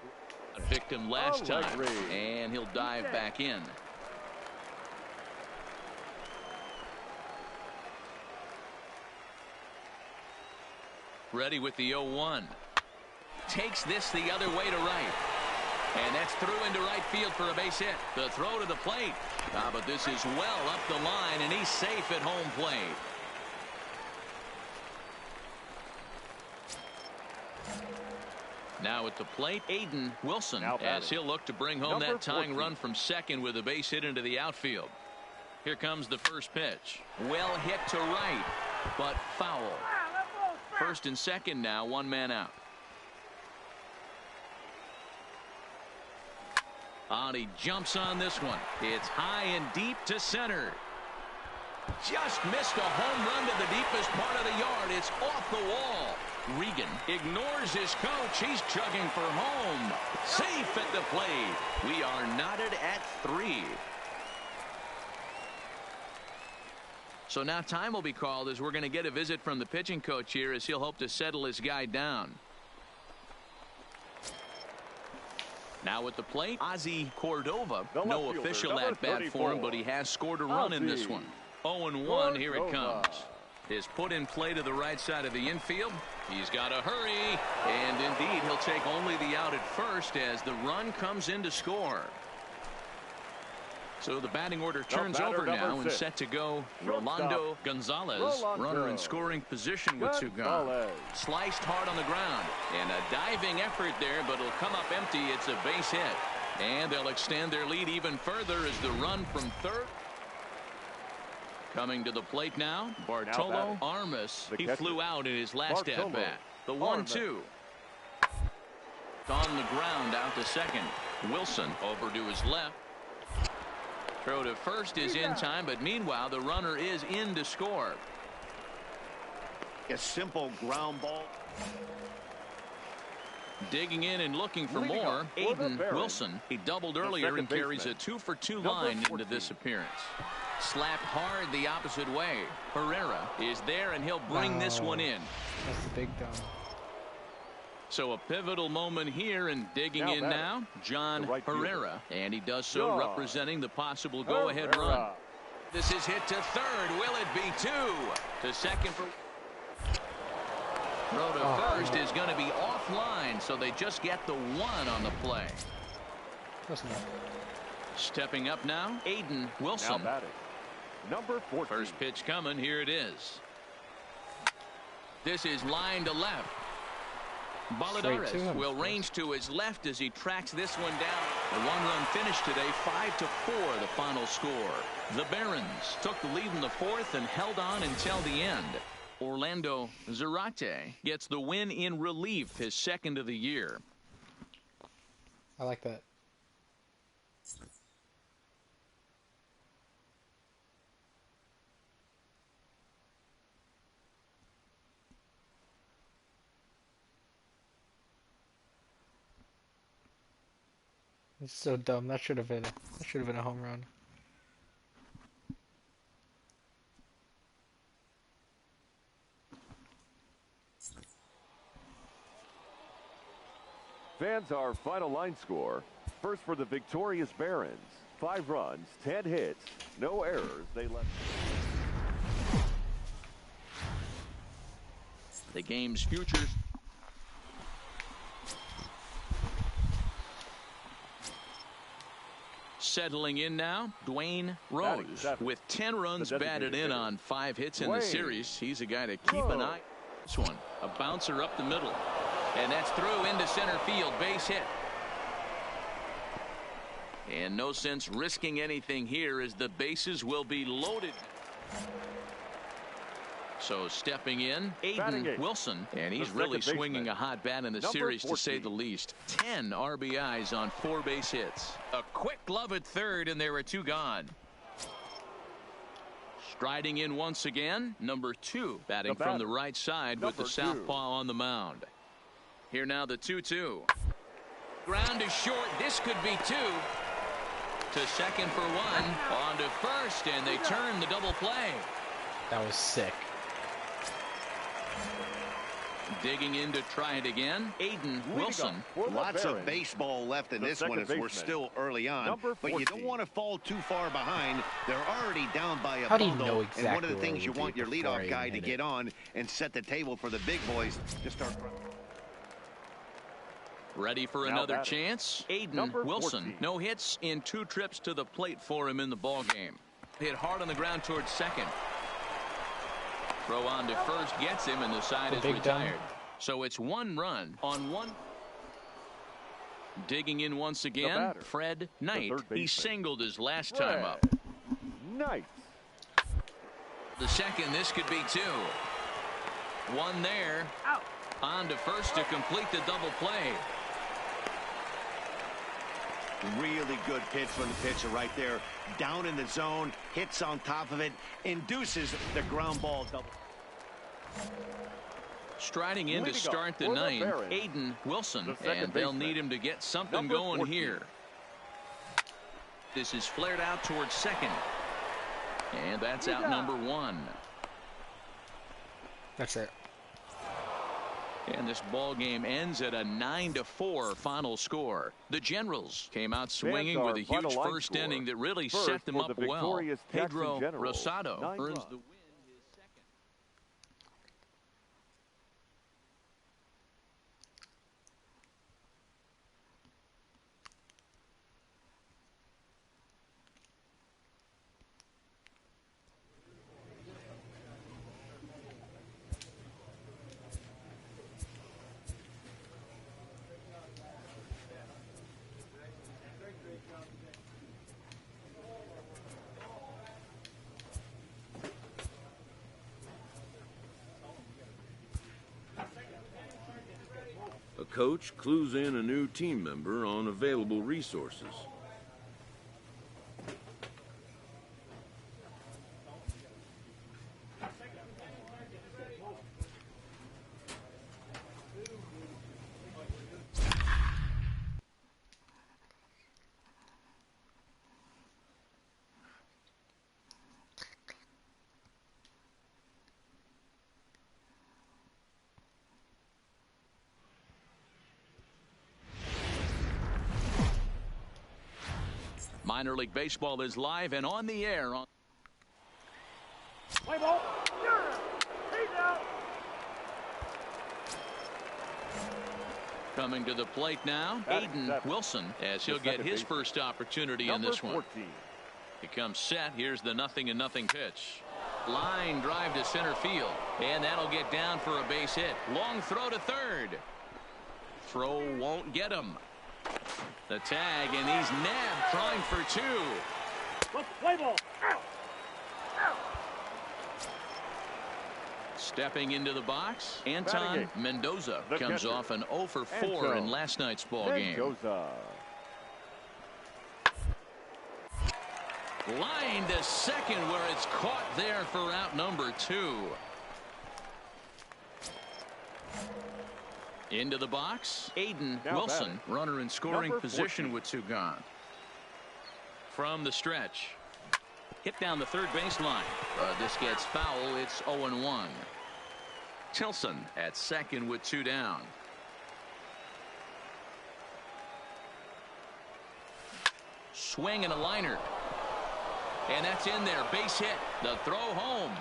[SPEAKER 4] victim last time, and he'll dive back in. Ready with the 0-1. Takes this the other way to right, and that's through into right field for a base hit. The throw to the plate, but this is well up the line, and he's safe at home plate. Now at the plate, Aidan Wilson, as he'll look to bring home that tying run from second with a base hit into the outfield. Here comes the first pitch. Well hit to right, but foul. First and second now, 1 man out. And he jumps on this one. It's high and deep to center. Just missed a home run to the deepest part of the yard. It's off the wall. Regan ignores his coach. He's chugging for home. Safe at the plate. We are knotted at 3. So now time will be called as we're going to get a visit from the pitching coach here as he'll hope to settle his guy down. Now at the plate, Ozzy Cordova. No official at bat for him, but he has scored a run in this one. 0-1, here it comes. His put in play to the right side of the infield. He's got to hurry, and indeed he'll take only the out at first as the run comes in to score. So the batting order turns over now and set to go. Rolando Gonzalez, runner in scoring position with 2 gone. Sliced hard on the ground, and a diving effort there, but it'll come up empty. It's a base hit, and they'll extend their lead even further as the run from third. Coming to the plate now, Bartolo Armas. He flew out in his last at-bat. The 1-2. On the ground out to second. Wilson over to his left. Throw to first is in time, but meanwhile the runner is in to score.
[SPEAKER 5] A simple ground ball.
[SPEAKER 4] Digging in and looking for more, Aidan Wilson. He doubled earlier and carries a 2 for 2 line into this appearance. Slapped hard the opposite way. Herrera is there, and he'll bring this one in.
[SPEAKER 2] That's the big down.
[SPEAKER 4] So a pivotal moment here, and digging in now, John Herrera. And he does so representing the possible go-ahead run. This is hit to third. Will it be two? To second for... Throw to first is going to be offline, so they just get the one on the play. Stepping up now, Aidan Wilson.
[SPEAKER 6] Now batting, number 14.
[SPEAKER 4] First pitch coming. Here it is. This is line to left. Baladares will range to his left as he tracks this one down. A one-run finish today, 5-4 the final score. The Barons took the lead in the fourth and held on until the end. Orlando Zarate gets the win in relief, his second of the year.
[SPEAKER 2] I like that. It's so dumb. That should have been a home run.
[SPEAKER 6] Fans, our final line score. First for the victorious Barons. 5 runs, 10 hits, no errors. They left.
[SPEAKER 4] The game's futures. Settling in now, Dwayne Rose with 10 runs batted in on 5 hits in the series. He's a guy to keep an eye on. This one, a bouncer up the middle. And that's through into center field, base hit. And no sense risking anything here as the bases will be loaded. So stepping in, Aidan Wilson, and he's really swinging a hot bat in the series to say the least. 10 RBIs on 4 base hits. A quick glove at third, and there are 2 gone. Striding in once again, number 2, batting from the right side with the southpaw on the mound. Here now the 2-2. Ground is short. This could be 2. To second for 1. On to first, and they turn the double play.
[SPEAKER 2] That was sick.
[SPEAKER 4] Digging in to try it again, Aidan Wilson.
[SPEAKER 5] Lots of baseball left in this one as we're still early on, but you don't want to fall too far behind. They're already down by a bundle, and one of the things you want your leadoff guy to get on and set the table for the big boys to start.
[SPEAKER 4] Ready for another chance? Aidan Wilson. No hits in 2 trips to the plate for him in the ballgame. Hit hard on the ground towards second. Throw on to first gets him, and the side is retired. So it's 1 run on 1. Digging in once again, Fred Knight. He singled his last time up.
[SPEAKER 6] Knight.
[SPEAKER 4] The second, this could be 2. 1 there. Out. On to first to complete the double play.
[SPEAKER 5] Really good pitch from the pitcher right there. Down in the zone, hits on top of it, induces the ground ball double.
[SPEAKER 4] Striding in to start the 9th, Aidan Wilson, and they'll need him to get something going here. This is flared out towards second, and that's out number 1.
[SPEAKER 2] That's it.
[SPEAKER 4] And this ball game ends at a 9-4 final score. The Generals came out swinging with a huge first inning that really set them up well. Pedro Rosado earns the win.
[SPEAKER 3] A coach clues in a new team member on available resources.
[SPEAKER 4] Minor League Baseball is live and on the air.
[SPEAKER 9] Play ball.
[SPEAKER 4] Coming to the plate now, Aidan Wilson, as he'll get his first opportunity in this one.
[SPEAKER 6] 14.
[SPEAKER 4] He comes set. Here's the 0-0 pitch. Line drive to center field, and that'll get down for a base hit. Long throw to third. Throw won't get him. The tag, and he's nabbed, trying for two.
[SPEAKER 9] Play ball.
[SPEAKER 4] Stepping into the box, Anton Mendoza comes off an 0 for 4 in last night's ball game. Line to second, where it's caught there for out number 2. Into the box, Aidan Wilson, runner in scoring position with 2 gone. From the stretch, hit down the third baseline. This gets foul. It's 0-1. Tilson at second with 2 down. Swing and a liner. And that's in there. Base hit. The throw home.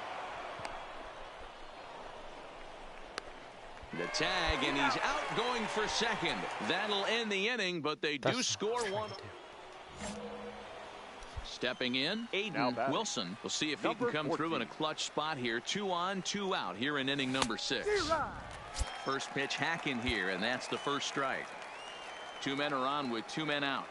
[SPEAKER 4] The tag, and he's out going for second. That'll end the inning, but they do score one. Stepping in, Aidan Wilson. We'll see if he can come through in a clutch spot here. 2 on, 2 out here in inning number 6. First pitch hack in here, and that's the first strike. 2 men are on with 2 men out.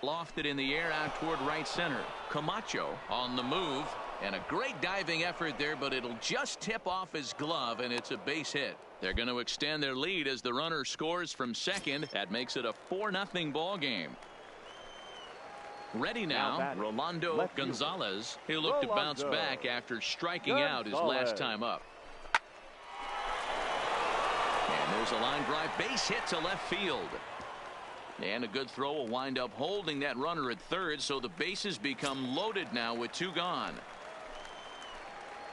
[SPEAKER 4] Lofted in the air out toward right center. Camacho on the move, and a great diving effort there, but it'll just tip off his glove, and it's a base hit. They're going to extend their lead as the runner scores from second. That makes it a 4-0 ball game. Ready now, Rolando Gonzalez. He'll look to bounce back after striking out his last time up. And there's a line drive base hit to left field. And a good throw will wind up holding that runner at third, so the bases become loaded now with 2 gone.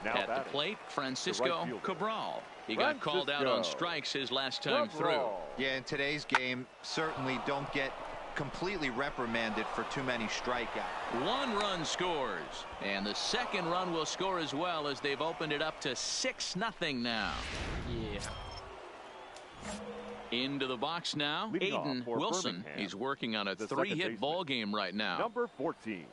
[SPEAKER 4] At the plate, Francisco Cabral. He got called out on strikes his last time through.
[SPEAKER 7] Yeah, in today's game, certainly don't get completely reprimanded for too many strikeouts.
[SPEAKER 4] 1 run scores, and the second run will score as well, as they've opened it up to 6-0 now.
[SPEAKER 2] Yeah.
[SPEAKER 4] Into the box now, Aidan Wilson. He's working on a 3-hit ball game right now.
[SPEAKER 6] Number 14.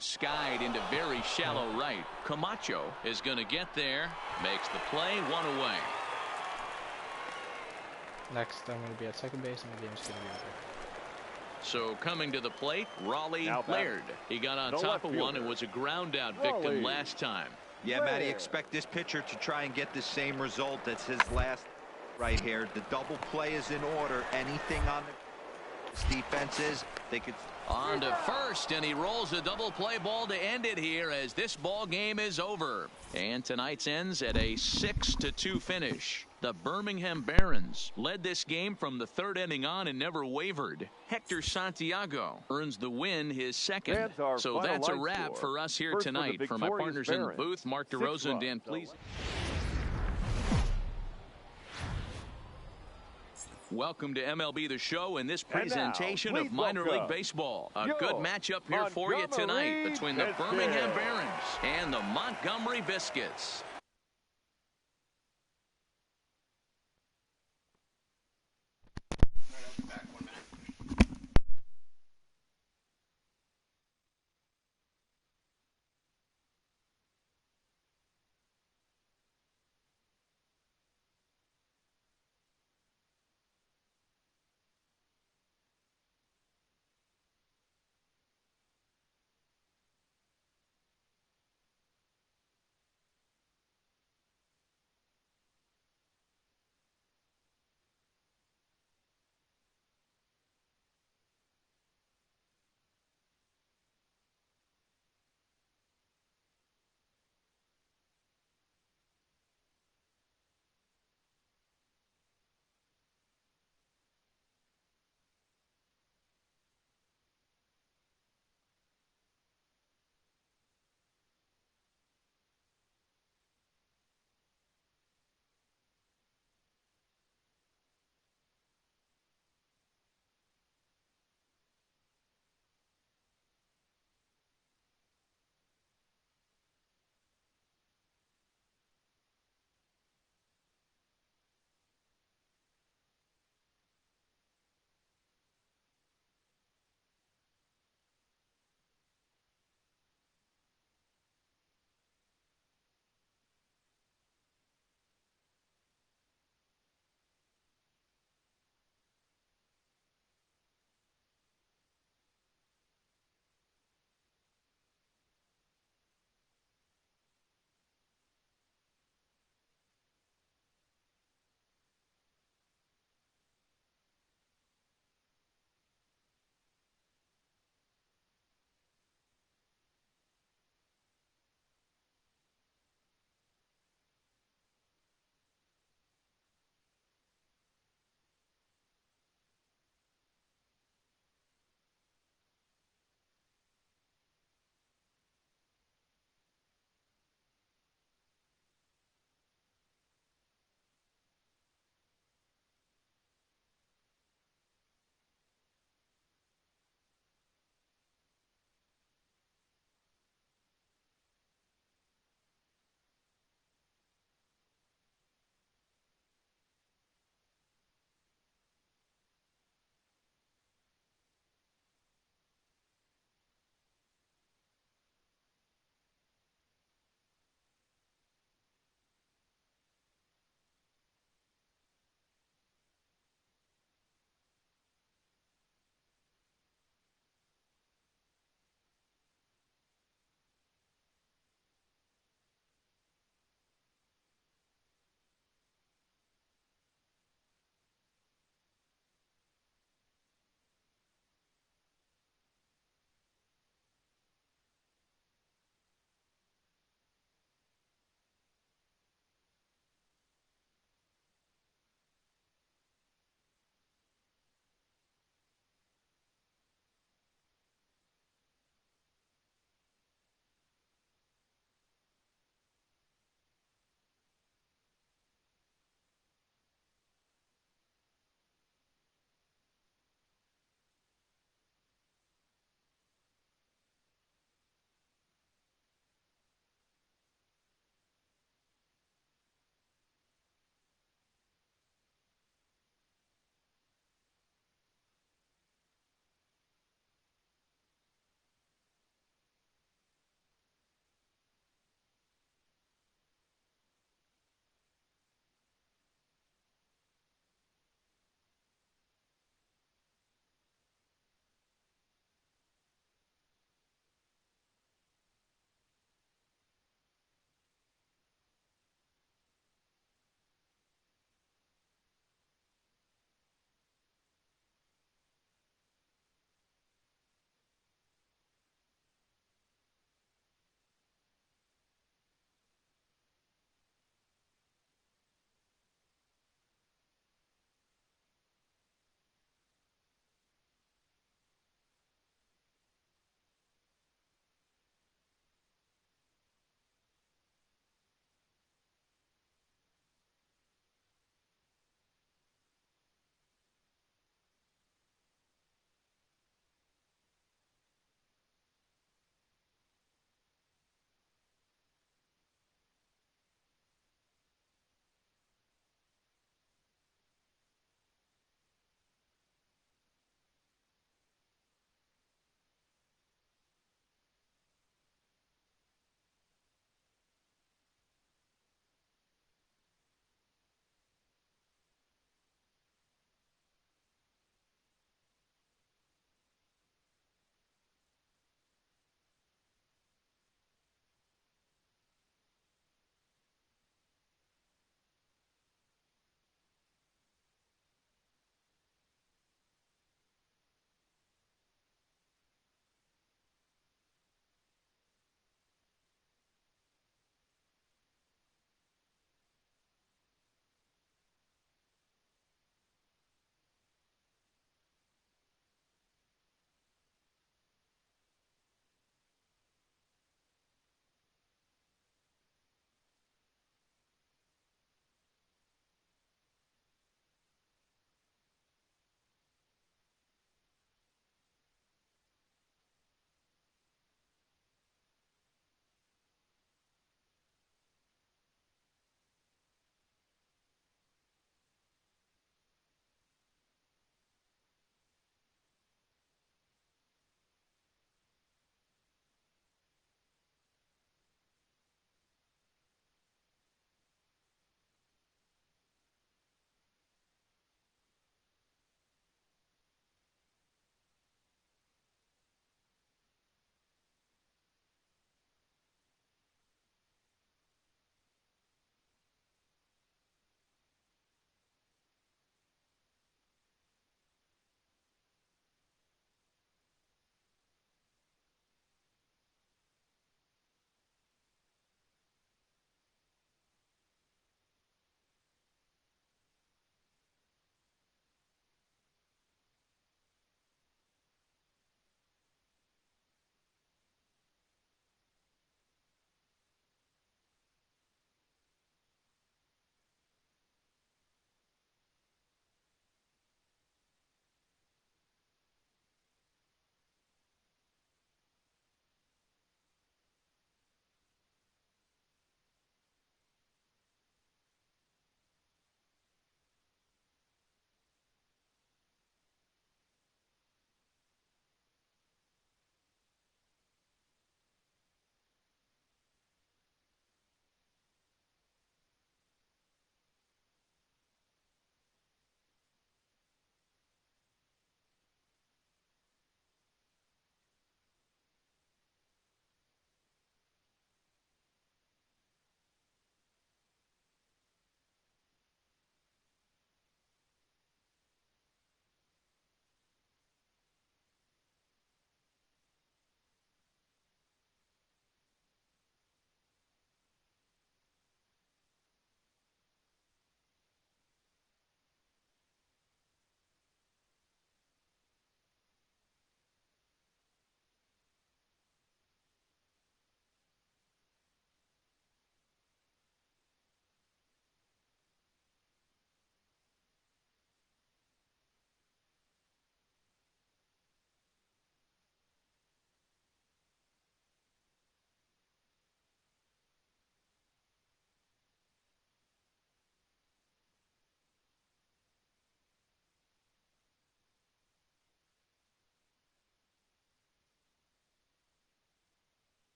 [SPEAKER 4] Skied into very shallow right. Camacho is going to get there. Makes the play, 1 away.
[SPEAKER 2] Next, I'm going to be at second base, and the game's going to be over.
[SPEAKER 4] So coming to the plate, Raleigh Laird. He got on top of one and was a ground out victim last time.
[SPEAKER 7] Yeah, Matty, expect this pitcher to try and get the same result as his last right here. The double play is in order. Anything on the defenses, they could.
[SPEAKER 4] On to first, and he rolls a double play ball to end it here, as this ball game is over. And tonight's ends at a 6-2 finish. The Birmingham Barons led this game from the 3rd inning on and never wavered. Hector Santiago earns the win, his second. So that's a wrap for us here tonight. For my partners in the booth, Mark DeRosa and Dan, please. Welcome to MLB The Show and this presentation of Minor League Baseball. A good matchup here for you tonight between the Birmingham Barons and the Montgomery Biscuits.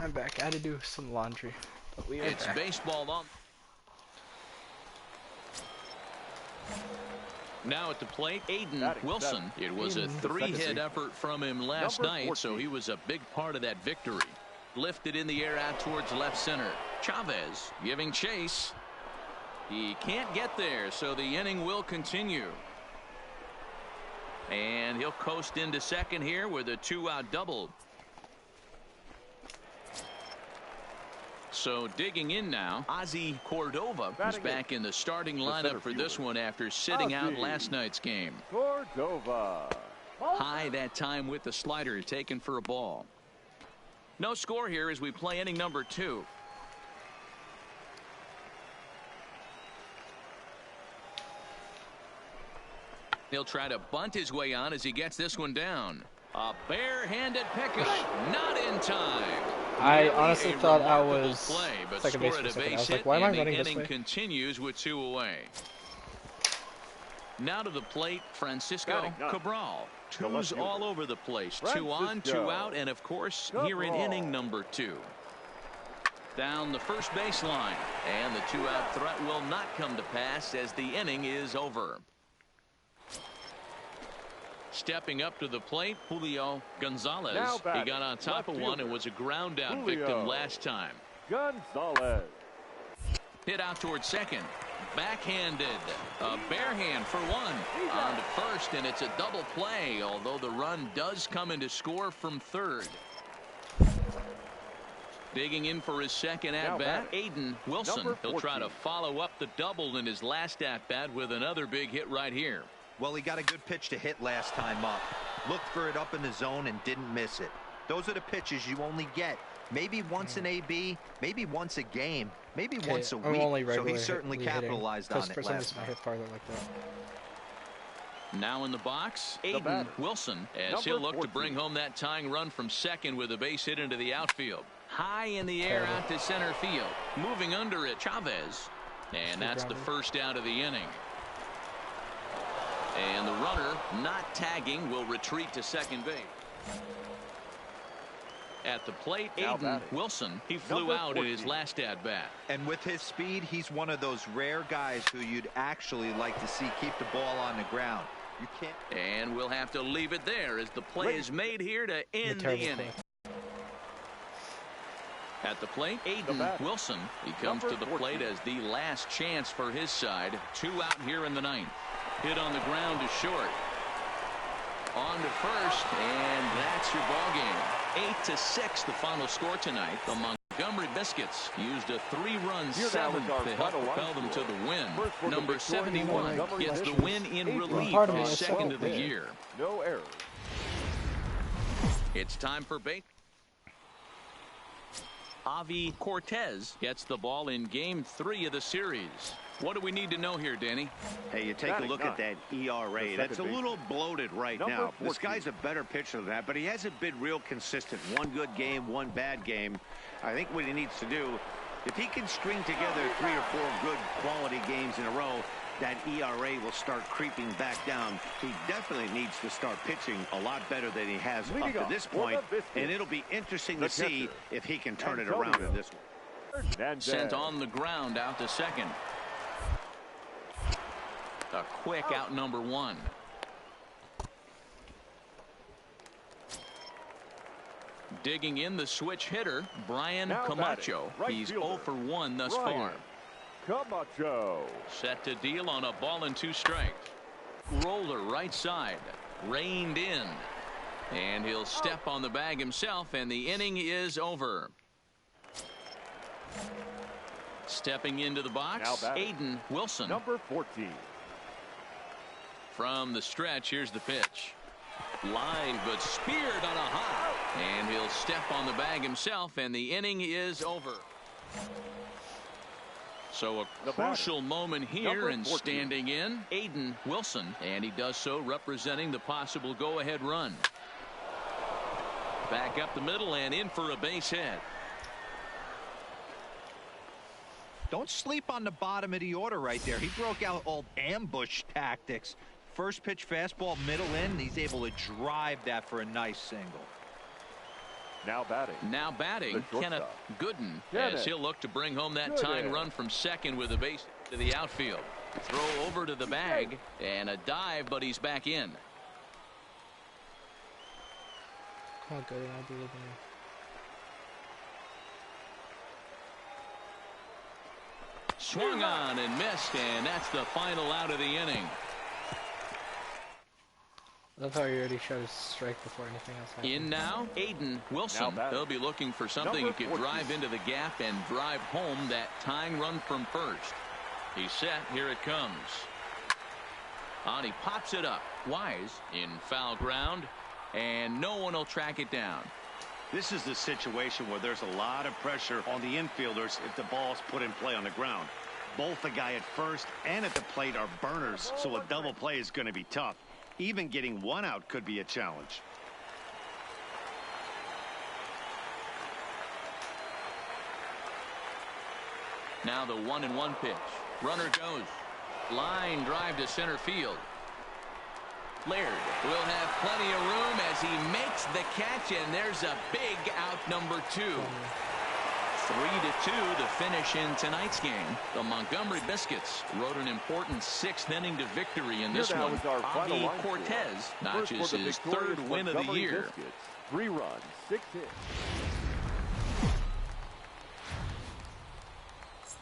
[SPEAKER 2] I'm back. I had to do some laundry. But we are
[SPEAKER 4] It's
[SPEAKER 2] back.
[SPEAKER 4] baseball on. Now at the plate, Aidan Wilson. It was a 3-hit effort from him last night, so he was a big part of that victory. Lifted in the air out towards left center. Chavez giving chase. He can't get there, so the inning will continue. And he'll coast into second here with a 2-out double. So digging in now, Ozzy Cordova is back in the starting lineup for this one after sitting out last night's game.
[SPEAKER 6] Cordova.
[SPEAKER 4] High that time with the slider taken for a ball. No score here as we play inning number 2. He'll try to bunt his way on as he gets this one down. A barehanded pickup, not in time.
[SPEAKER 2] I honestly thought I was
[SPEAKER 4] play, but
[SPEAKER 2] second base
[SPEAKER 4] scored
[SPEAKER 2] for a
[SPEAKER 4] a
[SPEAKER 2] second. I
[SPEAKER 4] base
[SPEAKER 2] was like,
[SPEAKER 4] hit,
[SPEAKER 2] why am I
[SPEAKER 4] and the
[SPEAKER 2] running this
[SPEAKER 4] inning
[SPEAKER 2] way?
[SPEAKER 4] continues with 2 away. Now to the plate, Francisco Cabral. 2s all over the place. 2 on, 2 out, and of course, here in inning number 2. Down the first baseline, and the 2-out threat will not come to pass as the inning is over. Stepping up to the plate, Julio Gonzalez. He got on top of one and was a ground out victim last time.
[SPEAKER 6] Gonzalez.
[SPEAKER 4] Hit out towards second. Backhanded. A bare hand for one. On to first, and it's a double play, although the run does come into score from third. Digging in for his second at-bat, Aidan Wilson. He'll try to follow up the double in his last at-bat with another big hit right here.
[SPEAKER 7] Well, he got a good pitch to hit last time up. Looked for it up in the zone and didn't miss it. Those are the pitches you only get. Maybe once an AB, maybe once a game, maybe once a week. So he certainly capitalized on it last time.
[SPEAKER 4] Now in the box, Aidan Wilson, as he'll look to bring home that tying run from second with a base hit into the outfield. High in the air out to center field. Moving under it, Chavez. And that's the first out of the inning. And the runner, not tagging, will retreat to second base. At the plate, Aidan Wilson. He flew out in his last at-bat.
[SPEAKER 7] And with his speed, he's one of those rare guys who you'd actually like to see keep the ball on the ground. You can't.
[SPEAKER 4] And we'll have to leave it there as the play is made here to end the inning. At the plate, Aidan Wilson. He comes to the plate as the last chance for his side. 2 out here in the ninth. Hit on the ground to short. On to first, and that's your ball game. 8-6 the final score tonight. The Montgomery Biscuits used a 3-run seventh to help propel them to the win. Number 71 gets the win in relief, his second of the year.
[SPEAKER 6] No errors.
[SPEAKER 4] It's time for bait. Avi Cortez gets the ball in game 3 of the series. What do we need to know here, Danny?
[SPEAKER 5] Hey, you take a look at that ERA. That's a little bloated right now. This guy's a better pitcher than that, but he hasn't been real consistent. One good game, one bad game. I think what he needs to do, if he can string together 3 or 4 good quality games in a row, that ERA will start creeping back down. He definitely needs to start pitching a lot better than he has up to this point, and it'll be interesting to see if he can turn it around in this one.
[SPEAKER 4] Sent on the ground out to second. A quick out number 1. Digging in the switch hitter, Brian Camacho. He's 0 for 1 thus far.
[SPEAKER 6] Camacho.
[SPEAKER 4] Set to deal on a ball and 2 strikes. Roller right side. Reined in. And he'll step on the bag himself, and the inning is over. Stepping into the box, Aidan Wilson.
[SPEAKER 6] Number 14.
[SPEAKER 4] From the stretch, here's the pitch. Line, but speared on a hop. And he'll step on the bag himself, and the inning is over. So a crucial moment here, and standing in, Aidan Wilson. And he does so representing the possible go-ahead run. Back up the middle and in for a base hit.
[SPEAKER 7] Don't sleep on the bottom of the order right there. He broke out old ambush tactics. First pitch fastball middle in. He's able to drive that for a nice single.
[SPEAKER 6] Now batting,
[SPEAKER 4] Kenneth Gooden, as he'll look to bring home that tying run from second with a base to the outfield. Throw over to the bag, and a dive, but he's back in.
[SPEAKER 2] Come on, Gooden, I believe in you.
[SPEAKER 4] Swung on and missed, and that's the final out of the inning.
[SPEAKER 2] I love how he already showed his strike before anything else happened.
[SPEAKER 4] In now, Aidan Wilson. He'll be looking for something he could drive into the gap and drive home that tying run from first. He's set. Here it comes. On, he pops it up. Wise in foul ground, and no one will track it down.
[SPEAKER 5] This is the situation where there's a lot of pressure on the infielders if the ball's put in play on the ground. Both the guy at first and at the plate are burners, so a double play is going to be tough. Even getting one out could be a challenge.
[SPEAKER 4] Now the 1-1 pitch. Runner goes. Line drive to center field. Laird will have plenty of room as he makes the catch, and there's a big out, number 2. 3-2 the finish in tonight's game. The Montgomery Biscuits rode an important 6th inning to victory in this one. Javi Cortez notches his 3rd win of the year.
[SPEAKER 6] 3 runs, 6 hits.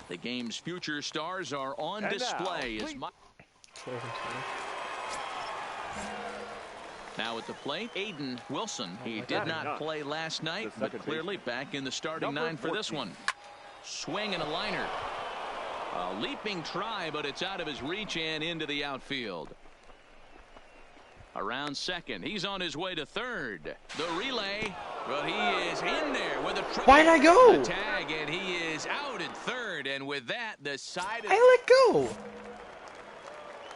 [SPEAKER 4] The game's future stars are on display. Now at the plate, Aidan Wilson. He did not play last night, but clearly back in the starting 9 for this one. Swing and a liner. A leaping try, but it's out of his reach and into the outfield. Around second, he's on his way to third. The relay, but he is in there with a try.
[SPEAKER 2] Why'd I go?
[SPEAKER 4] Tag, and he is out at third, and with that, the side of...
[SPEAKER 2] I let go.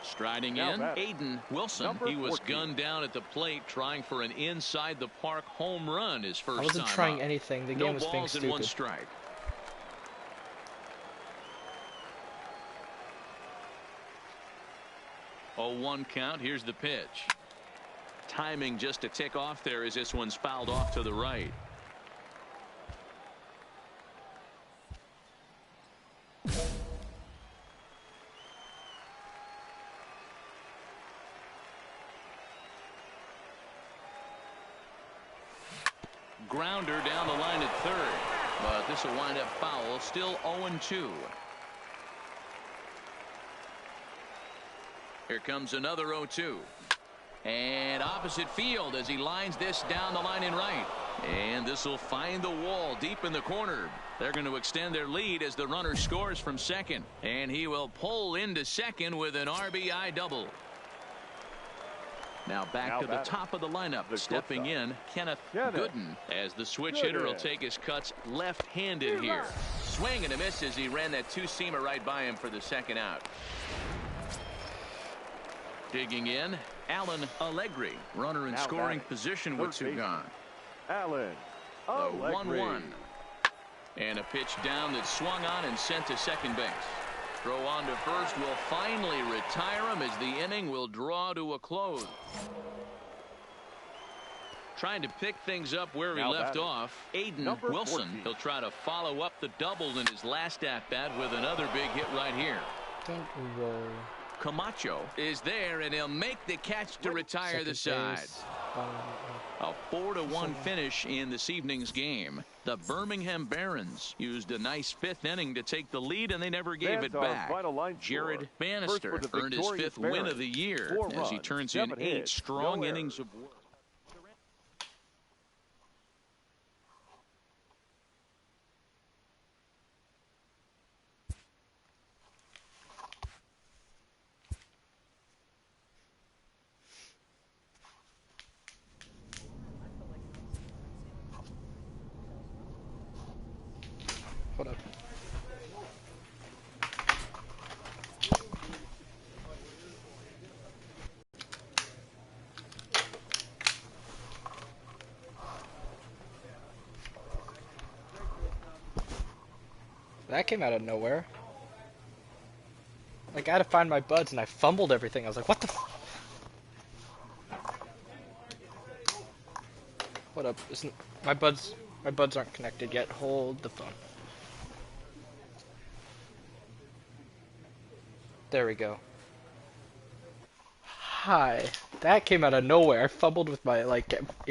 [SPEAKER 4] Striding in, Aidan Wilson. He was gunned down at the plate trying for an inside-the-park home run his first time.
[SPEAKER 2] I wasn't trying anything. The game was being stupid.
[SPEAKER 4] No balls and 1 strike. Oh, 1 count. Here's the pitch. Timing just a tick off there as this one's fouled off to the right. Grounder down the line at third, but this will wind up foul. Still 0-2. Here comes another 0-2. And opposite field as he lines this down the line in right. And this will find the wall deep in the corner. They're going to extend their lead as the runner scores from second. And he will pull into second with an RBI double. Now back to the top of the lineup. Stepping in, Kenneth Gooden, as the switch hitter will take his cuts left-handed here. Swing and a miss as he ran that 2-seamer right by him for the second out. Digging in, Alan Allegri, runner in scoring position with 2 gone.
[SPEAKER 6] Alan
[SPEAKER 4] the 1-1. And a pitch down that swung on and sent to second base. Throw on to first will finally retire him as the inning will draw to a close. Trying to pick things up where he left off, Aidan Wilson. He'll try to follow up the double in his last at-bat with another big hit right here.
[SPEAKER 2] Don't roll.
[SPEAKER 4] Camacho is there, and he'll make the catch to retire the side. A 4-1 finish in this evening's game. The Birmingham Barons used a nice 5th inning to take the lead, and they never gave it back. Jared Bannister earned his 5th win of the year as he turns in 8 strong innings of work.
[SPEAKER 2] Hold up. That came out of nowhere. Like, I had to find my buds and I fumbled everything. I was like, what the f— What up? Isn't my buds aren't connected yet. Hold the phone. There we go. Hi. That came out of nowhere. I fumbled with my